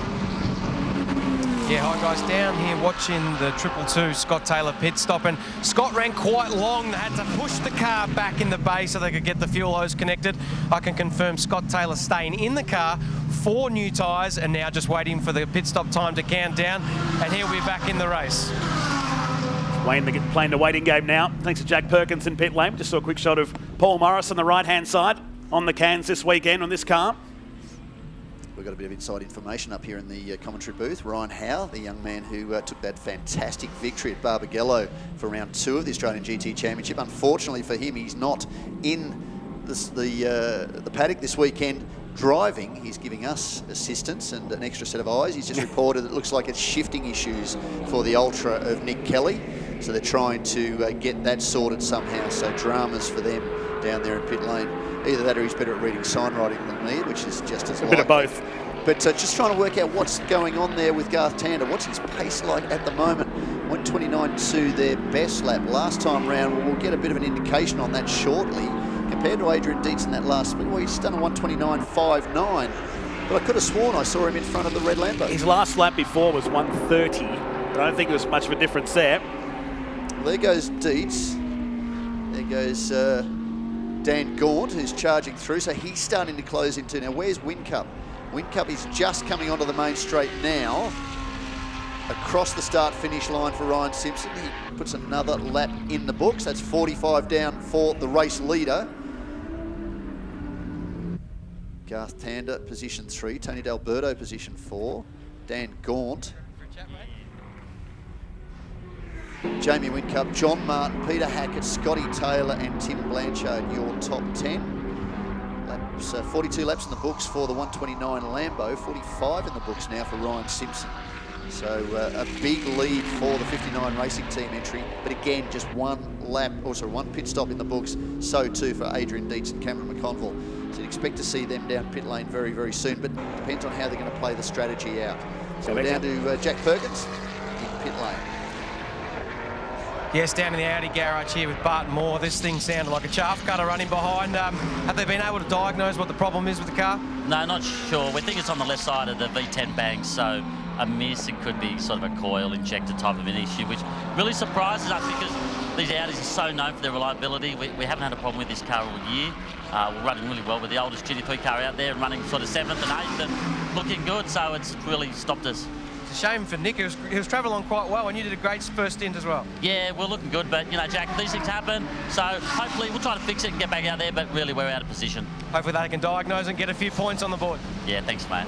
Yeah, hi guys, down here watching the 222 Scott Taylor pit stop, and Scott ran quite long. They had to push the car back in the bay so they could get the fuel hose connected. I can confirm Scott Taylor staying in the car, 4 new tyres, and now just waiting for the pit stop time to count down, and he'll be back in the race. Playing the waiting game now, thanks to Jack Perkins in pit lane. Just saw a quick shot of Paul Morris on the right-hand side on the cans this weekend on this car. We've got a bit of inside information up here in the commentary booth. Ryan Howe, the young man who took that fantastic victory at Barbagallo for round 2 of the Australian GT Championship. Unfortunately for him, he's not in the paddock this weekend driving. He's giving us assistance and an extra set of eyes. He's just reported it looks like it's shifting issues for the Ultra of Nick Kelly. So they're trying to get that sorted somehow. So dramas for them down there in pit lane. Either that or he's better at reading sign writing than me, which is just as likely. A bit of both. But just trying to work out what's going on there with Garth Tander. What's his pace like at the moment? 129.2 their best lap last time round. We'll get a bit of an indication on that shortly. Compared to Adrian Dietz in that last split, well, he's done a 129.59. But I could have sworn I saw him in front of the red Lambo. His last lap before was 130. But I don't think there was much of a difference there. Well, there goes Dietz. There goes Dan Gaunt, who's charging through. So he's starting to close into. Now, where's Whincup? Whincup is just coming onto the main straight now. Across the start-finish line for Ryan Simpson. He puts another lap in the books. That's 45 down for the race leader. Garth Tander, position 3. Tony D'Alberto, position 4. Dan Gaunt. Jamie Whincup, John Martin, Peter Hackett, Scotty Taylor and Tim Blanchard, your top 10. Laps, 42 laps in the books for the 129 Lambo, 45 in the books now for Ryan Simpson. So a big lead for the 59 racing team entry, but again, just one lap, also one pit stop in the books, so too for Adrian Dietz and Cameron McConville. So you'd expect to see them down pit lane very, very soon, but it depends on how they're going to play the strategy out. So we're down to Jack Perkins in pit lane. Yes, down in the Audi garage here with Barton Moore. This thing sounded like a chaff cutter running behind. Have they been able to diagnose what the problem is with the car? No, not sure. We think it's on the left side of the V10 bank, so a miss. It could be sort of a coil injector type of an issue, which really surprises us because these Audis are so known for their reliability. We haven't had a problem with this car all year. We're running really well with the oldest GT3 car out there, running sort of 7th and 8th and looking good, so it's really stopped us. It's a shame for Nick. He was travelling on quite well, and you did a great first stint as well. Yeah, we're looking good, but, you know, Jack, these things happen, so hopefully we'll try to fix it and get back out there, but really we're out of position. Hopefully they can diagnose and get a few points on the board. Yeah, thanks, mate.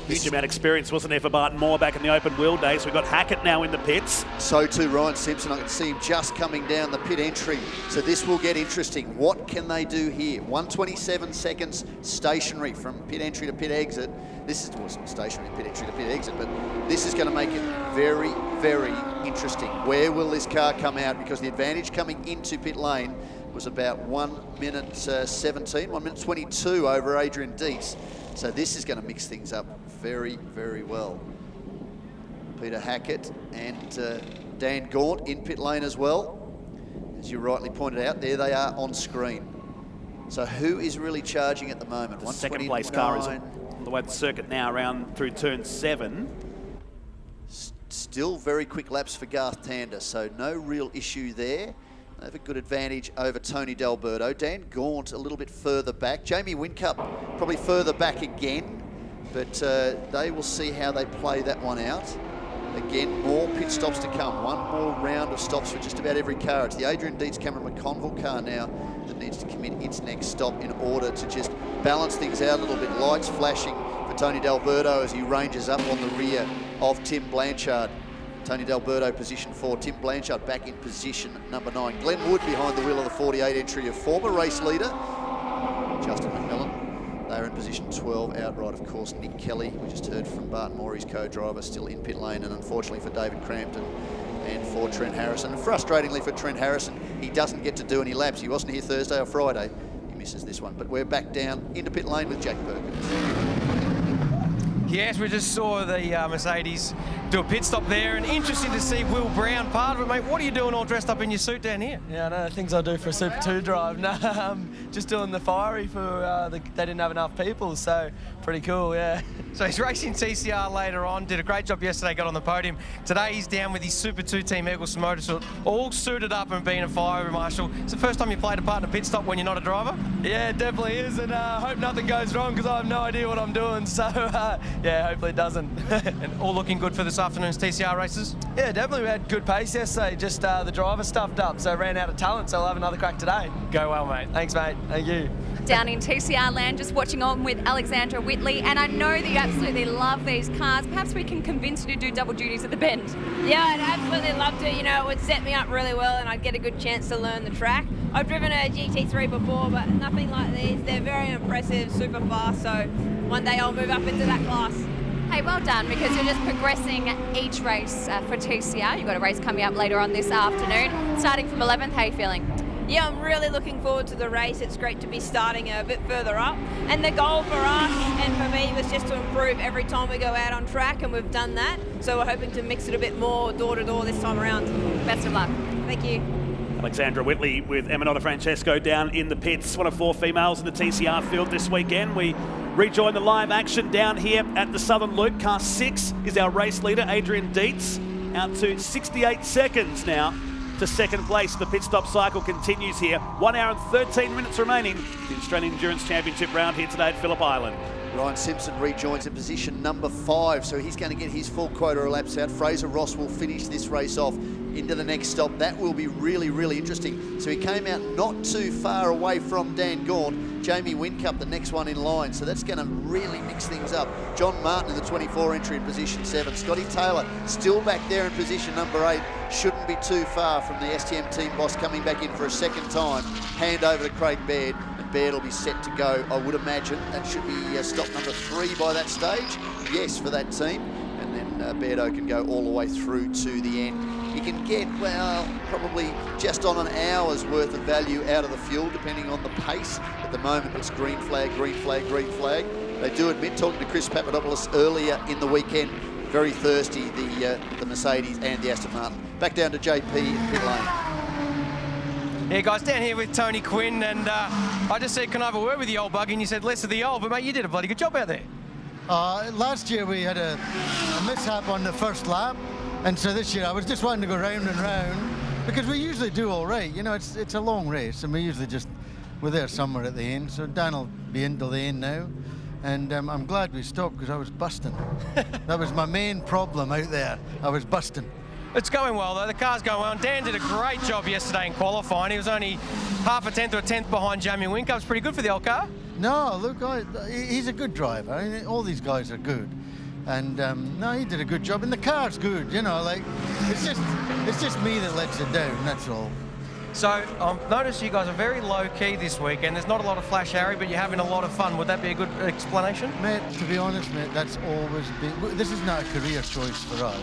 Huge amount of experience, wasn't there, for Barton Moore back in the open wheel days. We've got Hackett now in the pits. So too Ryan Simpson. I can see him just coming down the pit entry. So this will get interesting. What can they do here? 127 seconds stationary from pit entry to pit exit. This is, well, it's not stationary pit entry to pit exit, but this is going to make it very, very interesting. Where will this car come out? Because the advantage coming into pit lane was about 1 minute 17, 1 minute 22 over Adrian Dietz. So this is going to mix things up very, very well. Peter Hackett and Dan Gaunt in pit lane as well. as you rightly pointed out, there they are on screen. So who is really charging at the moment? The second place car is on the way to the circuit now, around through turn 7. Still very quick laps for Garth Tander, so no real issue there. They have a good advantage over Tony D'Alberto. Dan Gaunt a little bit further back. Jamie Whincup probably further back again, but they will see how they play that one out. Again, more pit stops to come. One more round of stops for just about every car. It's the Adrian Dietz Cameron McConville car now that needs to commit its next stop in order to just balance things out a little bit. Lights flashing for Tony D'Alberto as he ranges up on the rear of Tim Blanchard. Tony D'Alberto position 4, Tim Blanchard back in position number 9. Glenn Wood behind the wheel of the 48 entry of former race leader Justin McMillan. They're in position 12, outright of course Nick Kelly. We just heard from Barton Morey's co-driver, still in pit lane, and unfortunately for David Crampton and for Trent Harrison. And frustratingly for Trent Harrison, he doesn't get to do any laps. He wasn't here Thursday or Friday. He misses this one, but we're back down into pit lane with Jack Perkins. Yes, we just saw the Mercedes do a pit stop there, and interesting to see Will Brown part of it, mate. What are you doing all dressed up in your suit down here? Yeah, I know, things I do for a Super 2 drive. No, just doing the fiery for, they didn't have enough people, so pretty cool, yeah. So he's racing TCR later on, did a great job yesterday, got on the podium. Today he's down with his Super 2 team, Eggleston Motorsport, all suited up and being a fire marshal. It's the first time you played a part in a pit stop when you're not a driver? Yeah, it definitely is, and I hope nothing goes wrong because I have no idea what I'm doing, so yeah, hopefully it doesn't. And all looking good for this afternoon's TCR races? Yeah, definitely. We had good pace yesterday, just the driver stuffed up, so ran out of talent, so I'll have another crack today. Go well, mate. Thanks, mate. Thank you. Down in TCR land, just watching on with Alexandra Whitley, and I know that you absolutely love these cars. Perhaps we can convince you to do double duties at the bend. Yeah, I'd absolutely love to. You know, it would set me up really well and I'd get a good chance to learn the track. I've driven a GT3 before, but nothing like these. They're very impressive, super fast, so one day I'll move up into that class. Hey, well done, because you're just progressing each race for TCR. You've got a race coming up later on this afternoon. Starting from 11th, how are you feeling? Yeah, I'm really looking forward to the race. It's great to be starting a bit further up. And the goal for us and for me was just to improve every time we go out on track, and we've done that. So we're hoping to mix it a bit more door to door this time around. Best of luck. Thank you. Alexandra Whitley with Eminata Francesco down in the pits. One of 4 females in the TCR field this weekend. We rejoin the live action down here at the Southern Loop. Car 6 is our race leader, Adrian Dietz, out to 68 seconds now to second place. The pit stop cycle continues here. 1 hour and 13 minutes remaining. The Australian Endurance Championship round here today at Phillip Island. Ryan Simpson rejoins in position number 5, so he's going to get his full quota of laps out. Fraser Ross will finish this race off into the next stop. That will be really, really interesting. So he came out not too far away from Dan Gaunt. Jamie Whincup, the next one in line, so that's going to really mix things up. John Martin in the 24 entry in position 7. Scotty Taylor still back there in position number 8. Shouldn't be too far from the STM team boss coming back in for a second time. Hand over to Craig Baird. Baird will be set to go, I would imagine. That should be stop number 3 by that stage. Yes, for that team. And then Beardo can go all the way through to the end. You can get, well, probably just on an hour's worth of value out of the fuel, depending on the pace. At the moment, it's green flag, green flag, green flag. They do admit, talking to Chris Papadopoulos earlier in the weekend, very thirsty, the Mercedes and the Aston Martin. Back down to JP in pit lane. Yeah, guys, down here with Tony Quinn, and I just said, can I have a word with the old buggy? And you said, less of the old, but mate, you did a bloody good job out there. Last year we had a mishap on the first lap, and so this year I was just wanting to go round and round, because we usually do all right. You know, it's a long race, and we usually we're there somewhere at the end, so Dan will be in till the end now. And I'm glad we stopped, because I was busting. That was my main problem out there. I was busting. It's going well, though. The car's going well. And Dan did a great job yesterday in qualifying. He was only half a tenth or a tenth behind Jamie Whincup. It's pretty good for the old car. No, look, he's a good driver. I mean, all these guys are good. And no, he did a good job. And the car's good, you know, like, it's just me that lets it down, that's all. So I've noticed you guys are very low-key this week, and there's not a lot of flash Harry, but you're having a lot of fun. Would that be a good explanation? Mate, to be honest, mate, that's always been... This is not a career choice for us.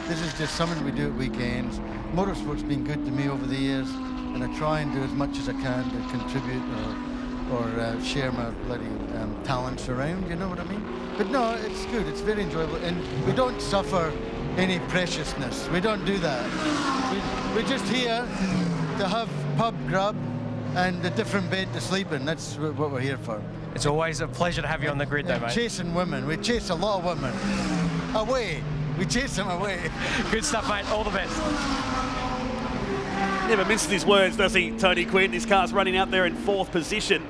This is just something we do at weekends. Motorsport's been good to me over the years, and I try and do as much as I can to contribute or share my bloody talents around, you know what I mean? But no, it's good, it's very enjoyable, and we don't suffer any preciousness. We don't do that. We're just here to have pub grub and a different bed to sleep in. That's what we're here for. It's always a pleasure to have you on the grid, though, mate. Chasing women. We chase a lot of women. Away. We chase them away. Good stuff, mate. All the best. Never minces his words, does he, Tony Quinn? His car's running out there in 4th position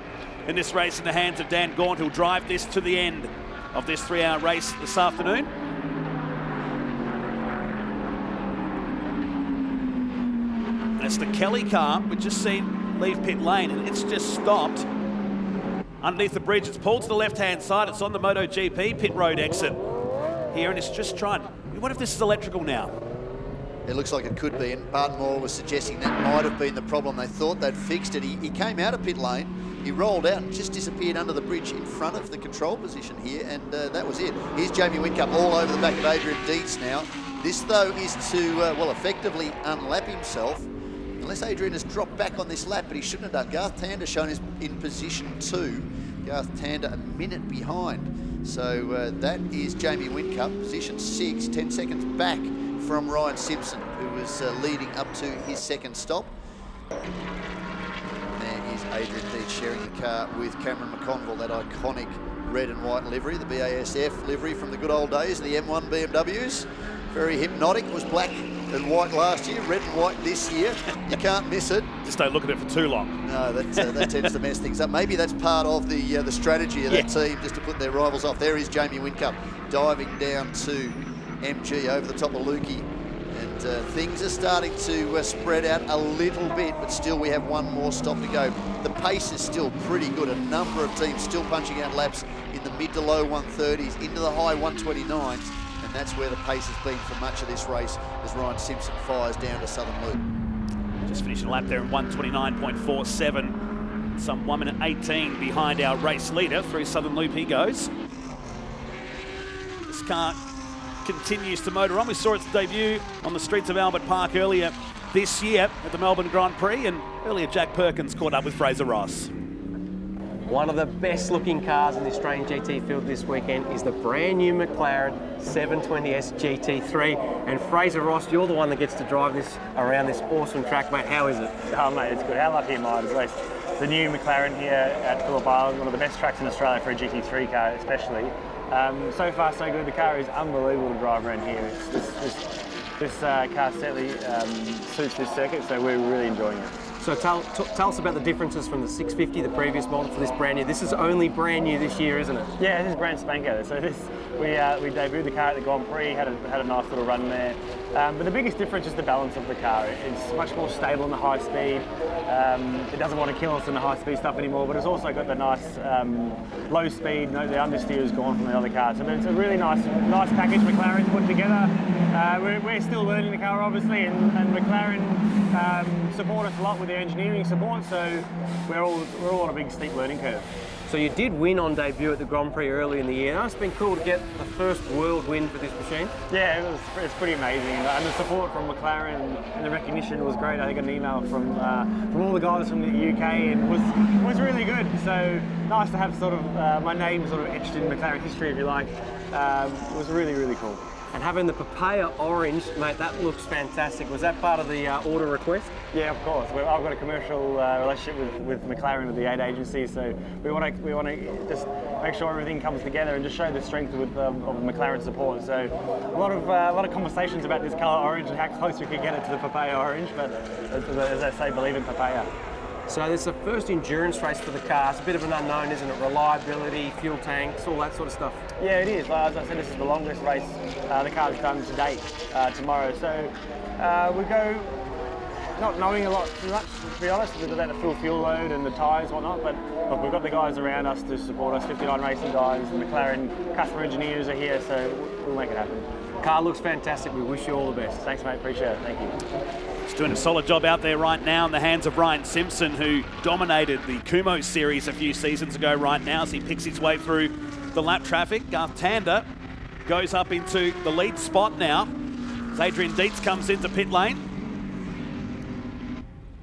in this race in the hands of Dan Gaunt, who'll drive this to the end of this 3-hour race this afternoon. That's the Kelly car we've just seen leave pit lane, and it's just stopped underneath the bridge. It's pulled to the left-hand side. It's on the MotoGP pit road exit here, and it's just trying. What if this is electrical now? It looks like it could be, and Barton Moore was suggesting that might have been the problem. They thought they'd fixed it. He came out of pit lane, he rolled out and just disappeared under the bridge in front of the control position here, and that was it. Here's Jamie Whincup all over the back of Adrian Dietz now. This, though, is to, well, effectively unlap himself, unless Adrian has dropped back on this lap, but he shouldn't have done. Garth Tander shown is in position 2. Garth Tander a minute behind. So that is Jamie Whincup, position 6, 10 seconds back from Ryan Simpson, who was leading up to his second stop. There is Adrian Dietz sharing the car with Cameron McConville, that iconic red and white livery, the BASF livery from the good old days, the M1 BMWs. Very hypnotic. It was black and white last year, red and white this year. You can't miss it. Just don't look at it for too long. No, that tends to mess things up. Maybe that's part of the strategy of that team, just to put their rivals off. There is Jamie Whincup diving down to MG over the top of Lukey. And things are starting to spread out a little bit, but still we have one more stop to go. The pace is still pretty good. A number of teams still punching out laps in the mid to low 130s, into the high 129s. And that's where the pace has been for much of this race as Ryan Simpson fires down to Southern Loop. Just finishing a lap there in 129.47. Some 1 minute 18 behind our race leader. Through Southern Loop he goes. This car continues to motor on. We saw its debut on the streets of Albert Park earlier this year at the Melbourne Grand Prix, and earlier Jack Perkins caught up with Fraser Ross. One of the best looking cars in the Australian GT field this weekend is the brand new McLaren 720S GT3. And Fraser Ross, you're the one that gets to drive this around this awesome track, mate. How is it? Oh, mate, it's good. How lucky am I to race the new McLaren here at Phillip Island, one of the best tracks in Australia for a GT3 car especially. So far so good. The car is unbelievable to drive around here. This car certainly suits this circuit, so we're really enjoying it. So tell us about the differences from the 650, the previous model, to this brand new. This is only brand new this year, isn't it? Yeah, this is brand spanker. So we debuted the car at the Grand Prix, had a nice little run there. But the biggest difference is the balance of the car. It's much more stable in the high speed. It doesn't want to kill us in the high speed stuff anymore, but it's also got the nice low speed. The understeer is gone from the other car. So it's a really nice package McLaren's put together. We're still learning the car, obviously, and McLaren support us a lot with their engineering support, so we're all on a big steep learning curve. So you did win on debut at the Grand Prix early in the year. It's been cool to get the first world win for this machine. Yeah, it's pretty amazing, and the support from McLaren and the recognition was great. I got an email from all the guys from the UK, and was really good. So nice to have sort of my name sort of etched in McLaren history, if you like. It was really, really cool. And having the papaya orange, mate, that looks fantastic. Was that part of the order request? Yeah, of course. I've got a commercial relationship with McLaren, with the 8 agency, so we want to just make sure everything comes together and just show the strength of McLaren support. So a lot of conversations about this colour orange and how close we could get it to the papaya orange, but as I say, believe in papaya. So this is the first endurance race for the car. It's a bit of an unknown, isn't it? Reliability, fuel tanks, all that sort of stuff. Yeah, it is. As I said, this is the longest race the car's done to date tomorrow. So we go not knowing a lot too much, to be honest, about the full fuel load and the tyres and whatnot, but look, we've got the guys around us to support us, 59 racing guys, the McLaren customer engineers are here, so we'll make it happen. Car looks fantastic. We wish you all the best. Thanks, mate. Appreciate it. Thank you. He's doing a solid job out there right now in the hands of Ryan Simpson, who dominated the Kumo series a few seasons ago right now as he picks his way through the lap traffic. Garth Tander goes up into the lead spot now as Adrian Dietz comes into pit lane.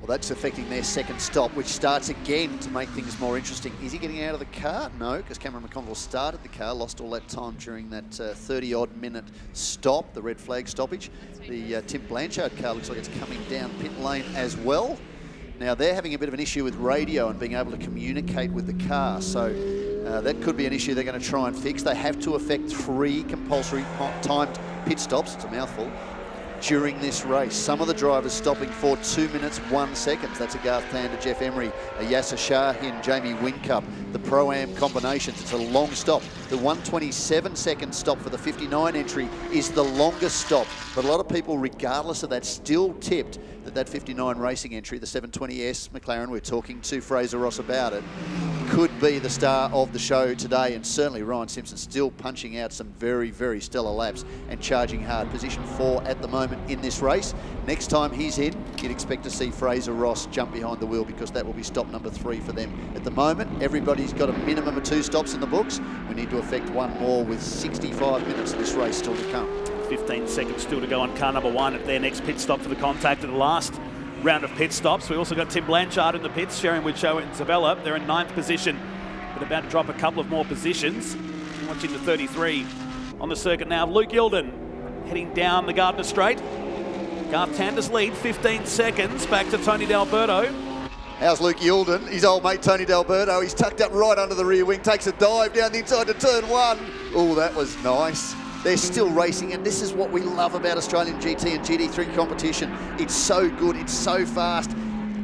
Well, that's affecting their second stop, which starts again to make things more interesting. Is he getting out of the car? No, because Cameron McConville started the car, lost all that time during that 30-odd minute stop, the red flag stoppage. The Tim Blanchard car looks like it's coming down pit lane as well. Now, they're having a bit of an issue with radio and being able to communicate with the car, so that could be an issue they're going to try and fix. They have to effect 3 compulsory timed pit stops, it's a mouthful, during this race. Some of the drivers stopping for 2 minutes, 1 second. That's a Garth Tander, Jeff Emery, a Yasser Shahin, Jamie Whincup. The Pro-Am combinations, it's a long stop. The 1:27 stop for the 59 entry is the longest stop. But a lot of people, regardless of that, still tipped that 59 racing entry, the 720S McLaren, we're talking to Fraser Ross about it, could be the star of the show today. And certainly Ryan Simpson still punching out some very, very stellar laps and charging hard. Position 4 at the moment in this race. Next time he's in, you'd expect to see Fraser Ross jump behind the wheel, because that will be stop number 3 for them. At the moment, everybody's got a minimum of 2 stops in the books. We need to effect 1 more with 65 minutes of this race still to come. 15 seconds still to go on car number 1 at their next pit stop for the contact of the last round of pit stops. We also got Tim Blanchard in the pits, sharing with Joe and Isabella. They're in 9th position, but about to drop a couple of more positions. Watching the 33 on the circuit now. Luke Yilden heading down the Gardner Straight. Garth Tander's lead, 15 seconds. Back to Tony D'Alberto. How's Luke Yilden? His old mate Tony D'Alberto. He's tucked up right under the rear wing, takes a dive down the inside to turn 1. Oh, that was nice. They're still racing, and this is what we love about Australian GT and GT3 competition. It's so good, it's so fast.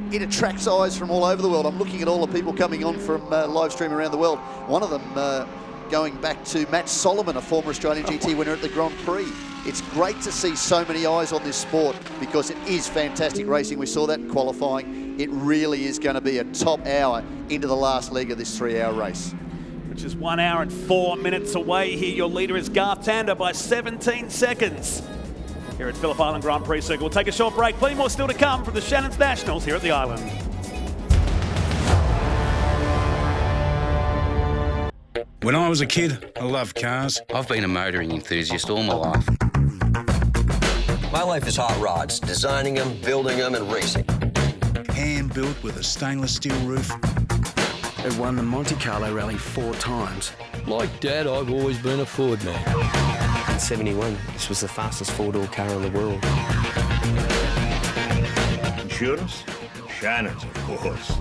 It attracts eyes from all over the world. I'm looking at all the people coming on from live stream around the world. One of them going back to Matt Solomon, a former Australian GT winner at the Grand Prix. It's great to see so many eyes on this sport, because it is fantastic racing. We saw that in qualifying. It really is going to be a top hour into the last leg of this 3-hour race. Which is 1 hour and 4 minutes away here. Your leader is Garth Tander by 17 seconds. Here at Phillip Island Grand Prix Circuit. We'll take a short break. Plenty more still to come from the Shannons Nationals here at the island. When I was a kid, I loved cars. I've been a motoring enthusiast all my life. My life is hot rods, designing them, building them and racing. Hand-built with a stainless steel roof. I've won the Monte Carlo Rally 4 times. Like Dad, I've always been a Ford man. In '71, this was the fastest 4-door car in the world. Insurance? Shannons, of course.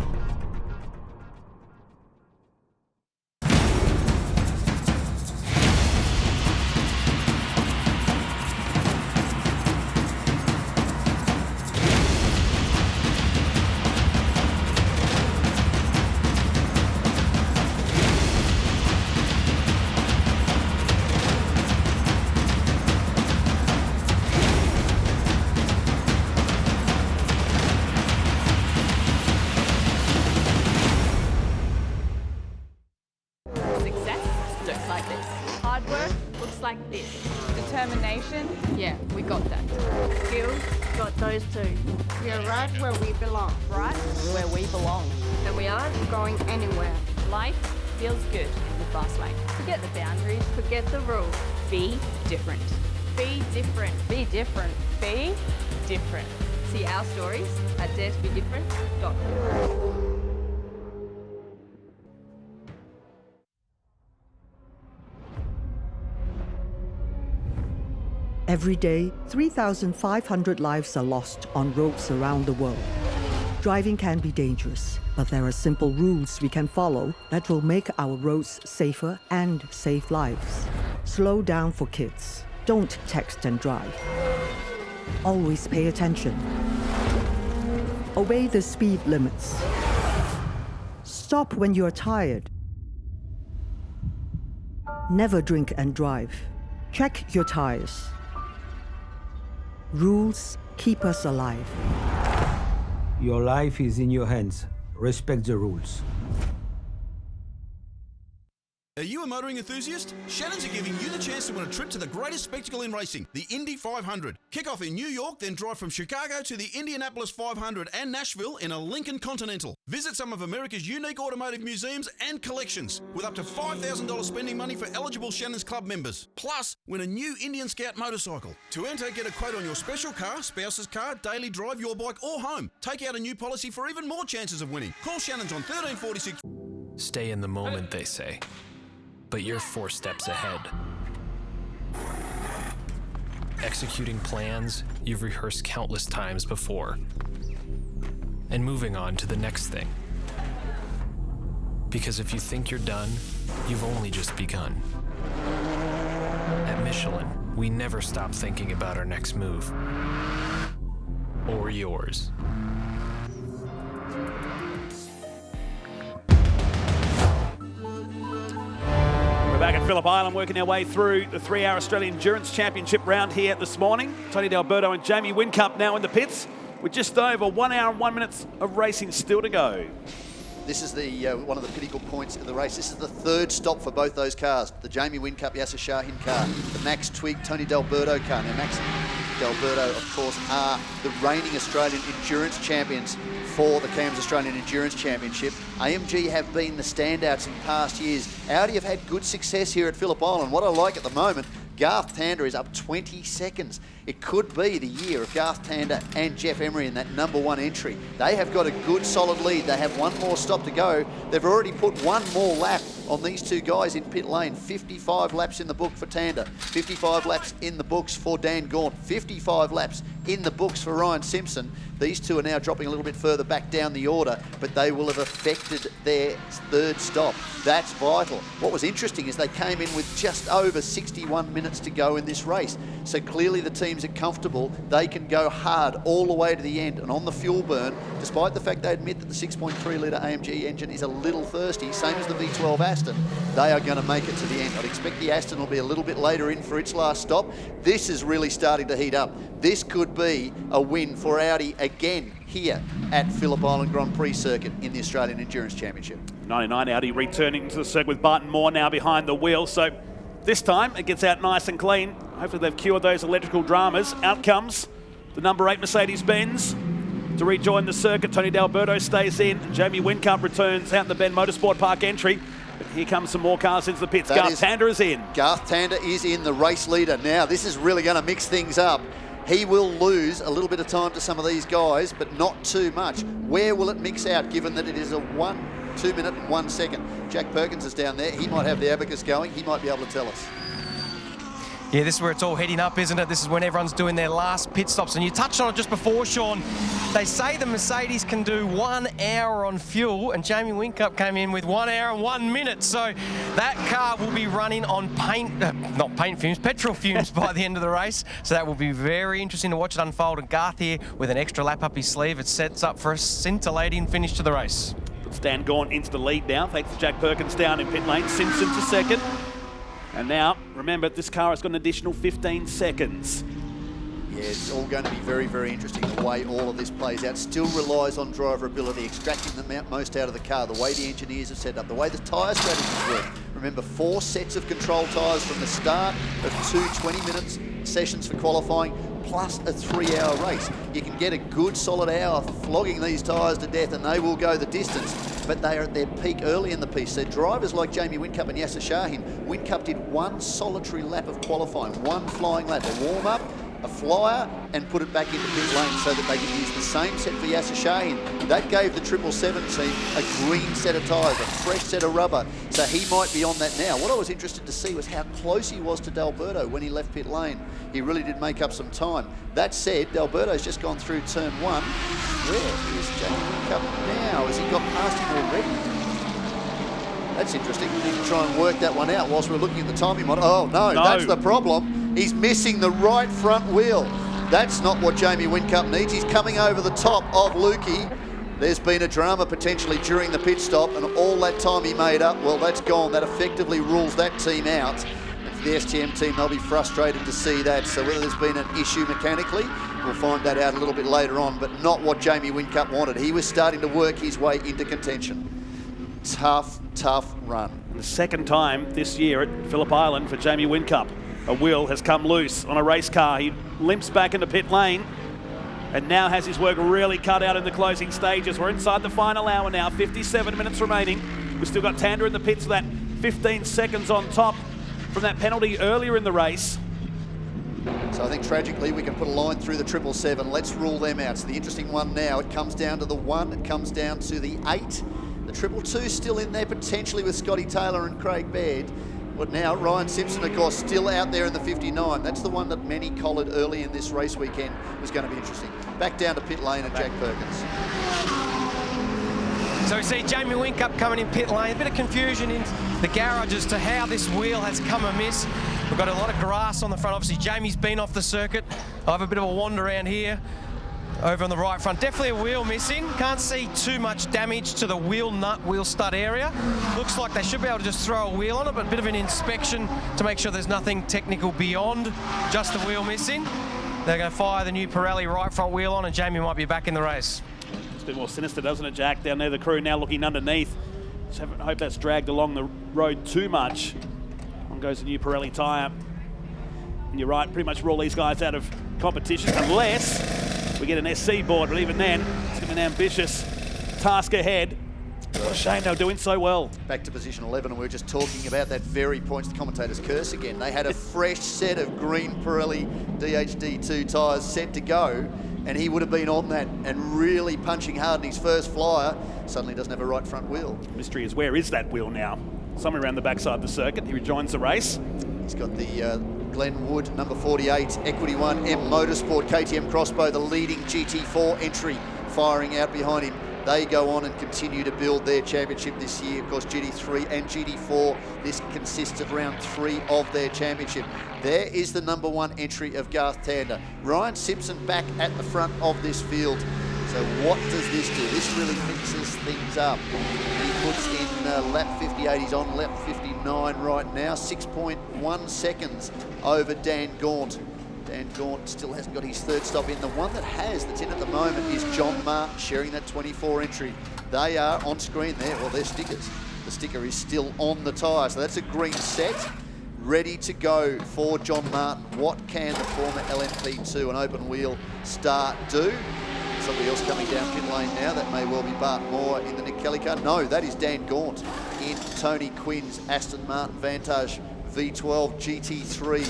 Like this. Determination, yeah, we got that. Skills, got those too. We are right where we belong. Right where we belong. And we aren't going anywhere. Life feels good in the fast lane. Forget the boundaries, forget the rules. Be different. Be different. Be different. Be different. See our stories at daretobedifferent.com. Every day, 3,500 lives are lost on roads around the world. Driving can be dangerous, but there are simple rules we can follow that will make our roads safer and save lives. Slow down for kids. Don't text and drive. Always pay attention. Obey the speed limits. Stop when you're tired. Never drink and drive. Check your tires. Rules keep us alive. Your life is in your hands. Respect the rules. Are you a motoring enthusiast? Shannons are giving you the chance to win a trip to the greatest spectacle in racing, the Indy 500. Kick off in New York, then drive from Chicago to the Indianapolis 500 and Nashville in a Lincoln Continental. Visit some of America's unique automotive museums and collections, with up to $5,000 spending money for eligible Shannons Club members. Plus, win a new Indian Scout motorcycle. To enter, get a quote on your special car, spouse's car, daily drive, your bike or home. Take out a new policy for even more chances of winning. Call Shannons on 1346. Stay in the moment, they say. But you're 4 steps ahead. Executing plans you've rehearsed countless times before. and moving on to the next thing. Because if you think you're done, you've only just begun. At Michelin, we never stop thinking about our next move. Or yours. We're back at Phillip Island, working our way through the 3-hour Australian Endurance Championship round here this morning. Tony D'Alberto and Jamie Whincup now in the pits, with just over 1 hour and 1 minute of racing still to go. This is the one of the pinnacle points of the race. This is the third stop for both those cars. The Jamie Whincup, Yasser Shahin car, the Max Twigg, Tony D'Alberto car. Now, Max D'Alberto, of course, are the reigning Australian endurance champions for the CAMS Australian Endurance Championship. AMG have been the standouts in past years. Audi have had good success here at Phillip Island. What I like at the moment, Garth Tander is up 20 seconds. It could be the year of Garth Tander and Jeff Emery in that #1 entry. They have got a good solid lead. They have one more stop to go. They've already put one more lap on these two guys in pit lane. 55 laps in the book for Tander, 55 laps in the books for Dan Gaunt, 55 laps in the books for Ryan Simpson. These two are now dropping a little bit further back down the order, but they will have affected their third stop. That's vital. What was interesting is they came in with just over 61 minutes to go in this race. So clearly the teams are comfortable. They can go hard all the way to the end. And on the fuel burn, despite the fact they admit that the 6.3 litre AMG engine is a little thirsty, same as the V12 Aston, they are going to make it to the end. I'd expect the Aston will be a little bit later in for its last stop. This is really starting to heat up. This could be a win for Audi again here at Phillip Island Grand Prix circuit in the Australian Endurance Championship. 99 Audi returning to the circuit with Barton Moore now behind the wheel. So this time it gets out nice and clean. Hopefully they've cured those electrical dramas. Out comes the number 8 Mercedes-Benz to rejoin the circuit. Tony D'Alberto stays in. Jamie Whincup returns out in the Ben Motorsport Park entry. But here comes some more cars into the pits. Garth Tander is in. Garth Tander is in, the race leader. Now this is really going to mix things up. He will lose a little bit of time to some of these guys, but not too much. Where will it mix out, given that it is a 2 minute and 1 second? Jack Perkins is down there. He might have the abacus going. He might be able to tell us. Yeah, this is where it's all heading up, isn't it? This is when everyone's doing their last pit stops. And you touched on it just before, Sean. They say the Mercedes can do 1 hour on fuel, and Jamie Whincup came in with 1 hour and 1 minute. So that car will be running on petrol fumes by the end of the race. So that will be very interesting to watch it unfold. And Garth here with an extra lap up his sleeve. It sets up for a scintillating finish to the race. Puts Dan Gaunt into the lead now, thanks to Jack Perkins down in pit lane. Simpson to second. And now, remember, this car has got an additional 15 seconds. Yeah, it's all going to be very, very interesting the way all of this plays out. Still relies on driver ability, extracting the most out of the car, the way the engineers have set up, the way the tyre strategies work. Remember, 4 sets of control tyres from the start of 2 20-minute sessions for qualifying, plus a 3-hour race. You can get a good solid hour flogging these tyres to death, and they will go the distance, but they are at their peak early in the piece. So drivers like Jamie Whincup and Yasser Shahin, Whincup did 1 solitary lap of qualifying, 1 flying lap, a warm-up, a flyer, and put it back into pit lane so that they can use the same set for Yasser Shahin. That gave the 777 team a green set of tyres, a fresh set of rubber, so he might be on that now. What I was interested to see was how close he was to D'Alberto when he left pit lane. He really did make up some time. That said, D'Alberto's just gone through turn 1. Where is Jamie Whincup now? Has he got past him already? That's interesting. We need to try and work that one out whilst we're looking at the timing model. Oh, no, that's the problem. He's missing the right front wheel. That's not what Jamie Whincup needs. He's coming over the top of Lukey. There's been a drama potentially during the pit stop, and all that time he made up, well, that's gone. That effectively rules that team out. And for the STM team, they'll be frustrated to see that. So whether there's been an issue mechanically, we'll find that out a little bit later on, but not what Jamie Whincup wanted. He was starting to work his way into contention. Tough, tough run. The second time this year at Phillip Island for Jamie Whincup. A wheel has come loose on a race car. He limps back into pit lane and now has his work really cut out in the closing stages. We're inside the final hour now, 57 minutes remaining. We've still got Tander in the pits with that 15 seconds on top from that penalty earlier in the race. So I think tragically we can put a line through the 777. Let's rule them out. So the interesting one now, it comes down to the 1, it comes down to the 8. The 222 still in there potentially with Scotty Taylor and Craig Baird. But now Ryan Simpson, of course, still out there in the 59. That's the one that many collared early in this race weekend. Was going to be interesting. Back down to pit lane and Jack Perkins. So we see Jamie Whincup coming in pit lane. A bit of confusion in the garage as to how this wheel has come amiss. We've got a lot of grass on the front. Obviously, Jamie's been off the circuit. I have a bit of a wander around here. Over on the right front, definitely a wheel missing. Can't see too much damage to the wheel nut, wheel stud area. Looks like they should be able to just throw a wheel on it, but a bit of an inspection to make sure there's nothing technical beyond just the wheel missing. They're going to fire the new Pirelli right front wheel on, and Jamie might be back in the race. It's a bit more sinister, doesn't it, Jack? Down there, the crew now looking underneath. Just hope that's dragged along the road too much. On goes the new Pirelli tyre. And you're right, pretty much rule these guys out of competition, unless we get an SC board, but even then, it's going to be an ambitious task ahead. What a shame they're doing so well. Back to position 11, and we were just talking about that very point. The commentators curse again. They had a fresh set of green Pirelli DHD2 tyres set to go, and he would have been on that and really punching hard in his first flyer. Suddenly doesn't have a right front wheel. Mystery is, where is that wheel now? Somewhere around the backside of the circuit. He rejoins the race. He's got the Glenwood, number 48, Equity 1, M Motorsport, KTM Crossbow, the leading GT4 entry, firing out behind him. They go on and continue to build their championship this year. Of course, GT3 and GT4, this consists of round 3 of their championship. There is the number 1 entry of Garth Tander. Ryan Simpson back at the front of this field. So what does this do? This really mixes things up. He puts in lap 58, he's on lap 59 right now, 6.1 seconds over Dan Gaunt. Dan Gaunt still hasn't got his third stop in. The one that's in at the moment is John Martin, sharing that 24 entry. They are on screen there, well, they're stickers. The sticker is still on the tyre, so that's a green set, ready to go for John Martin. What can the former LMP2 and open wheel star do? Somebody else coming down pit lane now. That may well be Bart Moore in the Nick Kelly car. No, that is Dan Gaunt in Tony Quinn's Aston Martin Vantage V12 GT3.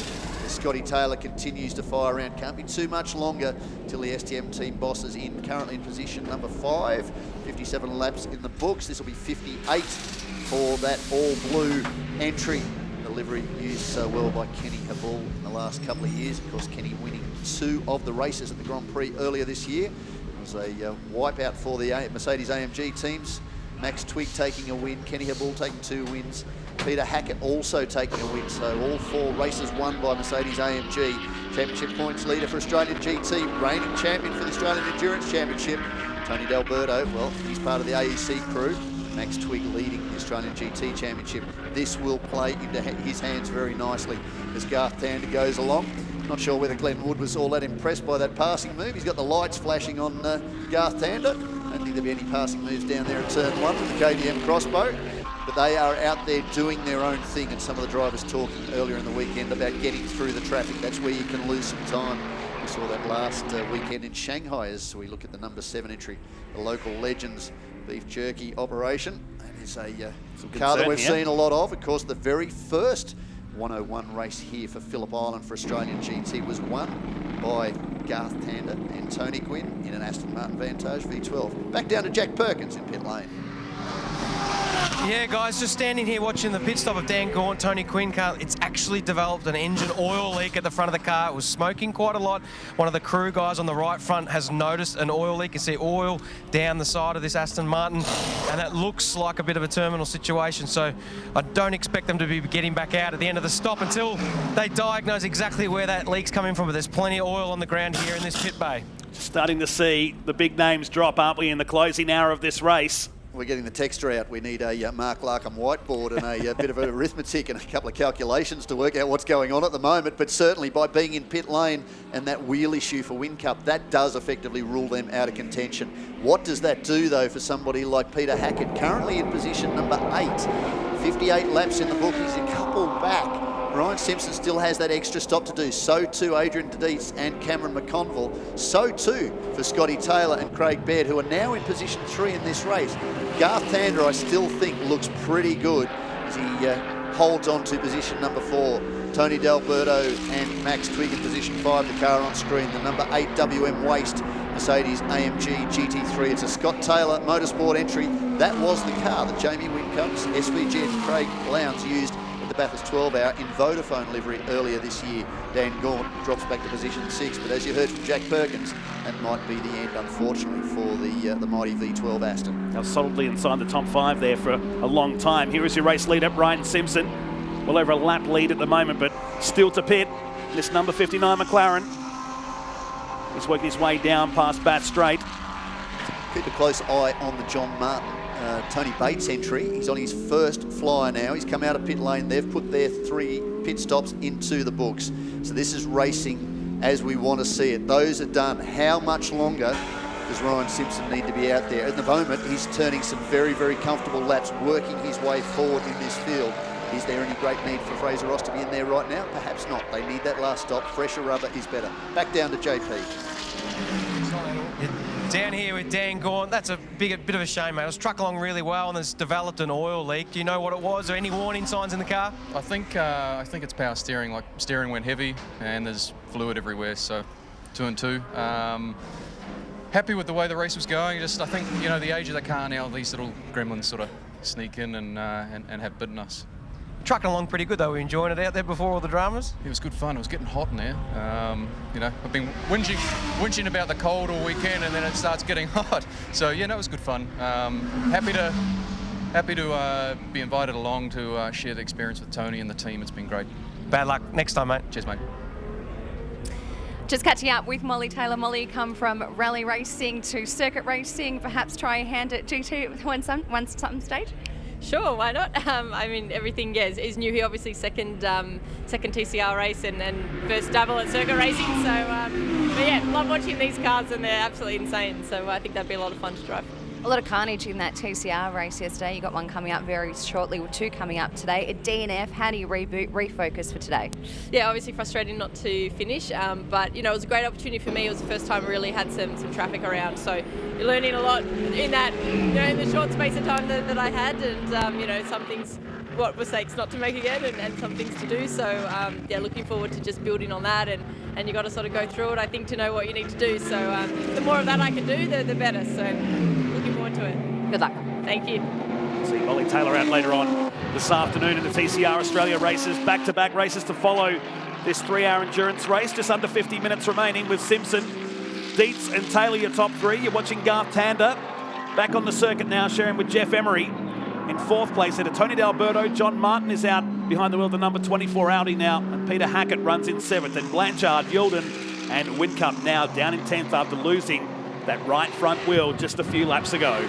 As Scotty Taylor continues to fire around. Can't be too much longer till the STM team boss is in. Currently in position number 5. 57 laps in the books. This will be 58 for that all-blue entry. The livery used so well by Kenny Habul in the last couple of years. Of course, Kenny winning 2 of the races at the Grand Prix earlier this year. It was a wipeout for the Mercedes AMG teams. Max Twigg taking a win, Kenny Habul taking 2 wins, Peter Hackett also taking a win. So all 4 races won by Mercedes AMG. Championship points leader for Australian GT, reigning champion for the Australian Endurance Championship. Tony D'Alberto, well, he's part of the AEC crew. Max Twigg leading the Australian GT Championship. This will play into his hands very nicely as Garth Tander goes along. Not sure whether Glenn Wood was all that impressed by that passing move. He's got the lights flashing on Garth Tander. I don't think there'll be any passing moves down there at turn 1 with the KTM Crossbow. But they are out there doing their own thing, and some of the drivers talking earlier in the weekend about getting through the traffic. That's where you can lose some time. We saw that last weekend in Shanghai as we look at the number 7 entry, the local Legends beef jerky operation. That is a car that we've seen a lot of. Of course, the very first 101 race here for Phillip Island for Australian GT was won by Garth Tander and Tony Quinn in an Aston Martin Vantage V12. Back down to Jack Perkins in pit lane. Yeah, guys, just standing here watching the pit stop of Dan Gaunt, Tony Quinn car. It's actually developed an engine oil leak at the front of the car. It was smoking quite a lot. One of the crew guys on the right front has noticed an oil leak. You see oil down the side of this Aston Martin, and that looks like a bit of a terminal situation. So I don't expect them to be getting back out at the end of the stop until they diagnose exactly where that leak's coming from. But there's plenty of oil on the ground here in this pit bay. Starting to see the big names drop, aren't we, in the closing hour of this race? We're getting the texture out. We need a Mark Larkham whiteboard and a bit of arithmetic and a couple of calculations to work out what's going on at the moment. But certainly by being in pit lane and that wheel issue for Whincup, that does effectively rule them out of contention. What does that do, though, for somebody like Peter Hackett, currently in position number 8? 58 laps in the book. He's a couple back. Ryan Simpson still has that extra stop to do. So too Adrian Dedice and Cameron McConville. So too for Scotty Taylor and Craig Baird, who are now in position 3 in this race. Garth Tander, I still think, looks pretty good as he holds on to position number 4. Tony D'Alberto and Max Twigg in position 5. The car on screen, the number 8 WM Waste Mercedes AMG GT3. It's a Scott Taylor Motorsport entry. That was the car that Jamie Whincup's SVG and Craig Lowndes used the Bathurst 12 Hour in Vodafone livery earlier this year. Dan Gaunt drops back to position 6, but as you heard from Jack Perkins, that might be the end, unfortunately, for the mighty V12 Aston. Now solidly inside the top 5 there for a long time. Here is your race leader, Ryan Simpson. Well over a lap lead at the moment, but still to pit. This number 59 McLaren. He's working his way down past Bath Straight. Keep a close eye on the John Martin, Tony Bates entry. He's on his first flyer now. He's come out of pit lane. They've put their 3 pit stops into the books. So this is racing as we want to see it. Those are done. How much longer does Ryan Simpson need to be out there? At the moment, he's turning some very, very comfortable laps, working his way forward in this field. Is there any great need for Fraser Ross to be in there right now? Perhaps not. They need that last stop. Fresher rubber is better. Back down to JP. Down here with Dan Gaunt. That's a bit of a shame, mate. It was truck along really well and there's developed an oil leak. Do you know what it was? Or any warning signs in the car? I think it's power steering. Like, steering went heavy and there's fluid everywhere. So 2 and 2. Happy with the way the race was going. Just, I think, you know, the age of the car now, these little gremlins sort of sneak in and have bitten us. Trucking along pretty good though. Were you enjoying it out there before all the dramas? It was good fun. It was getting hot in there. You know, I've been whinging about the cold all weekend, and then it starts getting hot. So yeah, no, it was good fun. Happy to be invited along to share the experience with Tony and the team. It's been great. Bad luck next time, mate. Cheers, mate. Just catching up with Molly Taylor. Molly, you come from rally racing to circuit racing. Perhaps try a hand at GT at some stage? Sure, why not? I mean, everything is new here. Obviously, second TCR race and first double at circuit racing. So, but yeah, love watching these cars, and they're absolutely insane. So I think that'd be a lot of fun to drive. A lot of carnage in that TCR race yesterday. You got one coming up very shortly, with 2 coming up today. A DNF. How do you refocus for today? Yeah, obviously frustrating not to finish, but you know, it was a great opportunity for me. It was the first time I really had some traffic around, so you're learning a lot in that, you know, in the short space of time that I had, and you know, some things, what mistakes not to make again, and some things to do. So yeah, looking forward to just building on that, and you got to sort of go through it, I think, to know what you need to do. So the more of that I can do, the better. So looking forward to it. Good luck. Thank you. See Molly Taylor out later on this afternoon in the TCR Australia races. Back-to-back races to follow this 3-hour endurance race. Just under 50 minutes remaining with Simpson, Dietz and Taylor your top 3. You're watching Garth Tander back on the circuit now, sharing with Jeff Emery. In 4th place at Tony D'Alberto. John Martin is out behind the wheel of the number 24 Audi now, and Peter Hackett runs in 7th. And Blanchard, Yilden and Whincup now down in 10th after losing that right front wheel just a few laps ago.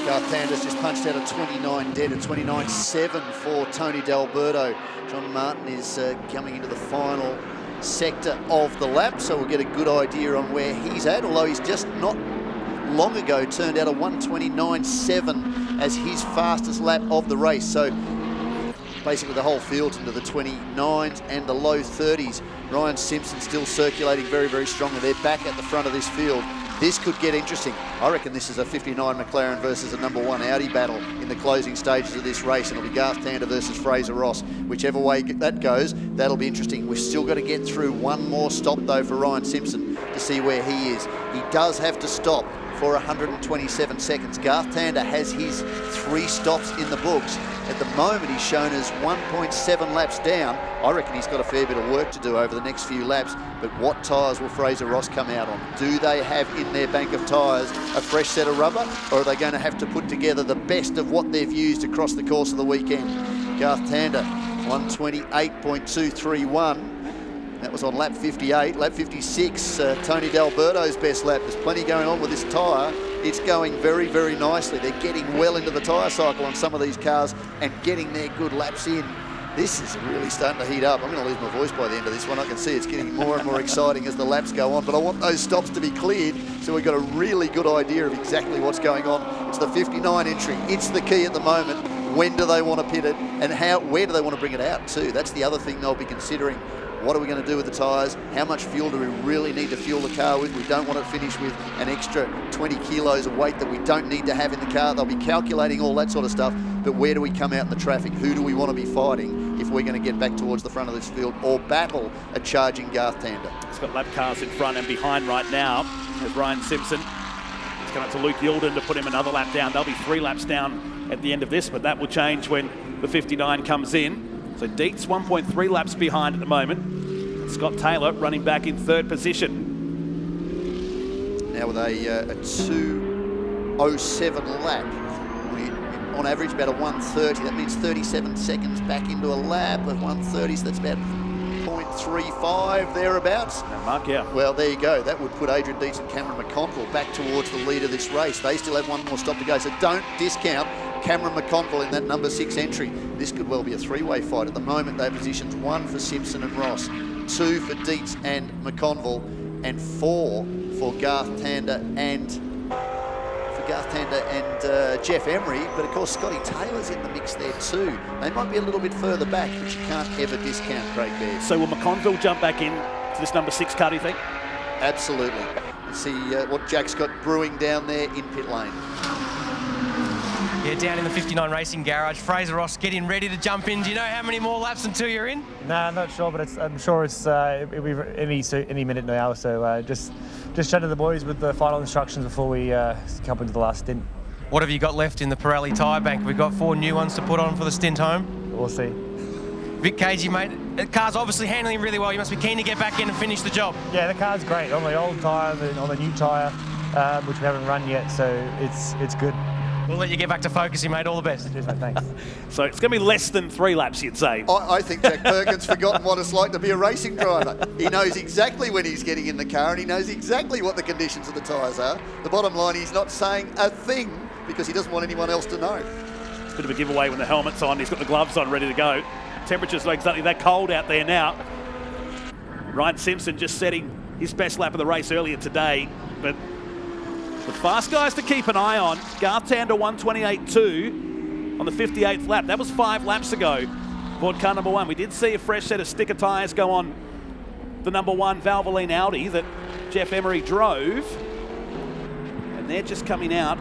Garth Tander's just punched out a 29 dead, a 29.7 for Tony D'Alberto. John Martin is coming into the final sector of the lap, so we'll get a good idea on where he's at, although he's just not long ago turned out a 129.7 as his fastest lap of the race. So basically the whole field's into the 29s and the low 30s. Ryan Simpson still circulating very, very strongly. They're back at the front of this field. This could get interesting. I reckon this is a 59 McLaren versus a number 1 Audi battle in the closing stages of this race, and it'll be Garth Tander versus Fraser Ross. Whichever way that goes, that'll be interesting. We've still got to get through one more stop though for Ryan Simpson to see where he is. He does have to stop for 127 seconds. Garth Tander has his 3 stops in the books. At the moment, he's shown as 1.7 laps down. I reckon he's got a fair bit of work to do over the next few laps, but what tyres will Fraser Ross come out on? Do they have in their bank of tyres a fresh set of rubber, or are they going to have to put together the best of what they've used across the course of the weekend? Garth Tander, 128.231. That was on lap 58. Lap 56, Tony D'Alberto's best lap. There's plenty going on with this tyre. It's going very, very nicely. They're getting well into the tyre cycle on some of these cars and getting their good laps in. This is really starting to heat up. I'm going to lose my voice by the end of this one. I can see it's getting more and more exciting as the laps go on, but I want those stops to be cleared so we've got a really good idea of exactly what's going on. It's the 59 entry. It's the key at the moment. When do they want to pit it, and where do they want to bring it out too? That's the other thing they'll be considering. What are we going to do with the tyres? How much fuel do we really need to fuel the car with? We don't want to finish with an extra 20 kilos of weight that we don't need to have in the car. They'll be calculating all that sort of stuff, but where do we come out in the traffic? Who do we want to be fighting if we're going to get back towards the front of this field or battle a charging Garth Tander? He's got lap cars in front and behind right now. There's Ryan Simpson. He's going up to Luke Yilden to put him another lap down. They'll be 3 laps down at the end of this, but that will change when the 59 comes in. So Dietz 1.3 laps behind at the moment. Scott Taylor running back in third position. Now with a 2:07 lap. On average about a 1:30. That means 37 seconds back into a lap of 1:30, so that's about 0.35 thereabouts. Mark, yeah. Well, there you go. That would put Adrian Dietz and Cameron McConville back towards the lead of this race. They still have one more stop to go, so don't discount Cameron McConville in that number 6 entry. This could well be a three-way fight. At the moment, they positions 1 for Simpson and Ross, 2 for Dietz and McConville, and 4 for Garth Tander and Jeff Emery, but of course Scotty Taylor's in the mix there too. They might be a little bit further back, but you can't ever discount Craig Baird. So will McConville jump back in to this number 6 car, do you think? Absolutely. Let's see what Jack's got brewing down there in pit lane. Yeah, down in the 59 Racing Garage. Fraser Ross getting ready to jump in. Do you know how many more laps until you're in? No, I'm not sure, but I'm sure it'll be any minute now. So just chat to the boys with the final instructions before we come into the last stint. What have you got left in the Pirelli tyre bank? We've got 4 new ones to put on for the stint home. We'll see. Vic Cagey, mate, the car's obviously handling really well. You must be keen to get back in and finish the job. Yeah, the car's great. On the old tyre, on the new tyre, which we haven't run yet, so it's good. We'll let you get back to focusing, mate. All the best. Cheers, mate. Thanks. So it's going to be less than 3 laps, you'd say. I think Jack Perkins forgotten what it's like to be a racing driver. He knows exactly when he's getting in the car and he knows exactly what the conditions of the tyres are. The bottom line, he's not saying a thing because he doesn't want anyone else to know. It's a bit of a giveaway when the helmet's on. He's got the gloves on, ready to go. Temperature's not exactly that cold out there now. Ryan Simpson just setting his best lap of the race earlier today, but the fast guys to keep an eye on. Garth Tander 128.2 on the 58th lap. That was 5 laps ago. Board car number 1. We did see a fresh set of sticker tyres go on the number 1 Valvoline Audi that Jeff Emery drove. And they're just coming out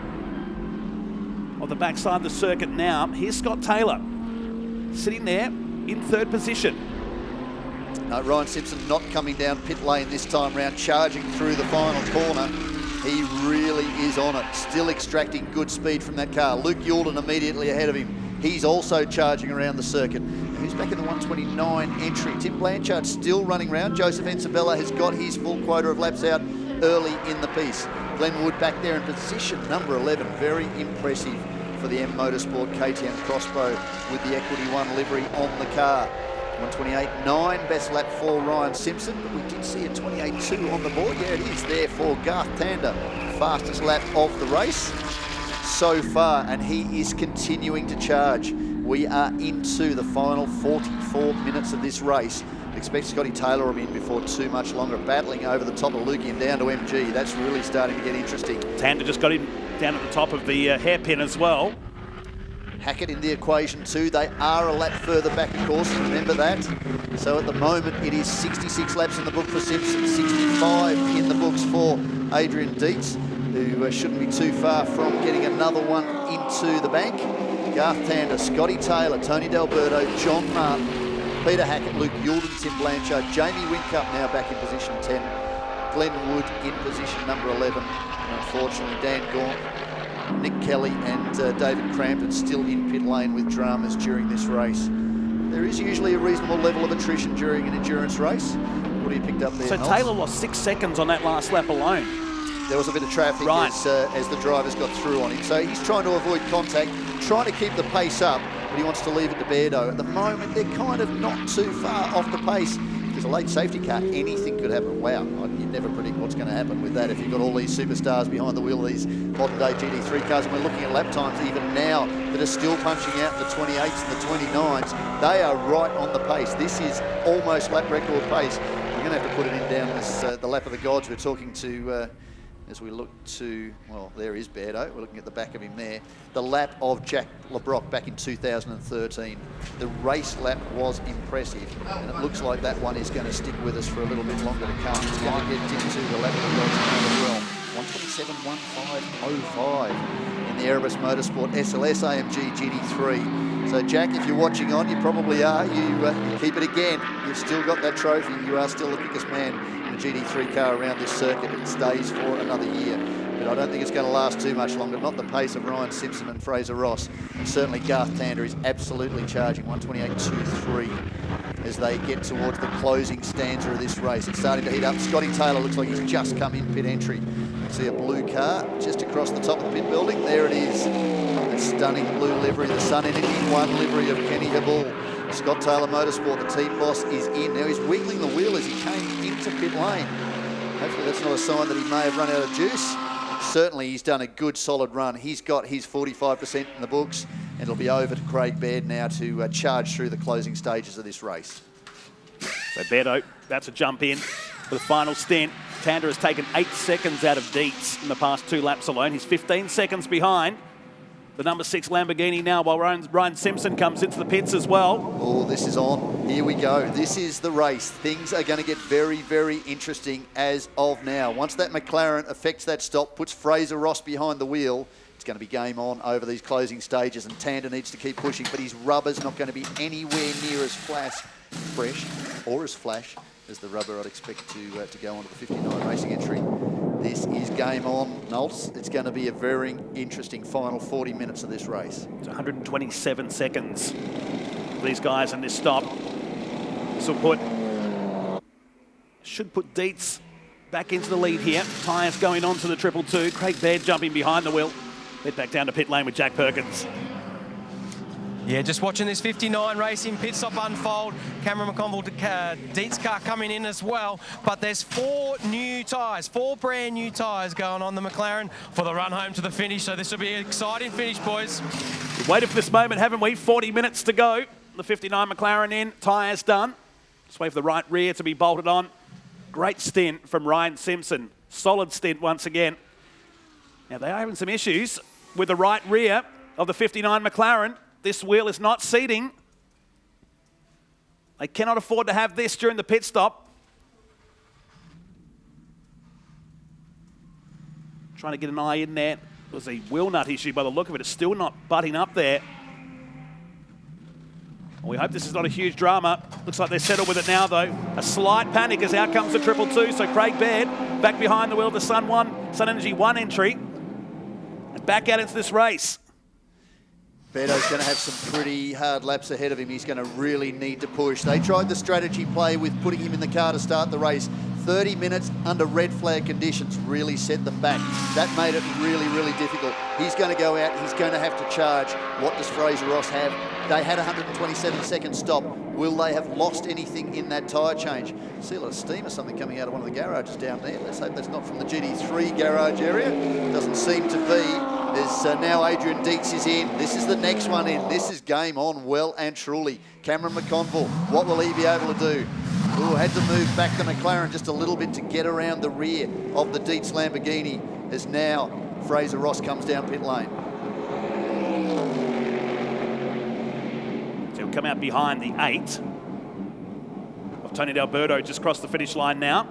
of the backside of the circuit now. Here's Scott Taylor sitting there in third position. Ryan Simpson not coming down pit lane this time round, charging through the final corner. He really is on it, still extracting good speed from that car. Luke Youlden immediately ahead of him. He's also charging around the circuit. Who's back in the 129 entry? Tim Blanchard still running around. Joseph Ensabella has got his full quota of laps out early in the piece. Glenn Wood back there in position number 11. Very impressive for the M Motorsport KTM Crossbow with the Equity One livery on the car. 128.9, best lap for Ryan Simpson, but we did see a 28.2 on the board. Yeah, it is there for Garth Tander, fastest lap of the race so far, and he is continuing to charge. We are into the final 44 minutes of this race. Expect Scotty Taylor will be in before too much longer, battling over the top of Lukey and down to MG. That's really starting to get interesting. Tander just got him down at the top of the hairpin as well. Hackett in the equation too. They are a lap further back, of course, remember that. So at the moment it is 66 laps in the book for Simpson, 65 in the books for Adrian Dietz, who shouldn't be too far from getting another one into the bank. Garth Tander, Scotty Taylor, Tony D'Alberto, John Martin, Peter Hackett, Luke Youlden, Tim Blanchard, Jamie Whincup now back in position 10, Glenn Wood in position number 11, and unfortunately Dan Gaunt, Nick Kelly and David Crampton still in pit lane with dramas during this race. There is usually a reasonable level of attrition during an endurance race. What have you picked up there, So Knowles? Taylor lost 6 seconds on that last lap alone. There was a bit of traffic as the drivers got through on him. So he's trying to avoid contact, trying to keep the pace up, but he wants to leave it to Beardo. At the moment, they're kind of not too far off the pace. There's a late safety car, anything could happen. Wow, you'd never predict what's going to happen with that if you've got all these superstars behind the wheel of these modern-day GT3 cars. And we're looking at lap times even now that are still punching out the 28s and the 29s. They are right on the pace. This is almost lap record pace. We're going to have to put it in down this, the lap of the gods. We're talking to... as we look to, well, there is Beardo. We're looking at the back of him there. The lap of Jack LeBrock back in 2013. The race lap was impressive, and it looks like that one is going to stick with us for a little bit longer to come. It's going to get into the lap of the gods as well. 127.15.05 in the Erebus Motorsport SLS AMG GT3. So Jack, if you're watching on, you probably are. You keep it again. You've still got that trophy. You are still the quickest man in a GT3 car around this circuit. It stays for another year. But but I don't think it's going to last too much longer. Not the pace of Ryan Simpson and Fraser Ross. And certainly Garth Tander is absolutely charging 128.23 as they get towards the closing stanza of this race. It's starting to heat up. Scotty Taylor looks like he's just come in pit entry. See a blue car just across the top of the pit building. There it is. That stunning blue livery, the Sun Energy 1 livery of Kenny Habul. Scott Taylor Motorsport, the team boss, is in. Now he's wiggling the wheel as he came into pit lane. Hopefully that's not a sign that he may have run out of juice. Certainly he's done a good solid run. He's got his 45% in the books, and it'll be over to Craig Baird now to charge through the closing stages of this race. So Beto about to jump in for the final stint. Tander has taken 8 seconds out of Dietz in the past 2 laps alone. He's 15 seconds behind the number 6 Lamborghini now, while Ryan Simpson comes into the pits as well. Oh, this is on. Here we go. This is the race. Things are going to get very, very interesting as of now. Once that McLaren affects that stop, puts Fraser Ross behind the wheel, it's going to be game on over these closing stages, and Tander needs to keep pushing, but his rubber's not going to be anywhere near as fresh or as flash as the rubber I'd expect to go onto the 59 racing entry. This is game on, Nolts. It's going to be a very interesting final 40 minutes of this race. It's 127 seconds for these guys in this stop. This will should put Dietz back into the lead here. Tyres going on to the 222. Craig Baird jumping behind the wheel. Head back down to pit lane with Jack Perkins. Yeah, just watching this 59 racing pit stop unfold. Cameron McConville, Dietz car coming in as well. But there's 4 new tyres, 4 brand new tyres going on the McLaren for the run home to the finish. So this will be an exciting finish, boys. We've waited for this moment, haven't we? 40 minutes to go. The 59 McLaren in, tyres done. Just wait for the right rear to be bolted on. Great stint from Ryan Simpson. Solid stint once again. Now they are having some issues with the right rear of the 59 McLaren. This wheel is not seating. They cannot afford to have this during the pit stop. Trying to get an eye in there. There's a wheel nut issue by the look of it. It's still not butting up there. Well, we hope this is not a huge drama. Looks like they're settled with it now, though. A slight panic as out comes the 222. So Craig Baird back behind the wheel of the Sun Energy 1 entry. And back out into this race. Beto's going to have some pretty hard laps ahead of him. He's going to really need to push. They tried the strategy play with putting him in the car to start the race. 30 minutes under red flag conditions really set them back. That made it really, really difficult. He's going to go out. He's going to have to charge. What does Fraser Ross have? They had a 127-second stop. Will they have lost anything in that tyre change? See a lot of steam or something coming out of one of the garages down there. Let's hope that's not from the GT3 garage area. Doesn't seem to be. There's now Adrian Dietz is in. This is the next one in. This is game on well and truly. Cameron McConville, what will he be able to do? Ooh, had to move back the McLaren just a little bit to get around the rear of the Dietz Lamborghini as now Fraser Ross comes down pit lane. So he'll come out behind the 8 of Tony D'Alberto, just crossed the finish line now.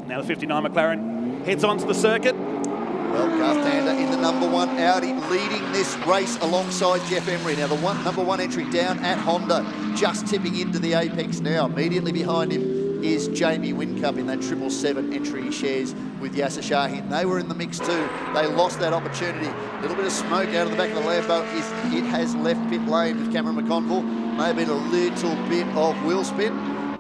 Now the 59 McLaren heads onto the circuit. Well, Garth Tander in the number 1 Audi leading this race alongside Jeff Emery. Now the number 1 entry down at Honda, just tipping into the apex now. Immediately behind him is Jamie Whincup in that 777 entry he shares with Yasser Shaheen. They were in the mix too. They lost that opportunity. A little bit of smoke out of the back of the Lambo. It has left pit lane with Cameron McConville. May have been a little bit of wheel spin.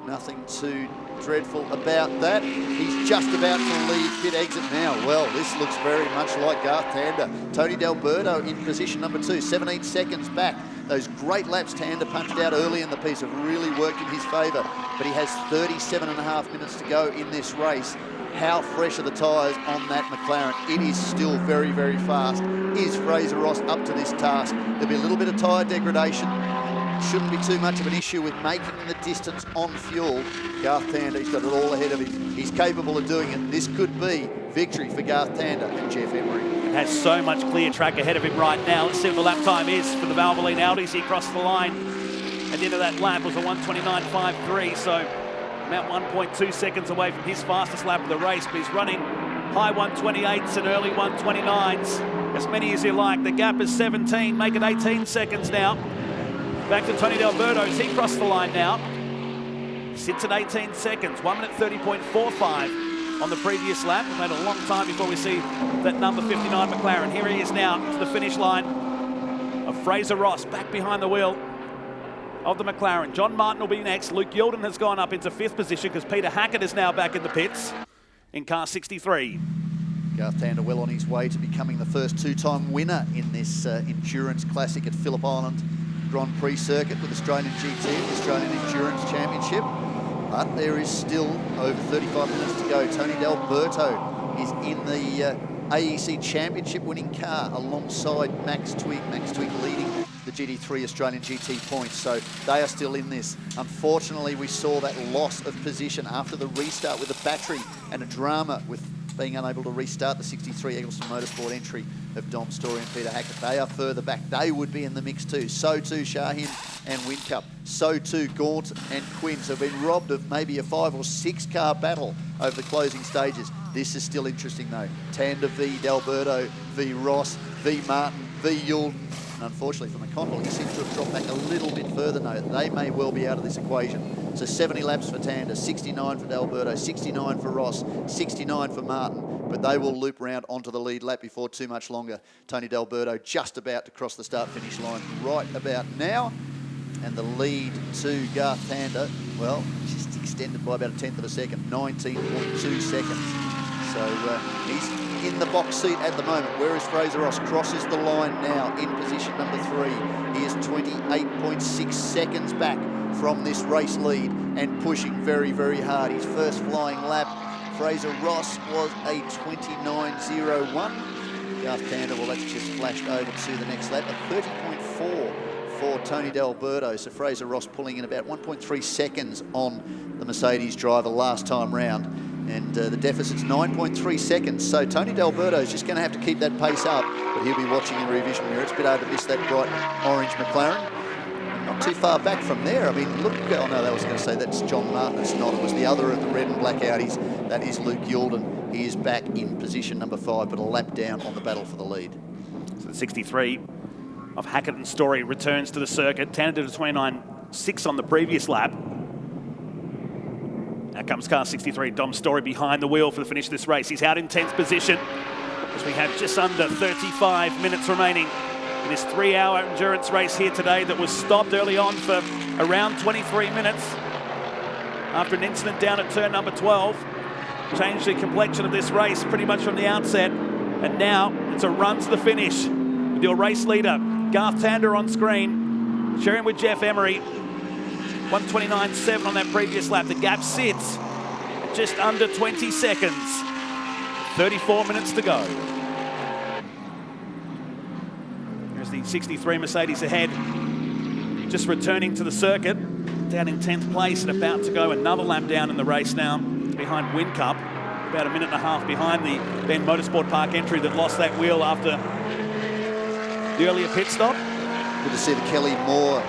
Nothing too dreadful about that. He's just about to leave pit exit now. Well, this looks very much like Garth Tander. Tony D'Alberto in position number 2, 17 seconds back. Those great laps Tander punched out early in the piece have really worked in his favour, but he has 37.5 minutes to go in this race. How fresh are the tyres on that McLaren? It is still very, very fast. Is Fraser Ross up to this task? There'll be a little bit of tyre degradation. Shouldn't be too much of an issue with making the distance on fuel. Garth Tander, he's got it all ahead of him. He's capable of doing it. This could be victory for Garth Tander and Jeff Emery. It has so much clear track ahead of him right now. Let's see what the lap time is for the Valvoline Audis. He crossed the line at the end of that lap. Was a 129.53, so about 1.2 seconds away from his fastest lap of the race, but he's running high 128s and early 129s. As many as you like. The gap is 17, make it 18 seconds now. Back to Tony D'Alberto as he crossed the line now. Sits at 18 seconds, 1 minute 30.45 on the previous lap. We've had a long time before we see that number 59 McLaren. Here he is now to the finish line of Fraser Ross, back behind the wheel of the McLaren. John Martin will be next. Luke Yilden has gone up into 5th position because Peter Hackett is now back in the pits in car 63. Garth Tander well on his way to becoming the first two-time winner in this endurance classic at Phillip Island Grand Prix circuit with Australian GT, the Australian Endurance Championship. But there is still over 35 minutes to go. Tony D'Alberto is in the AEC Championship winning car alongside Max Twigg. Max Twigg leading the GT3 Australian GT points, so they are still in this. Unfortunately, we saw that loss of position after the restart with a battery and a drama with being unable to restart the 63 Eggleston Motorsport entry of Dom Story and Peter Hackett. They are further back. They would be in the mix too. So too Shahin and Whincup. So too Gaunt and Quinns have been robbed of maybe a 5 or 6 car battle over the closing stages. This is still interesting though. Tander v D'Alberto v Ross v Martin v Yulden. And unfortunately for McConnell, he seems to have dropped back a little bit further now. They may well be out of this equation. So 70 laps for Tander, 69 for D'Alberto, 69 for Ross, 69 for Martin, but they will loop round onto the lead lap before too much longer. Tony D'Alberto just about to cross the start-finish line right about now. And the lead to Garth Tander, well, just extended by about 1/10 of a second, 19.2 seconds. So he's in the box seat at the moment, whereas Fraser Ross crosses the line now in position number 3. He is 28.6 seconds back from this race lead and pushing very, very hard. His first flying lap, Fraser Ross, was a 29.01. Garth Tander, well, that's just flashed over to the next lap, a 30.4 for Tony D'Alberto. So Fraser Ross pulling in about 1.3 seconds on the Mercedes driver last time round. And the deficit's 9.3 seconds. So Tony D'Alberto is just going to have to keep that pace up, but he'll be watching in rear vision mirror. It's a bit hard to miss that bright orange McLaren. Not too far back from there. I mean, look, oh no, that was going to say that's John Martin. It's not. It was the other of the red and black Audis. That is Luke Yulden. He is back in position number 5, but a lap down on the battle for the lead. So the 63 of Hackett and Story returns to the circuit. Tander did a 29.6 on the previous lap. Now comes car 63, Dom Story behind the wheel for the finish of this race. He's out in 10th position as we have just under 35 minutes remaining in this 3-hour endurance race here today that was stopped early on for around 23 minutes after an incident down at turn number 12. Changed the complexion of this race pretty much from the outset. And now it's a run to the finish with your race leader, Garth Tander, on screen, sharing with Jeff Emery. 129.7 on that previous lap. The gap sits at just under 20 seconds. 34 minutes to go. There's the 63 Mercedes ahead, just returning to the circuit, down in 10th place and about to go another lap down in the race now, behind Whincup, about a minute and a half behind the Ben Motorsport Park entry that lost that wheel after the earlier pit stop. Good to see the Kelly Moore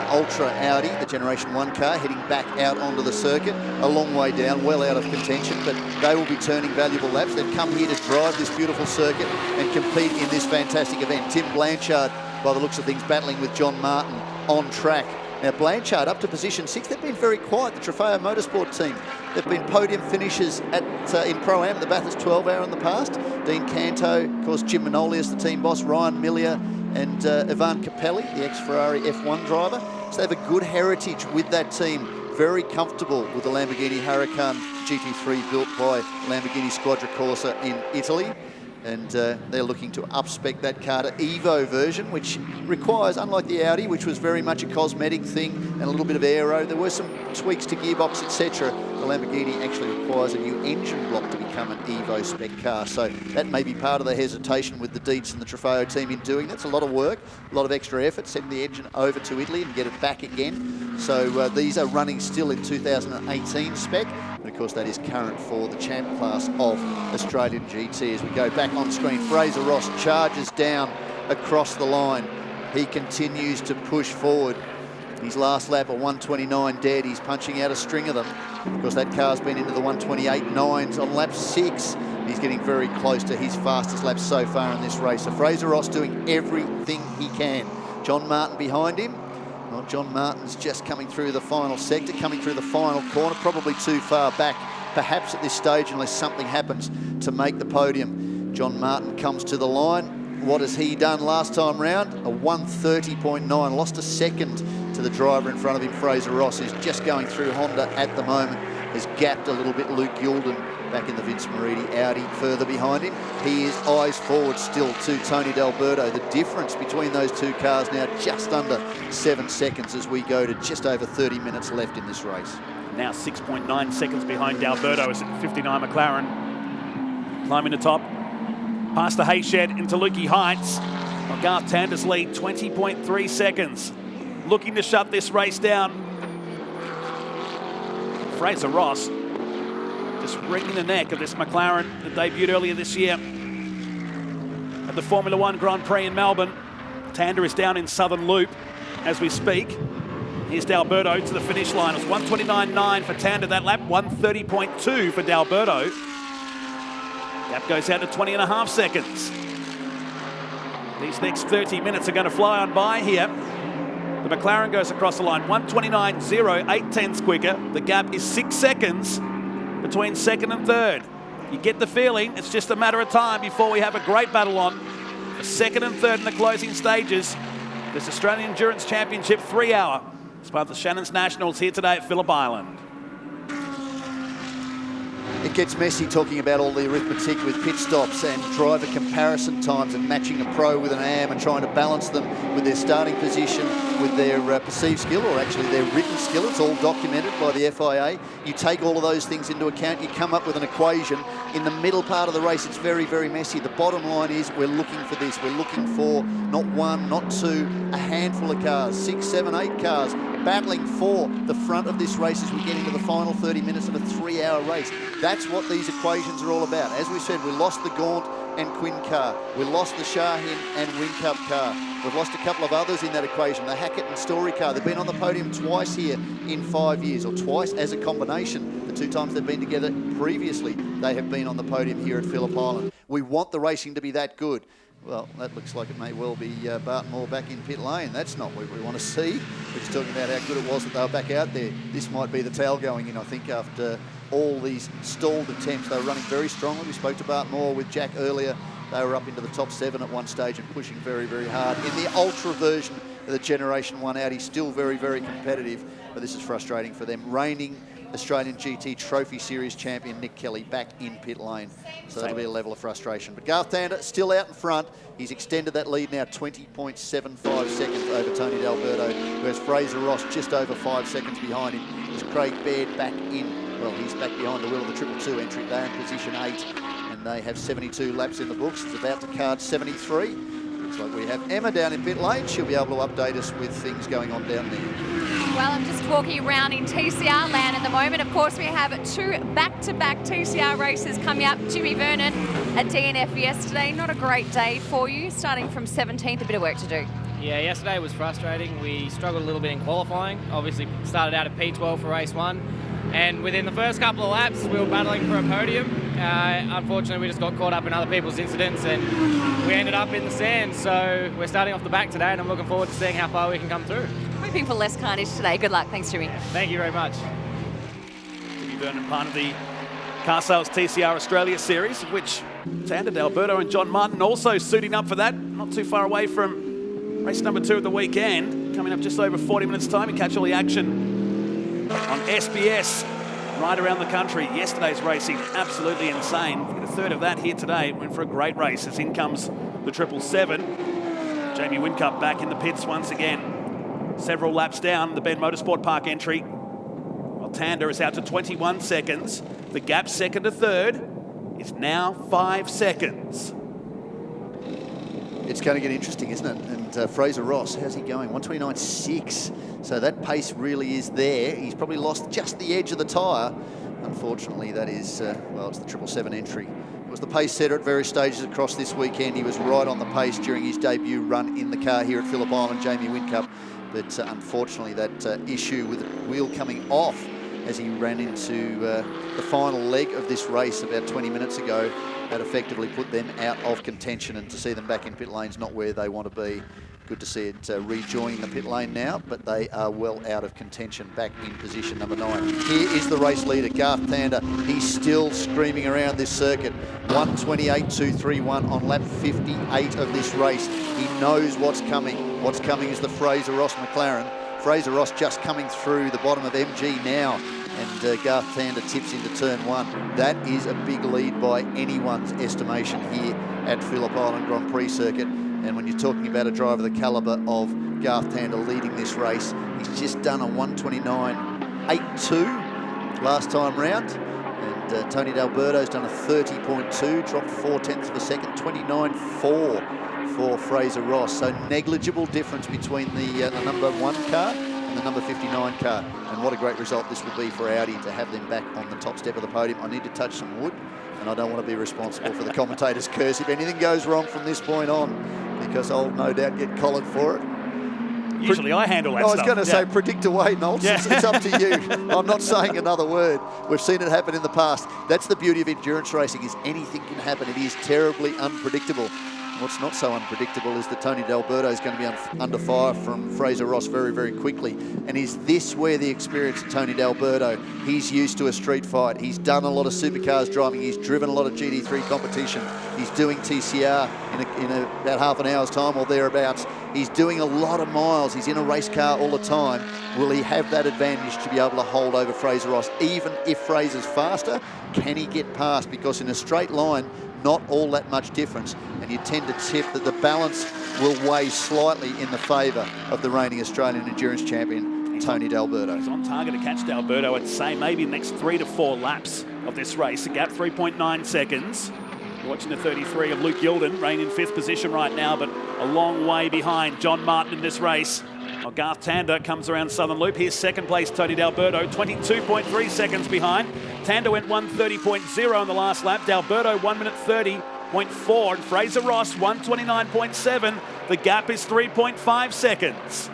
Ultra Audi, the Generation 1 car, heading back out onto the circuit, a long way down, well out of contention, but they will be turning valuable laps. They've come here to drive this beautiful circuit and compete in this fantastic event. Tim Blanchard, by the looks of things, battling with John Martin on track. Now Blanchard up to position 6. They've been very quiet, the Trofeo Motorsport team. They've been podium finishers at in Pro-Am at the Bathurst 12 Hour in the past. Dean Canto, of course Jim Manolius, the team boss, Ryan Millier, and Ivan Capelli, the ex-Ferrari F1 driver. So they have a good heritage with that team. Very comfortable with the Lamborghini Huracan GT3 built by Lamborghini Squadra Corsa in Italy. And they're looking to up-spec that car to Evo version, which requires, unlike the Audi, which was very much a cosmetic thing and a little bit of aero, there were some tweaks to gearbox, etc. The Lamborghini actually requires a new engine block to become an Evo spec car. So that may be part of the hesitation with the Dietz and the Trofeo team in doing that. It's a lot of work, a lot of extra effort, sending the engine over to Italy and get it back again. So these are running still in 2018 spec. And of course that is current for the champ class of Australian GT. As we go back on screen, Fraser Ross charges down across the line. He continues to push forward. His last lap, a 129 dead. He's punching out a string of them. Of course, that car's been into the 128.9s on lap 6. He's getting very close to his fastest lap so far in this race. So Fraser Ross doing everything he can. John Martin behind him. Well, John Martin's just coming through the final sector, coming through the final corner, probably too far back perhaps at this stage, unless something happens to make the podium. John Martin comes to the line. What has he done last time round? A 1:30.9, lost a second to the driver in front of him, Fraser Ross, who's just going through Honda at the moment, has gapped a little bit Luke Youlden back in the Vince Mariti Audi further behind him. He is eyes forward still to Tony D'Alberto. The difference between those two cars now just under 7 seconds as we go to just over 30 minutes left in this race. Now 6.9 seconds behind D'Alberto is at 59 McLaren. Climbing the top, past the hay shed into Lukey Heights. Well, Garth Tander's lead, 20.3 seconds. Looking to shut this race down. Fraser Ross just wringing the neck of this McLaren that debuted earlier this year at the Formula One Grand Prix in Melbourne. Tander is down in Southern Loop as we speak. Here's D'Alberto to the finish line. It was 1:29.9 for Tander that lap, 1:30.2 for D'Alberto. Gap goes out to 20.5 seconds. These next 30 minutes are going to fly on by here. The McLaren goes across the line, 1:29.0, 8/10ths quicker. The gap is 6 seconds between second and third. You get the feeling it's just a matter of time before we have a great battle on for second and third in the closing stages. This Australian Endurance Championship 3-hour. It's part of the Shannons Nationals here today at Phillip Island. It gets messy talking about all the arithmetic with pit stops and driver comparison times and matching a pro with an AM and trying to balance them with their starting position, with their perceived skill, or actually their written skill. It's all documented by the FIA. You take all of those things into account, you come up with an equation. In the middle part of the race, it's very, very messy. The bottom line is we're looking for this. We're looking for not one, not two, a handful of cars, 6, 7, 8 cars, battling for the front of this race as we get into the final 30 minutes of a 3-hour race. That's what these equations are all about. As we said, we lost the Gaunt and Quinn car. We lost the Shahin and Whincup car. We've lost a couple of others in that equation, the Hackett and Story car. They've been on the podium twice here in 5 years, or twice as a combination. The 2 times they've been together previously, they have been on the podium here at Phillip Island. We want the racing to be that good. Well, that looks like it may well be Barton Moore back in pit lane. That's not what we want to see. We're just talking about how good it was that they were back out there. This might be the tail going in, I think, after all these stalled attempts. They were running very strongly. We spoke to Barton Moore with Jack earlier. They were up into the top 7 at one stage and pushing very, very hard. In the Ultra version of the Generation 1 Audi, still very, very competitive, but this is frustrating for them. Reigning Australian GT Trophy Series champion Nick Kelly back in pit lane. So that'll be a level of frustration. But Garth Tander still out in front. He's extended that lead now 20.75 seconds over Tony D'Alberto, whereas Fraser Ross just over 5 seconds behind him. There's Craig Baird back in. Well, he's back behind the wheel of the 222 entry. They're in position 8, and they have 72 laps in the books. It's about to card 73. Looks like we have Emma down in pit lane. She'll be able to update us with things going on down there. Well, I'm just walking around in TCR land at the moment. Of course, we have 2 back-to-back TCR races coming up. Jimmy Vernon at DNF yesterday. Not a great day for you, starting from 17th, a bit of work to do. Yeah, yesterday was frustrating. We struggled a little bit in qualifying. Obviously started out at P12 for race 1. And within the first couple of laps, we were battling for a podium. Unfortunately, we just got caught up in other people's incidents and we ended up in the sand. So we're starting off the back today and I'm looking forward to seeing how far we can come through. Hoping for less carnage today. Good luck. Thanks, Jimmy. Thank you very much. Jimmy Vernon, part of the Car Sales TCR Australia Series, of which Tander, D'Alberto and John Martin also suiting up for that. Not too far away from race number 2 of the weekend. Coming up just over 40 minutes time. You catch all the action on SBS right around the country. Yesterday's racing, absolutely insane. A third of that here today. Went for a great race as in comes the 777. Jamie Whincup back in the pits once again. Several laps down the Ben Motorsport Park entry. While Tander is out to 21 seconds. The gap second to third is now 5 seconds. It's going to get interesting, isn't it? And Fraser Ross, how's he going? 1:29.6. So that pace really is there. He's probably lost just the edge of the tyre. Unfortunately, that is, well, it's the 777 entry. It was the pace setter at various stages across this weekend. He was right on the pace during his debut run in the car here at Phillip Island, Jamie Whincup. But unfortunately, that issue with the wheel coming off as he ran into the final leg of this race about 20 minutes ago, that effectively put them out of contention, and to see them back in pit lanes not where they want to be. Good to see it rejoining the pit lane now, but they are well out of contention, back in position number 9. Here is the race leader, Garth Tander. He's still screaming around this circuit. 1:28.231 on lap 58 of this race. He knows what's coming. What's coming is the Fraser Ross McLaren. Fraser Ross just coming through the bottom of MG now, and Garth Tander tips into turn 1. That is a big lead by anyone's estimation here at Phillip Island Grand Prix circuit. And when you're talking about a driver the calibre of Garth Tander leading this race, he's just done a 1:29.82 last time round. And Tony D'Alberto's done a 30.2, dropped 0.4 of a second, 29.4 for Fraser Ross. So negligible difference between the number 1 car and the number 59 car. And what a great result this will be for Audi to have them back on the top step of the podium. I need to touch some wood, and I don't want to be responsible for the commentator's curse if anything goes wrong from this point on, because I'll no doubt get collared for it. Usually I handle that stuff. stuff. I was going to say predict away, Knowles. Yeah. It's up to you. I'm not saying another word. We've seen it happen in the past. That's the beauty of endurance racing, is anything can happen. It is terribly unpredictable. What's not so unpredictable is that Tony D'Alberto is going to be under fire from Fraser Ross very, very quickly. And is this where the experience of Tony D'Alberto, he's used to a street fight. He's done a lot of supercars driving. He's driven a lot of GT3 competition. He's doing TCR in about half an hour's time or thereabouts. He's doing a lot of miles. He's in a race car all the time. Will he have that advantage to be able to hold over Fraser Ross? Even if Fraser's faster, can he get past? Because in a straight line, not all that much difference, and you tend to tip that the balance will weigh slightly in the favour of the reigning Australian endurance champion, Tony D'Alberto. He's on target to catch D'Alberto, I'd say, maybe the next 3 to 4 laps of this race. The gap, 3.9 seconds. You're watching the 33 of Luke Yilden, reigning in 5th position right now, but a long way behind John Martin in this race. Well, Garth Tander comes around Southern Loop. Here's second place, Tony D'Alberto, 22.3 seconds behind. Tander went 1:30.0 on the last lap. D'Alberto 1:30.4, and Fraser Ross 1:29.7. The gap is 3.5 seconds.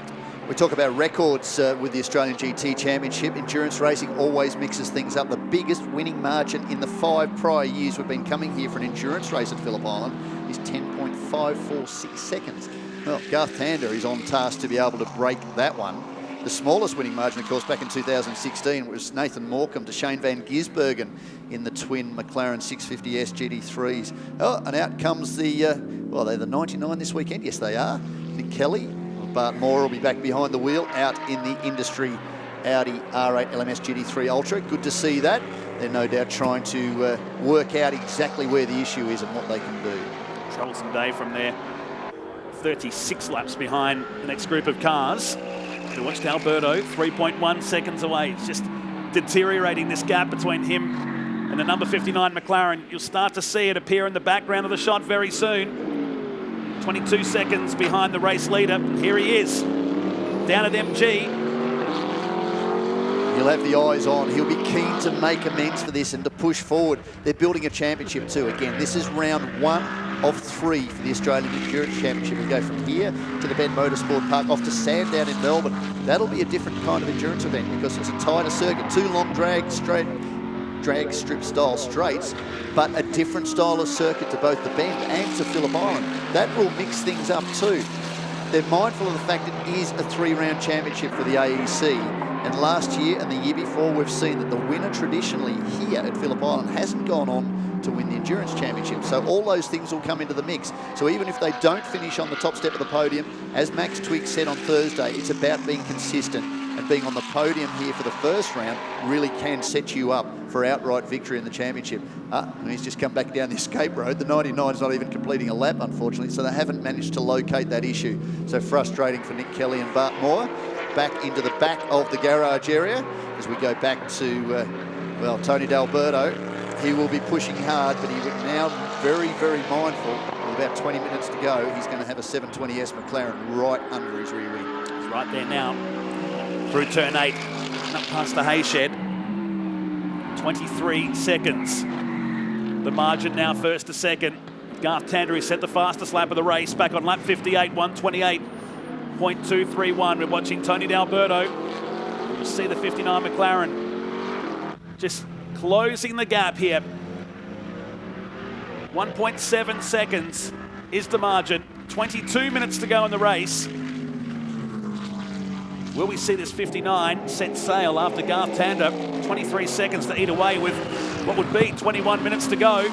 We talk about records with the Australian GT Championship. Endurance racing always mixes things up. The biggest winning margin in the 5 prior years we've been coming here for an endurance race at Phillip Island is 10.546 seconds. Well, Garth Tander is on task to be able to break that one. The smallest winning margin, of course, back in 2016 was Nathan Morecambe to Shane Van Gisbergen in the twin McLaren 650S GT3s. Oh, and out comes the, well, they're the 99 this weekend. Yes, they are. Nick Kelly. Bart Moore will be back behind the wheel out in the industry Audi R8 LMS GT3 Ultra. Good to see that. They're no doubt trying to work out exactly where the issue is and what they can do. Troublesome day from there. 36 laps behind the next group of cars. To watch D'Alberto, 3.1 seconds away. It's just deteriorating, this gap between him and the number 59 McLaren. You'll start to see it appear in the background of the shot very soon. 22 seconds behind the race leader. Here he is, down at MG. He'll have the eyes on. He'll be keen to make amends for this and to push forward. They're building a championship too. Again, this is round 1 of 3 for the Australian Endurance Championship. We go from here to the Ben Motorsport Park, off to Sandown in Melbourne. That'll be a different kind of endurance event because it's a tighter circuit, 2 long drag strip style straights, but a different style of circuit to both the Bend and to Phillip Island. That will mix things up too. They're mindful of the fact it is a 3-round championship for the AEC, and last year and the year before we've seen that the winner traditionally here at Phillip Island hasn't gone on to win the Endurance Championship. So all those things will come into the mix. So even if they don't finish on the top step of the podium, as Max Twigg said on Thursday, it's about being consistent, and being on the podium here for the first round really can set you up for outright victory in the championship. He's just come back down the escape road. The 99 is not even completing a lap, unfortunately, so they haven't managed to locate that issue. So frustrating for Nick Kelly and Bart Moore. Back into the back of the garage area as we go back to, well, Tony D'Alberto. He will be pushing hard, but he's now very, very mindful. With about 20 minutes to go, he's going to have a 720S McLaren right under his rear wing. He's right there now. Through turn 8, up past the hay shed. 23 seconds. The margin now first to second. Garth Tander has set the fastest lap of the race, back on lap 58, 1:28.231. We're watching Tony D'Alberto. You'll see the 59 McLaren just closing the gap here. 1.7 seconds is the margin. 22 minutes to go in the race. Will we see this 59 set sail after Garth Tander? 23 seconds to eat away with what would be 21 minutes to go.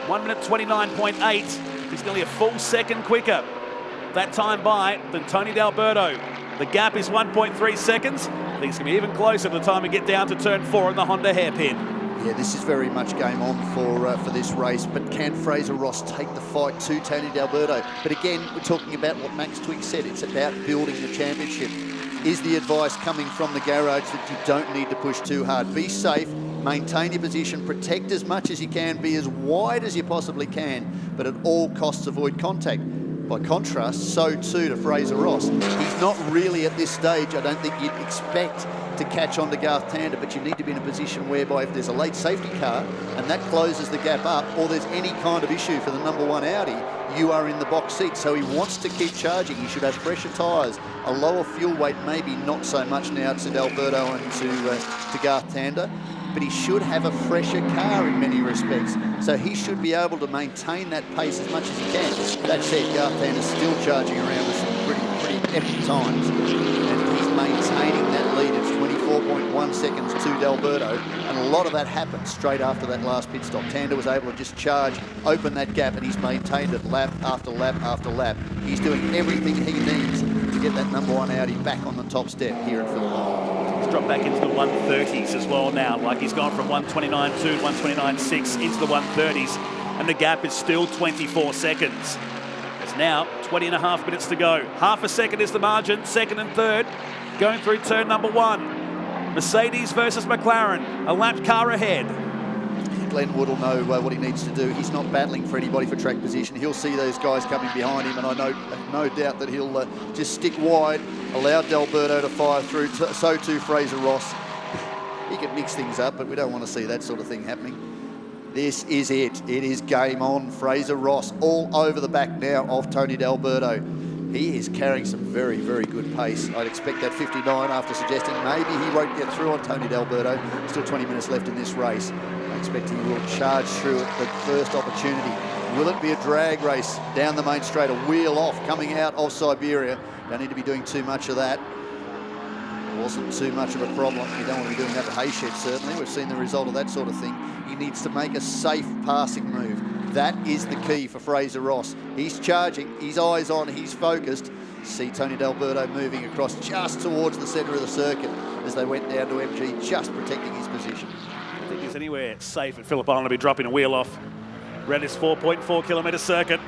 1 minute 29.8. He's nearly a full second quicker that time by than Tony D'Alberto. The gap is 1.3 seconds. I think it's going to be even closer by the time we get down to turn 4 in the Honda hairpin. Yeah, this is very much game on for this race, but can Fraser Ross take the fight to Tony D'Alberto? But again, we're talking about what Max Twigg said. It's about building the championship. Is the advice coming from the garage that you don't need to push too hard? Be safe, maintain your position, protect as much as you can, be as wide as you possibly can, but at all costs avoid contact. By contrast, so too to Fraser Ross. He's not really at this stage, I don't think you'd expect to catch on to Garth Tander, but you need to be in a position whereby if there's a late safety car and that closes the gap up, or there's any kind of issue for the number 1 Audi, you are in the box seat. So he wants to keep charging. He should have fresher tyres, a lower fuel weight, maybe not so much now to D'Alberto and to Garth Tander, but he should have a fresher car in many respects. So he should be able to maintain that pace as much as he can. That said, Garth Tander's still charging around with some pretty epic times, and he's maintaining that lead. It's 24.1 seconds to D'Alberto, and a lot of that happened straight after that last pit stop. Tander was able to just charge, open that gap, and he's maintained it lap after lap after lap. He's doing everything he needs to get that number 1 Audi back on the top step here at Phillip. He's dropped back into the 130s as well now. Like he's gone from 129.2, 129.6 into the 130s, and the gap is still 24 seconds. It's now 20 and a half minutes to go. Half a second is the margin, second and third, going through turn number 1. Mercedes versus McLaren, a lap car ahead. Glenn Wood will know what he needs to do. He's not battling for anybody for track position. He'll see those guys coming behind him, and I have no doubt that he'll just stick wide, allow D'Alberto to fire through, so too Fraser Ross. He could mix things up, but we don't want to see that sort of thing happening. This is it. It is game on. Fraser Ross all over the back now of Tony D'Alberto. He is carrying some very, very good pace. I'd expect that 59 after suggesting maybe he won't get through on Tony D'Alberto. Still 20 minutes left in this race. I expect he will charge through at the first opportunity. Will it be a drag race down the main straight, a wheel off coming out of Siberia? Don't need to be doing too much of that. Wasn't too much of a problem. You don't want to be doing that at Hayshed, certainly. We've seen the result of that sort of thing. He needs to make a safe passing move. That is the key for Fraser Ross. He's charging, his eyes on, he's focused. See Tony D'Alberto moving across just towards the centre of the circuit as they went down to MG, just protecting his position. I think he's anywhere safe at Phillip Island to be dropping a wheel off around this 4.4 kilometre circuit.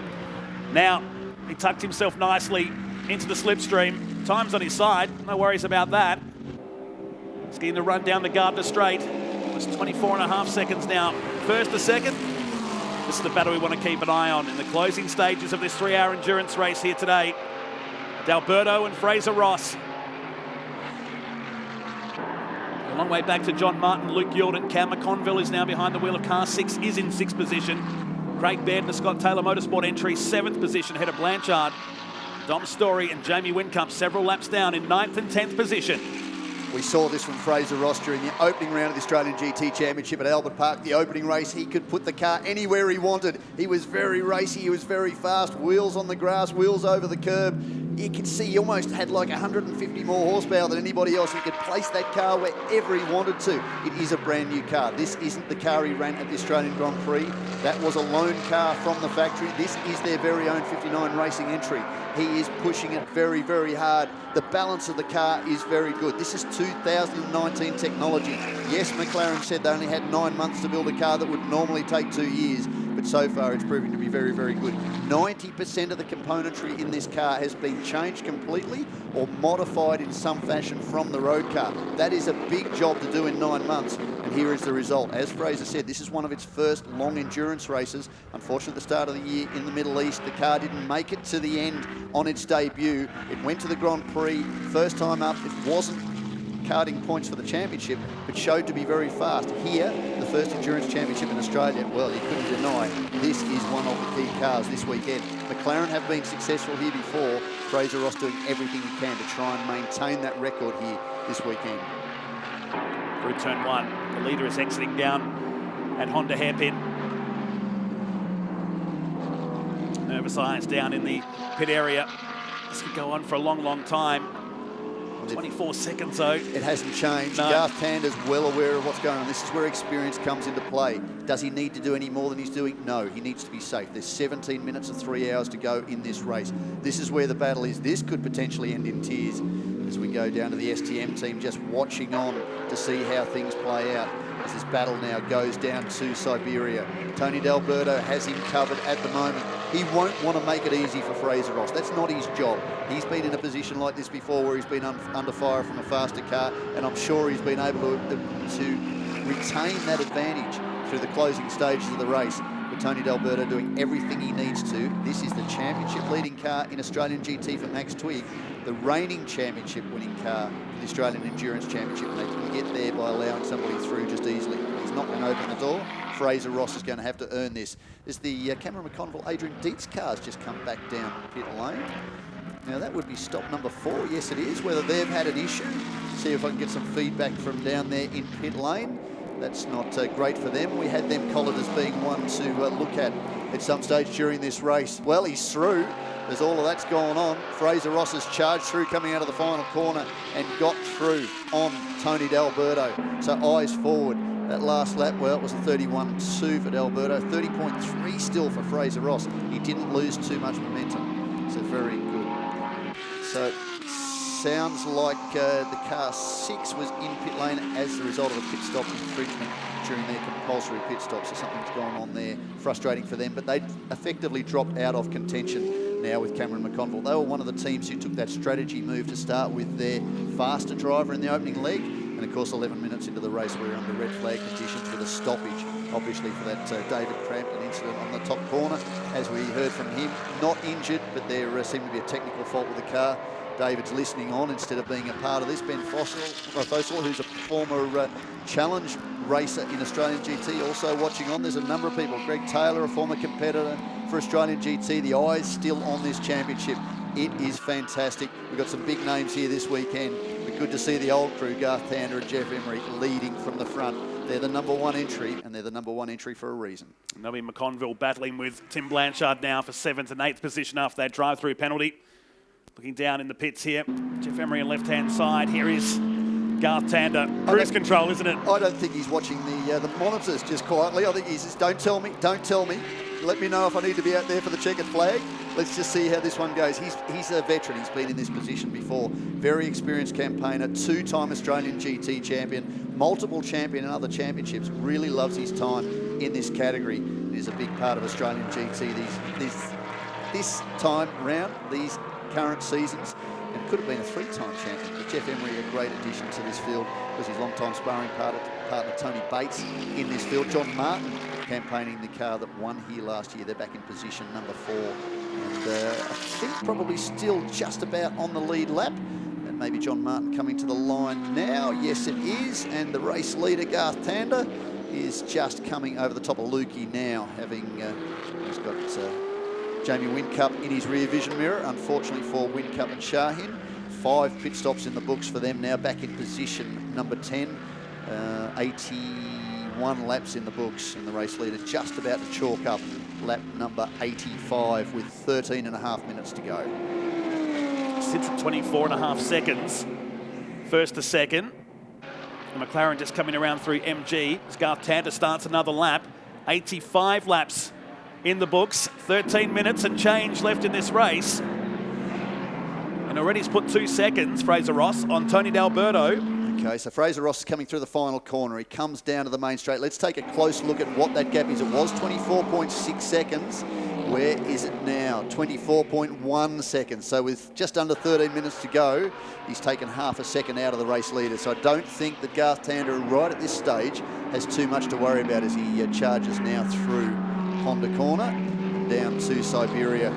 Now, he tucked himself nicely into the slipstream. Time's on his side, no worries about that. He's getting to run down the Gardner Straight. It's 24 and a half seconds now. First to second. This is the battle we want to keep an eye on in the closing stages of this 3-hour endurance race here today. D'Alberto and Fraser Ross. A long way back to John Martin, Luke Yordan. Cam McConville is now behind the wheel of car 6, is in 6th position. Craig Baird and the Scott Taylor Motorsport entry, 7th position ahead of Blanchard. Dom Story and Jamie Whincup several laps down in 9th and 10th position. We saw this from Fraser Ross during the opening round of the Australian GT Championship at Albert Park. The opening race, he could put the car anywhere he wanted. He was very racy, he was very fast. Wheels on the grass, wheels over the curb. You could see he almost had like 150 more horsepower than anybody else. He could place that car wherever he wanted to. It is a brand new car. This isn't the car he ran at the Australian Grand Prix. That was a loan car from the factory. This is their very own 59 racing entry. He is pushing it very, very hard. The balance of the car is very good. This is 2019 technology. Yes, McLaren said they only had 9 months to build a car that would normally take 2 years, but so far it's proving to be very, very good. 90% of the componentry in this car has been changed completely or modified in some fashion from the road car. That is a big job to do in 9 months, and here is the result. As Fraser said, this is one of its first long endurance races. Unfortunately, at the start of the year in the Middle East, the car didn't make it to the end on its debut. It went to the Grand Prix, first time up. It wasn't carding points for the championship, but showed to be very fast. Here, the first endurance championship in Australia, well, you couldn't deny this is one of the key cars this weekend. McLaren have been successful here before. Fraser Ross doing everything he can to try and maintain that record here this weekend. Through turn 1, the leader is exiting down at Honda hairpin. Nervous eyes down in the pit area. This could go on for a long, long time. 24 seconds though. It hasn't changed. No. Garth Tander's well aware of what's going on. This is where experience comes into play. Does he need to do any more than he's doing? No, he needs to be safe. There's 17 minutes and 3 hours to go in this race. This is where the battle is. This could potentially end in tears as we go down to the STM team, just watching on to see how things play out as this battle now goes down to Siberia. Tony D'Alberto has him covered at the moment. He won't want to make it easy for Fraser Ross. That's not his job. He's been in a position like this before where he's been under fire from a faster car, and I'm sure he's been able to retain that advantage through the closing stages of the race. With Tony D'Alberto doing everything he needs to. This is the championship leading car in Australian GT for Max Twigg, the reigning championship winning car for the Australian Endurance Championship. And they can get there by allowing somebody through just easily. He's not going to open the door. Fraser Ross is going to have to earn this. As the Cameron McConville, Adrian Dietz cars just come back down pit lane. Now that would be stop number 4. Yes, it is. Whether they've had an issue. See if I can get some feedback from down there in pit lane. That's not great for them. We had them collared as being one to look at some stage during this race. Well, he's through. As all of that's going on, Fraser Ross has charged through coming out of the final corner and got through on Tony D'Alberto. So eyes forward. That last lap, well, it was a 31.2 for D'Alberto, 30.3 still for Fraser Ross. He didn't lose too much momentum, so very good. So sounds like the car 6 was in pit lane as the result of a pit stop infringement during their compulsory pit stop, so something's gone on there, frustrating for them, but they effectively dropped out of contention now with Cameron McConville. They were one of the teams who took that strategy move to start with their faster driver in the opening leg, and of course 11 minutes into the race we're under red flag conditions with a stoppage, obviously for that David Crampton incident on the top corner. As we heard from him, not injured, but there seemed to be a technical fault with the car. David's listening on instead of being a part of this. Ben Fossel, who's a former challenge racer in Australian GT, also watching on. There's a number of people. Greg Taylor, a former competitor for Australian GT. The eyes still on this championship. It is fantastic. We've got some big names here this weekend. But good to see the old crew, Garth Tander and Jeff Emery, leading from the front. They're the number 1 entry, and they're the number 1 entry for a reason. And they'll be McConville battling with Tim Blanchard now for 7th and 8th position after that drive-through penalty. Looking down in the pits here, Jeff Emery on left-hand side. Here is Garth Tander. Cruise control, isn't it? I don't think he's watching the monitors just quietly. I think he's just, don't tell me. Let me know if I need to be out there for the checkered flag. Let's just see how this one goes. He's a veteran. He's been in this position before. Very experienced campaigner, 2-time Australian GT champion, multiple champion in other championships. Really loves his time in this category. It is a big part of Australian GT this time round, these current seasons, and could have been a 3-time champion. But Jeff Emery, a great addition to this field, was his long-time sparring partner Tony Bates in this field. John Martin campaigning the car that won here last year. They're back in position number 4, and I think probably still just about on the lead lap. And maybe John Martin coming to the line now. Yes, it is, and the race leader Garth Tander is just coming over the top of Lukey now, having he's got Jamie Whincup in his rear vision mirror, unfortunately for Whincup and Shahin. 5 pit stops in the books for them now, back in position number 10. 81 laps in the books, and the race leader just about to chalk up lap number 85 with 13.5 minutes to go. Sits at 24.5 seconds, first to second. And McLaren just coming around through MG as Garth Tander starts another lap. 85 laps in the books, 13 minutes and change left in this race. And already he's put 2 seconds, Fraser Ross, on Tony D'Alberto. Okay, so Fraser Ross is coming through the final corner. He comes down to the main straight. Let's take a close look at what that gap is. It was 24.6 seconds. Where is it now? 24.1 seconds. So with just under 13 minutes to go, he's taken half a second out of the race leader. So I don't think that Garth Tander, right at this stage, has too much to worry about as he charges now through Honda Corner down to Siberia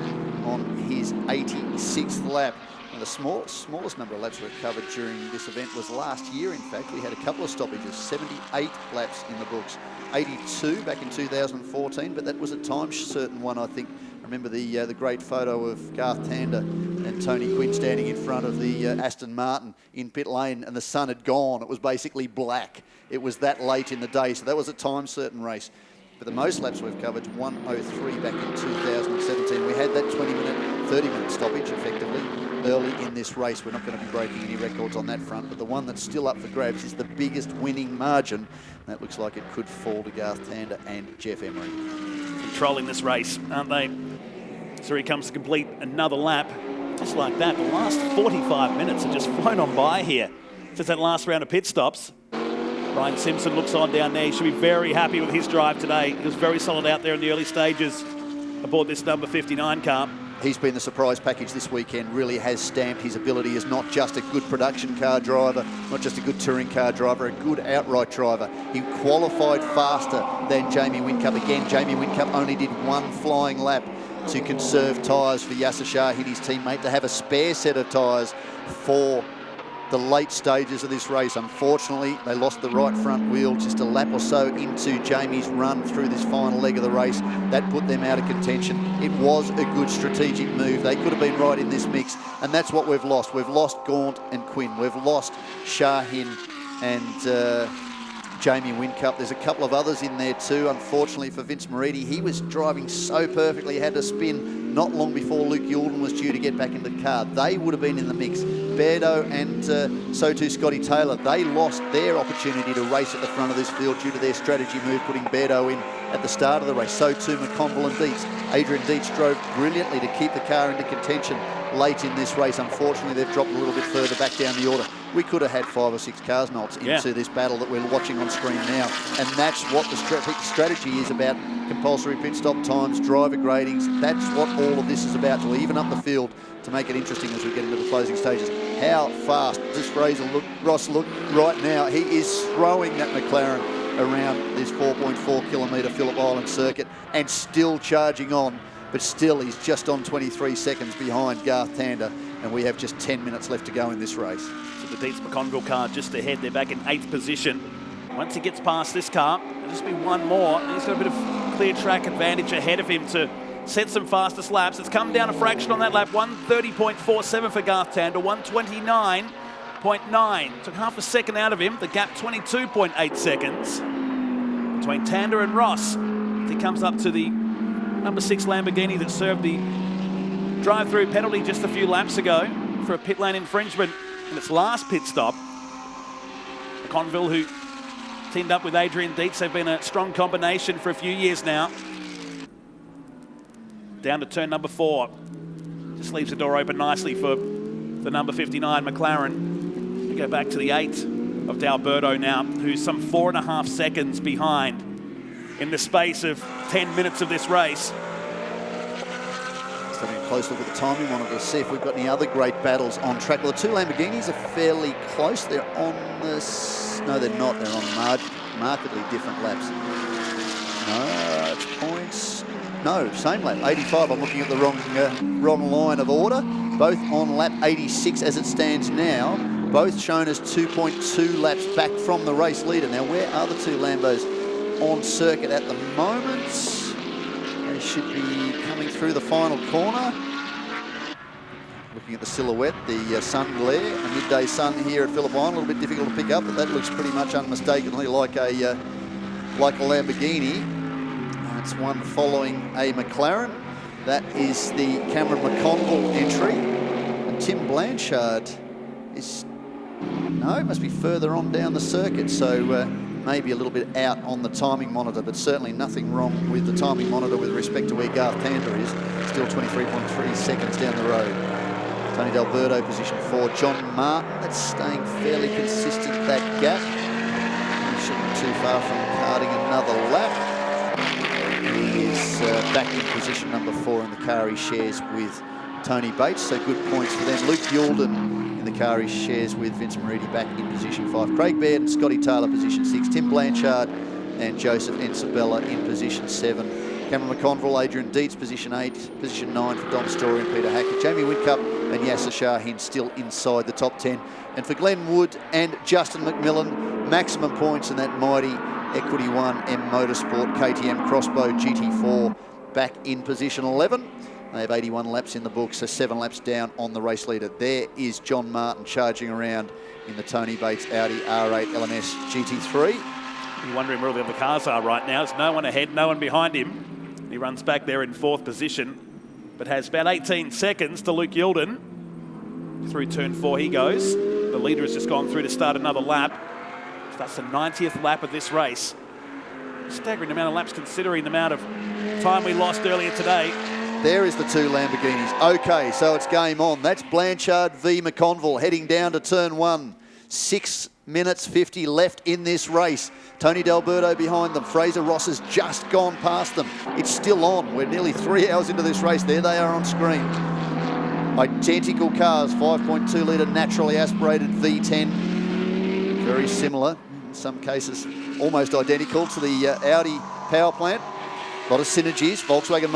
on his 86th lap. And the smallest number of laps we've covered during this event was last year. In fact, we had a couple of stoppages, 78 laps in the books, 82 back in 2014, but that was a time certain one, I think. I remember the great photo of Garth Tander and Tony Quinn standing in front of the Aston Martin in pit lane, and the sun had gone. It was basically black. It was that late in the day, so that was a time certain race. But the most laps we've covered, 1:03 back in 2017. We had that 20-minute, 30-minute stoppage effectively early in this race. We're not going to be breaking any records on that front, but the one that's still up for grabs is the biggest winning margin. That looks like it could fall to Garth Tander and Jeff Emery. Controlling this race, aren't they? So he comes to complete another lap. Just like that, the last 45 minutes have just flown on by here since that last round of pit stops. Ryan Simpson looks on down there. He should be very happy with his drive today. He was very solid out there in the early stages aboard this number 59 car. He's been the surprise package this weekend, really has stamped his ability as not just a good production car driver, not just a good touring car driver, a good outright driver. He qualified faster than Jamie Whincup. Again, Jamie Whincup only did one flying lap to conserve tyres for Yasser Shahin, his teammate, to have a spare set of tyres for the late stages of this race. Unfortunately, they lost the right front wheel just a lap or so into Jamie's run through this final leg of the race. That put them out of contention. It was a good strategic move. They could have been right in this mix, and that's what we've lost. We've lost Gaunt and Quinn. We've lost Shahin and Jamie Whincup. There's a couple of others in there too, unfortunately for Vince Moridi. He was driving so perfectly, had to spin not long before Luke Youlden was due to get back into the car. They would have been in the mix. Beardo and so too Scotty Taylor, they lost their opportunity to race at the front of this field due to their strategy move, putting Beardo in at the start of the race. So too McConville and Dietz. Adrian Dietz drove brilliantly to keep the car into contention late in this race. Unfortunately, they've dropped a little bit further back down the order. We could have had 5 or 6 cars, Knowles, into this battle that we're watching on screen now. And that's what the strategy is about. Compulsory pit stop times, driver gradings. That's what all of this is about, to even up the field, to make it interesting as we get into the closing stages. How fast does Ross look right now? He is throwing that McLaren around this 4.4 kilometre Phillip Island circuit and still charging on. But still, he's just on 23 seconds behind Garth Tander, and we have just 10 minutes left to go in this race. So the Dietz McConville car just ahead. They're back in 8th position. Once he gets past this car, there'll just be one more. And he's got a bit of clear track advantage ahead of him to set some fastest laps. It's come down a fraction on that lap. 1:30.47 for Garth Tander, 1:29.9. Took half a second out of him. The gap 22.8 seconds between Tander and Ross. He comes up to the number 6 Lamborghini that served the drive-through penalty just a few laps ago for a pit lane infringement in its last pit stop. McConville, who teamed up with Adrian Dietz, they've been a strong combination for a few years now. Down to turn number 4. Just leaves the door open nicely for the number 59 McLaren. We go back to the 8 of D'Alberto now, who's some 4.5 seconds behind in the space of 10 minutes of this race. Let's have a close look at the timing monitor to see if we've got any other great battles on track. Well, the 2 Lamborghinis are fairly close. They're on the... No, they're not. They're on markedly different laps. No, it's points. No, same lap, 85. I'm looking at the wrong line of order. Both on lap 86 as it stands now. Both shown as 2.2 laps back from the race leader. Now, where are the 2 Lambos on circuit at the moment? They should be coming through the final corner. Looking at the silhouette, the sun glare, a midday sun here at Phillip Island, a little bit difficult to pick up, but that looks pretty much unmistakably like a Lamborghini. It's one following a McLaren. That is the Cameron McConville entry. And Tim Blanchard is... No, it must be further on down the circuit, so maybe a little bit out on the timing monitor, but certainly nothing wrong with the timing monitor with respect to where Garth Tander is. Still 23.3 seconds down the road. Tony D'Alberto, position 4. John Martin, that's staying fairly consistent, that gap. He shouldn't be too far from carting another lap. He is back in position number 4 in the car he shares with Tony Bates, so good points for them. Luke Youlden in the car he shares with Vince Moridi back in position 5. Craig Baird and Scotty Taylor, position 6. Tim Blanchard and Joseph Ensabella in position 7. Cameron McConville, Adrian Dietz, position 8. Position 9 for Dom Story and Peter Hackett. Jamie Whincup and Yasser Shahin still inside the top 10. And for Glenn Wood and Justin McMillan, maximum points in that mighty Equity 1 M Motorsport KTM Crossbow GT4 back in position 11. They have 81 laps in the book, so 7 laps down on the race leader. There is John Martin charging around in the Tony Bates Audi R8 LMS GT3. You're wondering where all the other cars are right now. There's no one ahead, no one behind him. He runs back there in 4th position, but has about 18 seconds to Luke Yilden. Through turn 4 he goes. The leader has just gone through to start another lap. That's the 90th lap of this race. Staggering amount of laps considering the amount of time we lost earlier today. There is the 2 Lamborghinis. Okay, so it's game on. That's Blanchard v McConville heading down to turn 1. 6 minutes 50 left in this race. Tony D'Alberto behind them. Fraser Ross has just gone past them. It's still on. We're nearly 3 hours into this race. There they are on screen. Identical cars, 5.2 litre naturally aspirated V10. Very similar, in some cases almost identical to the Audi power plant. A lot of synergies. Volkswagen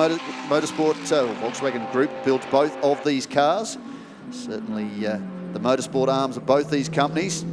Volkswagen Group built both of these cars. Certainly the motorsport arms of both these companies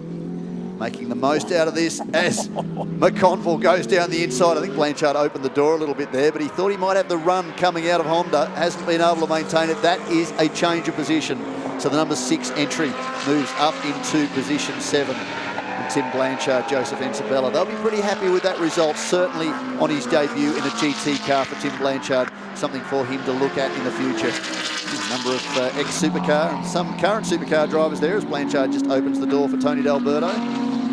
making the most out of this as McConville goes down the inside. I think Blanchard opened the door a little bit there, but he thought he might have the run coming out of Honda. Hasn't been able to maintain it. That is a change of position. So the number 6 entry moves up into position 7. And Tim Blanchard, Joseph Ensabella. They'll be pretty happy with that result, certainly on his debut in a GT car for Tim Blanchard. Something for him to look at in the future. There's a number of ex-supercar and some current supercar drivers there as Blanchard just opens the door for Tony D'Alberto.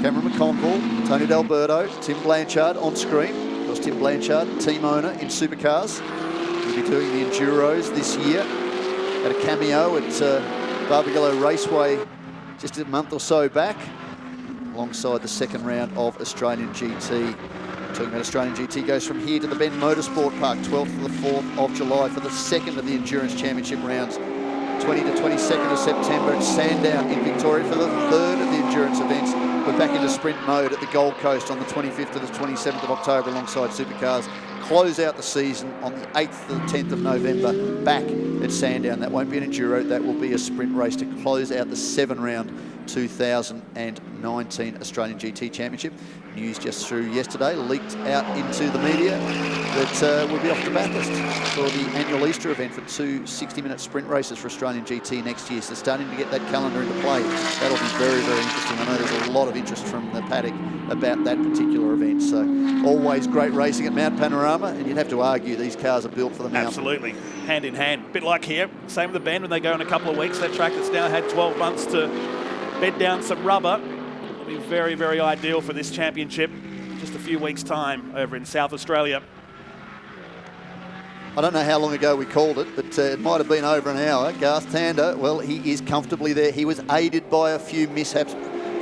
Cameron McConville, Tony D'Alberto, Tim Blanchard on screen. Of course, Tim Blanchard, team owner in supercars. He'll be doing the Enduros this year. Had a cameo at Barbagallo Raceway just a month or so back, alongside the second round of Australian GT. Talking about Australian GT goes from here to the Bend Motorsport Park, 12th to the 4th of July for the second of the Endurance Championship rounds. 20 to 22nd of September at Sandown in Victoria for the third of the endurance events. We're back into sprint mode at the Gold Coast on the 25th to the 27th of October alongside supercars. Close out the season on the 8th to the 10th of November back at Sandown. That won't be an enduro, that will be a sprint race to close out the 7-round 2019 Australian GT Championship. News just through yesterday, leaked out into the media that we'll be off the Bathurst for the annual Easter event for 2 60-minute sprint races for Australian GT next year. So starting to get that calendar into play. That'll be very, very interesting. I know there's a lot of interest from the paddock about that particular event. So always great racing at Mount Panorama, and you'd have to argue these cars are built for the mountain. Absolutely, hand in hand. Bit like here, same with the Bend when they go in a couple of weeks. That track that's now had 12 months to bed down some rubber. It'll be very, very ideal for this championship. Just a few weeks' time over in South Australia. I don't know how long ago we called it, but it might have been over an hour. Garth Tander, well, he is comfortably there. He was aided by a few mishaps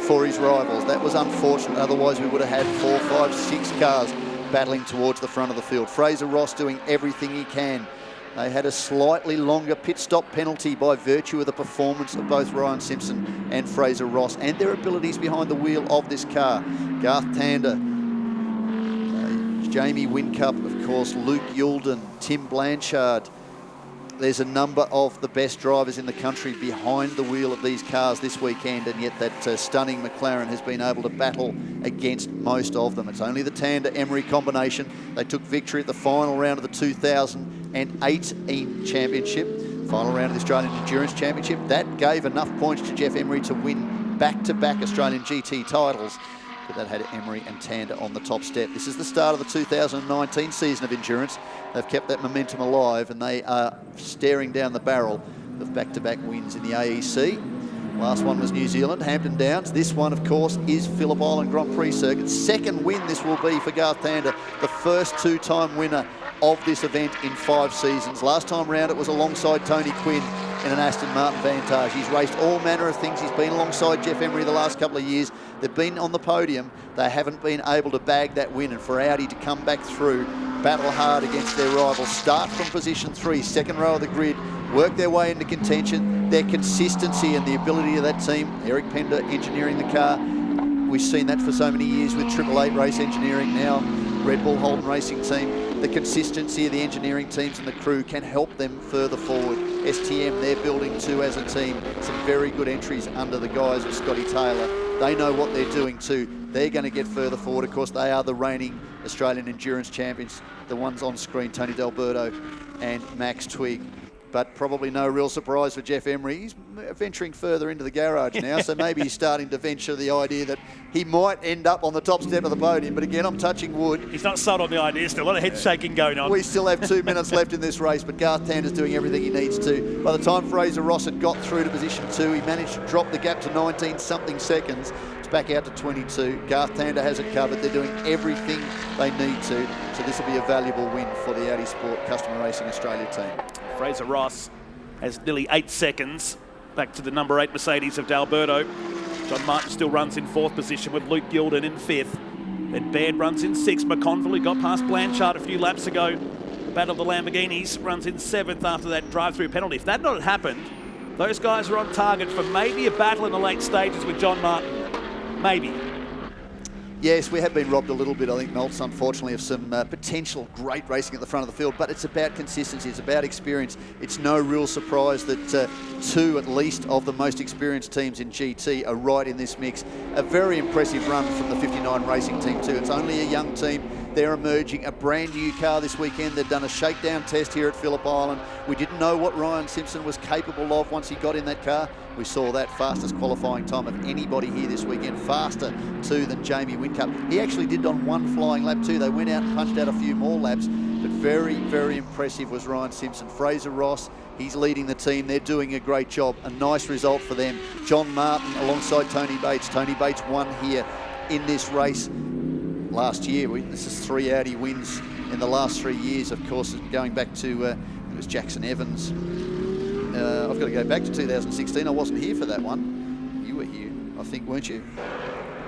for his rivals. That was unfortunate. Otherwise, we would have had 4, 5, 6 cars battling towards the front of the field. Fraser Ross doing everything he can. They had a slightly longer pit stop penalty by virtue of the performance of both Ryan Simpson and Fraser Ross and their abilities behind the wheel of this car. Garth Tander, Jamie Whincup, of course, Luke Yilden, Tim Blanchard. There's a number of the best drivers in the country behind the wheel of these cars this weekend, and yet that stunning McLaren has been able to battle against most of them. It's only the Tander-Emery combination. They took victory at the final round of the 2018 championship, final round of the Australian Endurance Championship. That gave enough points to Jeff Emery to win back-to-back Australian GT titles. But that had Emery and Tander on the top step. This is the start of the 2019 season of endurance. They've kept that momentum alive and they are staring down the barrel of back-to-back wins in the AEC. Last one was New Zealand, Hampton Downs. This one, of course, is Phillip Island Grand Prix circuit. Second win this will be for Garth Tander, the first 2-time winner of this event in 5 seasons. Last time round it was alongside Tony Quinn in an Aston Martin Vantage. He's raced all manner of things. He's been alongside Jeff Emery the last couple of years. They've been on the podium. They haven't been able to bag that win, and for Audi to come back through, battle hard against their rivals, start from position 3, second row of the grid, work their way into contention. Their consistency and the ability of that team, Eric Pender engineering the car. We've seen that for so many years with 888 Race Engineering, now Red Bull Holden Racing Team. The consistency of the engineering teams and the crew can help them further forward. STM, they're building too as a team. Some very good entries under the guise of Scotty Taylor. They know what they're doing too. They're going to get further forward. Of course, they are the reigning Australian Endurance Champions. The ones on screen, Tony D'Alberto and Max Twigg. but probably no real surprise for Jeff Emery. He's venturing further into the garage now, so maybe he's starting to venture the idea that he might end up on the top step of the podium. But again, I'm touching wood. He's not sold on the idea still. A lot of head shaking going on. We still have 2 minutes left in this race, but Garth Tander's doing everything he needs to. By the time Fraser Ross had got through to position 2, he managed to drop the gap to 19-something seconds. It's back out to 22. Garth Tander has it covered. They're doing everything they need to. So this will be a valuable win for the Audi Sport Customer Racing Australia team. Fraser Ross has nearly 8 seconds back to the number 8 Mercedes of D'Alberto. John Martin still runs in 4th position with Luke Gilden in 5th. Then Baird runs in 6th. McConville, who got past Blanchard a few laps ago, Battle of the Lamborghinis, runs in 7th after that drive-through penalty. If that not had happened, those guys are on target for maybe a battle in the late stages with John Martin. Maybe. Yes, we have been robbed a little bit, I think, Maltz, unfortunately, of some potential great racing at the front of the field, but it's about consistency, it's about experience. It's no real surprise that 2 at least of the most experienced teams in GT are right in this mix. A very impressive run from the 59 Racing Team too. It's only a young team. They're emerging, a brand new car this weekend. They've done a shakedown test here at Phillip Island. We didn't know what Ryan Simpson was capable of once he got in that car. We saw that fastest qualifying time of anybody here this weekend, faster too than Jamie Whincup. He actually did on 1 flying lap too. They went out and punched out a few more laps, but very, very impressive was Ryan Simpson. Fraser Ross, he's leading the team. They're doing a great job. A nice result for them. John Martin alongside Tony Bates. Tony Bates won here in this race last year. This is 3 Audi wins in the last 3 years, of course, going back to, it was Jackson Evans. I've got to go back to 2016. I wasn't here for that one. You were here, I think, weren't you?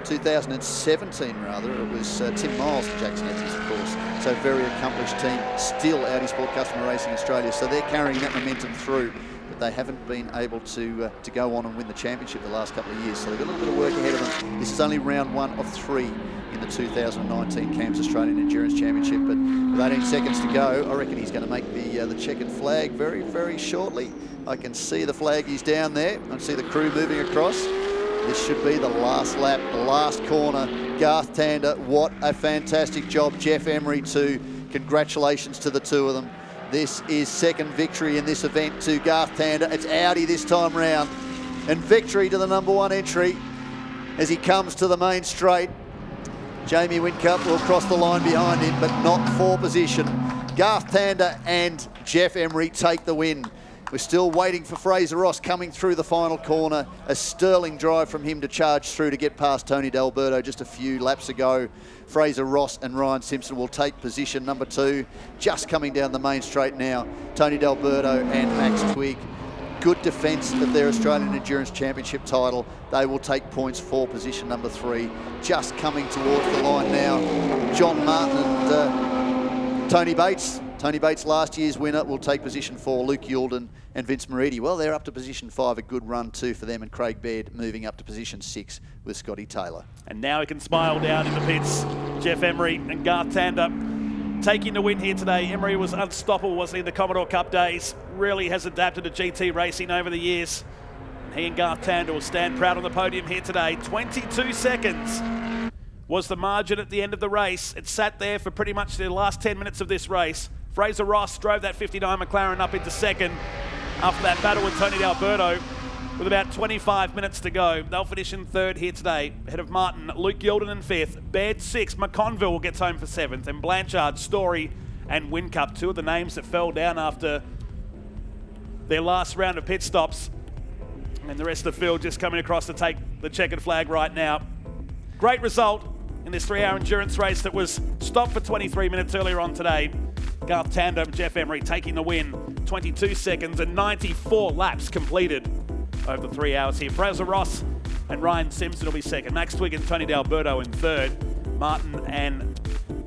2017, rather. It was Tim Miles and Jackson Evans, of course. So very accomplished team. Still Audi Sport Customer Racing Australia. So they're carrying that momentum through, but they haven't been able to go on and win the championship the last couple of years. So they've got a little bit of work ahead of them. This is only round 1 of 3 in the 2019 CAMS Australian Endurance Championship, but with 18 seconds to go, I reckon he's going to make the checkered flag very, very shortly. I can see the flag, he's down there. I can see the crew moving across. This should be the last lap, the last corner. Garth Tander, what a fantastic job. Jeff Emery too. Congratulations to the 2 of them. This is 2nd victory in this event to Garth Tander. It's Audi this time round. And victory to the number 1 entry as he comes to the main straight. Jamie Whincup will cross the line behind him, but not for position. Garth Tander and Jeff Emery take the win. We're still waiting for Fraser Ross coming through the final corner. A sterling drive from him to charge through to get past Tony D'Alberto just a few laps ago. Fraser Ross and Ryan Simpson will take position number 2. Just coming down the main straight now, Tony D'Alberto and Max Twigg. Good defence of their Australian Endurance Championship title. They will take points for position number 3. Just coming towards the line now, John Martin and Tony Bates. Tony Bates, last year's winner, will take position 4. Luke Youlden and Vince Moridi. Well, they're up to position 5. A good run too for them. And Craig Baird moving up to position 6 with Scotty Taylor. And now he can smile down in the pits. Jeff Emery and Garth Tander taking the win here today. Emery was unstoppable, wasn't he, in the Commodore Cup days. Really has adapted to GT racing over the years. And he and Garth Tander will stand proud on the podium here today. 22 seconds was the margin at the end of the race. It sat there for pretty much the last 10 minutes of this race. Fraser Ross drove that 59 McLaren up into 2nd after that battle with Tony D'Alberto with about 25 minutes to go. They'll finish in 3rd here today, ahead of Martin, Luke Gilden in 5th, Baird 6th, McConville gets home for 7th, and Blanchard, Story and Whincup, 2 of the names that fell down after their last round of pit stops. And the rest of the field just coming across to take the checkered flag right now. Great result in this 3-hour endurance race that was stopped for 23 minutes earlier on today. Garth Tander and Jeff Emery taking the win. 22 seconds and 94 laps completed over the 3 hours here. Fraser Ross and Ryan Simpson will be 2nd. Max Twigg and Tony D'Alberto in 3rd. Martin and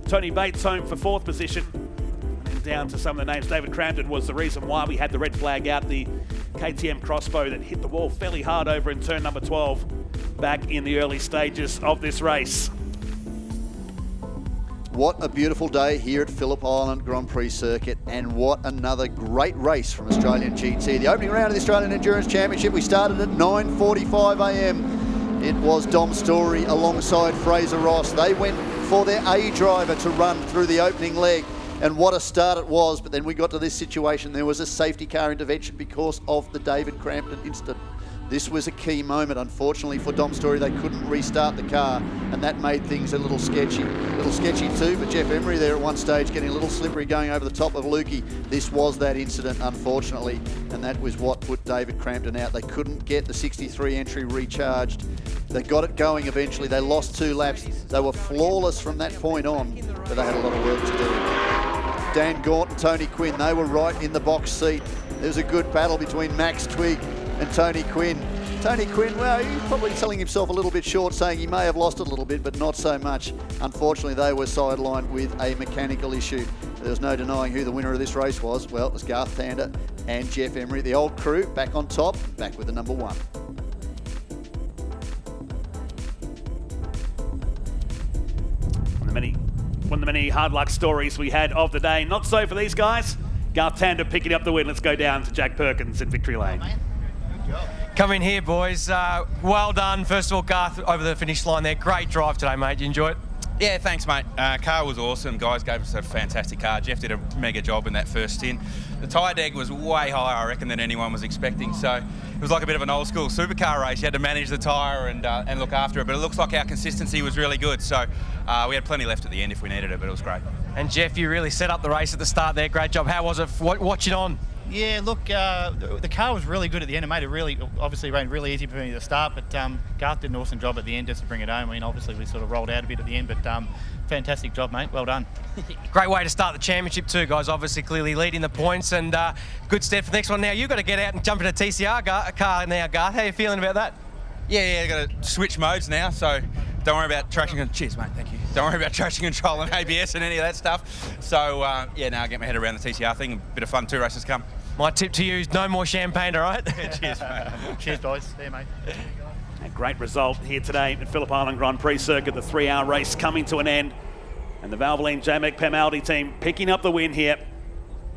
Tony Bates home for 4th position. And then down to some of the names. David Crampton was the reason why we had the red flag out. The KTM crossbow that hit the wall fairly hard over in turn number 12 back in the early stages of this race. What a beautiful day here at Phillip Island Grand Prix Circuit, and what another great race from Australian GT. The opening round of the Australian Endurance Championship, we started at 9:45 a.m. It was Dom Story alongside Fraser Ross. They went for their A driver to run through the opening leg And what a start it was, but then we got to this situation. There was a safety car intervention because of the David Crampton incident. This was a key moment. Unfortunately for Dom Story, they couldn't restart the car, and that made things a little sketchy. A little sketchy too for Jeff Emery there at one stage, getting a little slippery going over the top of Lukey. This was that incident, unfortunately, and that was what put David Crampton out. They couldn't get the 63 entry recharged. They got it going eventually. They lost 2 laps. They were flawless from that point on, but they had a lot of work to do. Dan Gaunt and Tony Quinn, they were right in the box seat. There was a good battle between Max Twigg and Tony Quinn. Tony Quinn, well, he's probably selling himself a little bit short, saying he may have lost it a little bit, but not so much. Unfortunately, they were sidelined with a mechanical issue. There was no denying who the winner of this race was. Well, it was Garth Tander and Jeff Emery. The old crew back on top, back with the number 1. One of the many hard luck stories we had of the day. Not so for these guys. Garth Tander picking up the win. Let's go down to Jack Perkins in Victory Lane. Come in here, boys. Well done. First of all, Garth, over the finish line there. Great drive today, mate. You enjoy it? Yeah, thanks, mate. Car was awesome. Guys gave us a fantastic car. Jeff did a mega job in that first stint. The tyre deg was way higher, I reckon, than anyone was expecting. So it was like a bit of an old school supercar race. You had to manage the tyre and look after it. But it looks like our consistency was really good. So we had plenty left at the end if we needed it, but it was great. And Jeff, you really set up the race at the start there. Great job. How was it watching on? Yeah, look, the car was really good at the end. It made it obviously ran really easy for me to start, but Garth did an awesome job at the end just to bring it home. I mean, obviously we sort of rolled out a bit at the end, but fantastic job, mate. Well done. Great way to start the championship too, guys. Obviously, clearly leading the points, and good step for the next one. Now you've got to get out and jump in a TCR car now, Garth. How are you feeling about that? Yeah, got to switch modes now, so don't worry about traction control. Cheers, mate, thank you. Don't worry about traction control and ABS and any of that stuff. So, yeah, now I'll get my head around the TCR thing. A bit of fun, 2 races come. My tip to you is no more champagne, all right? Cheers, mate. Cheers, boys. See you, mate. A great result here today at Phillip Island Grand Prix Circuit. The 3-hour race coming to an end. And the Valvoline JMEC Pemaldi team picking up the win here.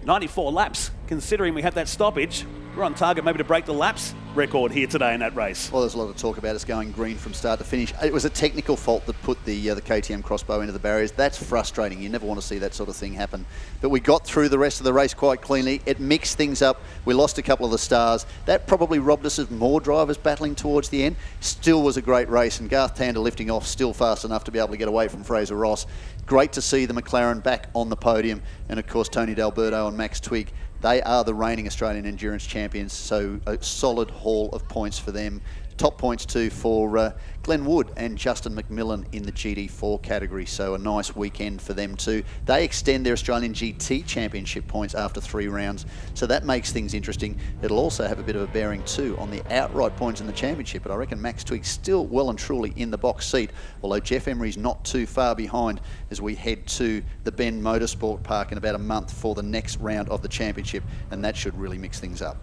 94 laps, considering we had that stoppage. We're on target maybe to break the laps record here today in that race. Well, there's a lot of talk about us going green from start to finish. It was a technical fault that put the KTM crossbow into the barriers. That's frustrating. You never want to see that sort of thing happen. But we got through the rest of the race quite cleanly. It mixed things up. We lost a couple of the stars. That probably robbed us of more drivers battling towards the end. Still was a great race, and Garth Tander lifting off still fast enough to be able to get away from Fraser Ross. Great to see the McLaren back on the podium, and of course Tony D'Alberto and Max Twigg. They are the reigning Australian endurance champions, so a solid haul of points for them. Top points too for Glenn Wood and Justin McMillan in the GT4 category, so a nice weekend for them too. They extend their Australian GT Championship points after 3 rounds, so that makes things interesting. It'll also have a bit of a bearing too on the outright points in the championship, but I reckon Max Twigg's still well and truly in the box seat, although Jeff Emery's not too far behind as we head to the Bend Motorsport Park in about a month for the next round of the championship, and that should really mix things up.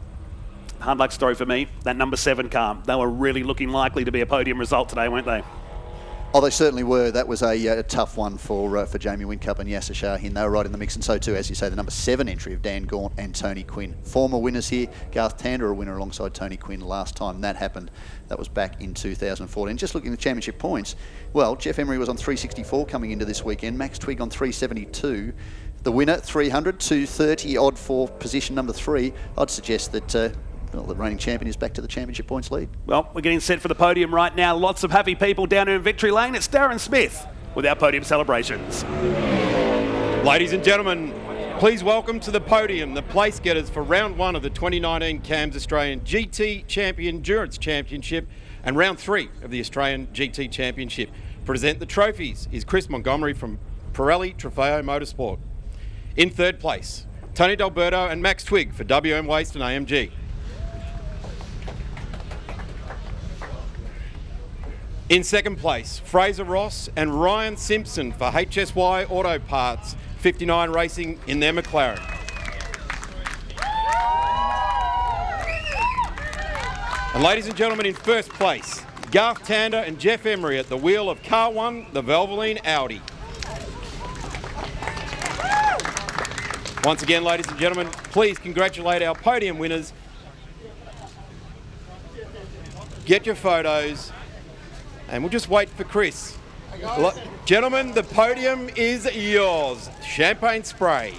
Hard luck story for me, that number 7 car. They were really looking likely to be a podium result today, weren't they? Oh, they certainly were. That was a tough one for Jamie Whincup and Yasser Shahin. They were right in the mix, and so too, as you say, the number 7 entry of Dan Gaunt and Tony Quinn. Former winners here. Garth Tander, a winner alongside Tony Quinn last time that happened. That was back in 2014. Just looking at the championship points, well, Jeff Emery was on 364 coming into this weekend. Max Twigg on 372. The winner, 300, 230 odd for position number 3. I'd suggest that the reigning champion is back to the championship points lead. Well, we're getting set for the podium right now. Lots of happy people down here in Victory Lane. It's Darren Smith with our podium celebrations. Ladies and gentlemen, please welcome to the podium the place getters for round 1 of the 2019 CAMS Australian GT Champion Endurance Championship and round 3 of the Australian GT Championship. Present the trophies is Chris Montgomery from Pirelli Trofeo Motorsport. In 3rd place, Tony D'Alberto and Max Twigg for WM Waste and AMG. In 2nd place, Fraser Ross and Ryan Simpson for HSY Auto Parts, 59 Racing in their McLaren. And ladies and gentlemen, in 1st place, Garth Tander and Jeff Emery at the wheel of Car 1, the Valvoline Audi. Once again, ladies and gentlemen, please congratulate our podium winners. Get your photos. And we'll just wait for Chris Gentlemen, the podium is yours. Champagne spray.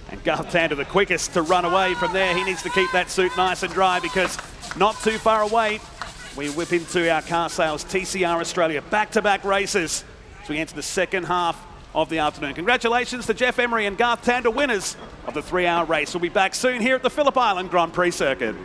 And Garth Tander, the quickest to run away from there. He needs to keep that suit nice and dry because not too far away, we whip into our car sales TCR Australia. Back-to-back races as we enter the second half of the afternoon. Congratulations to Jeff Emery and Garth Tander, winners of the 3-hour race. We'll be back soon here at the Phillip Island Grand Prix Circuit.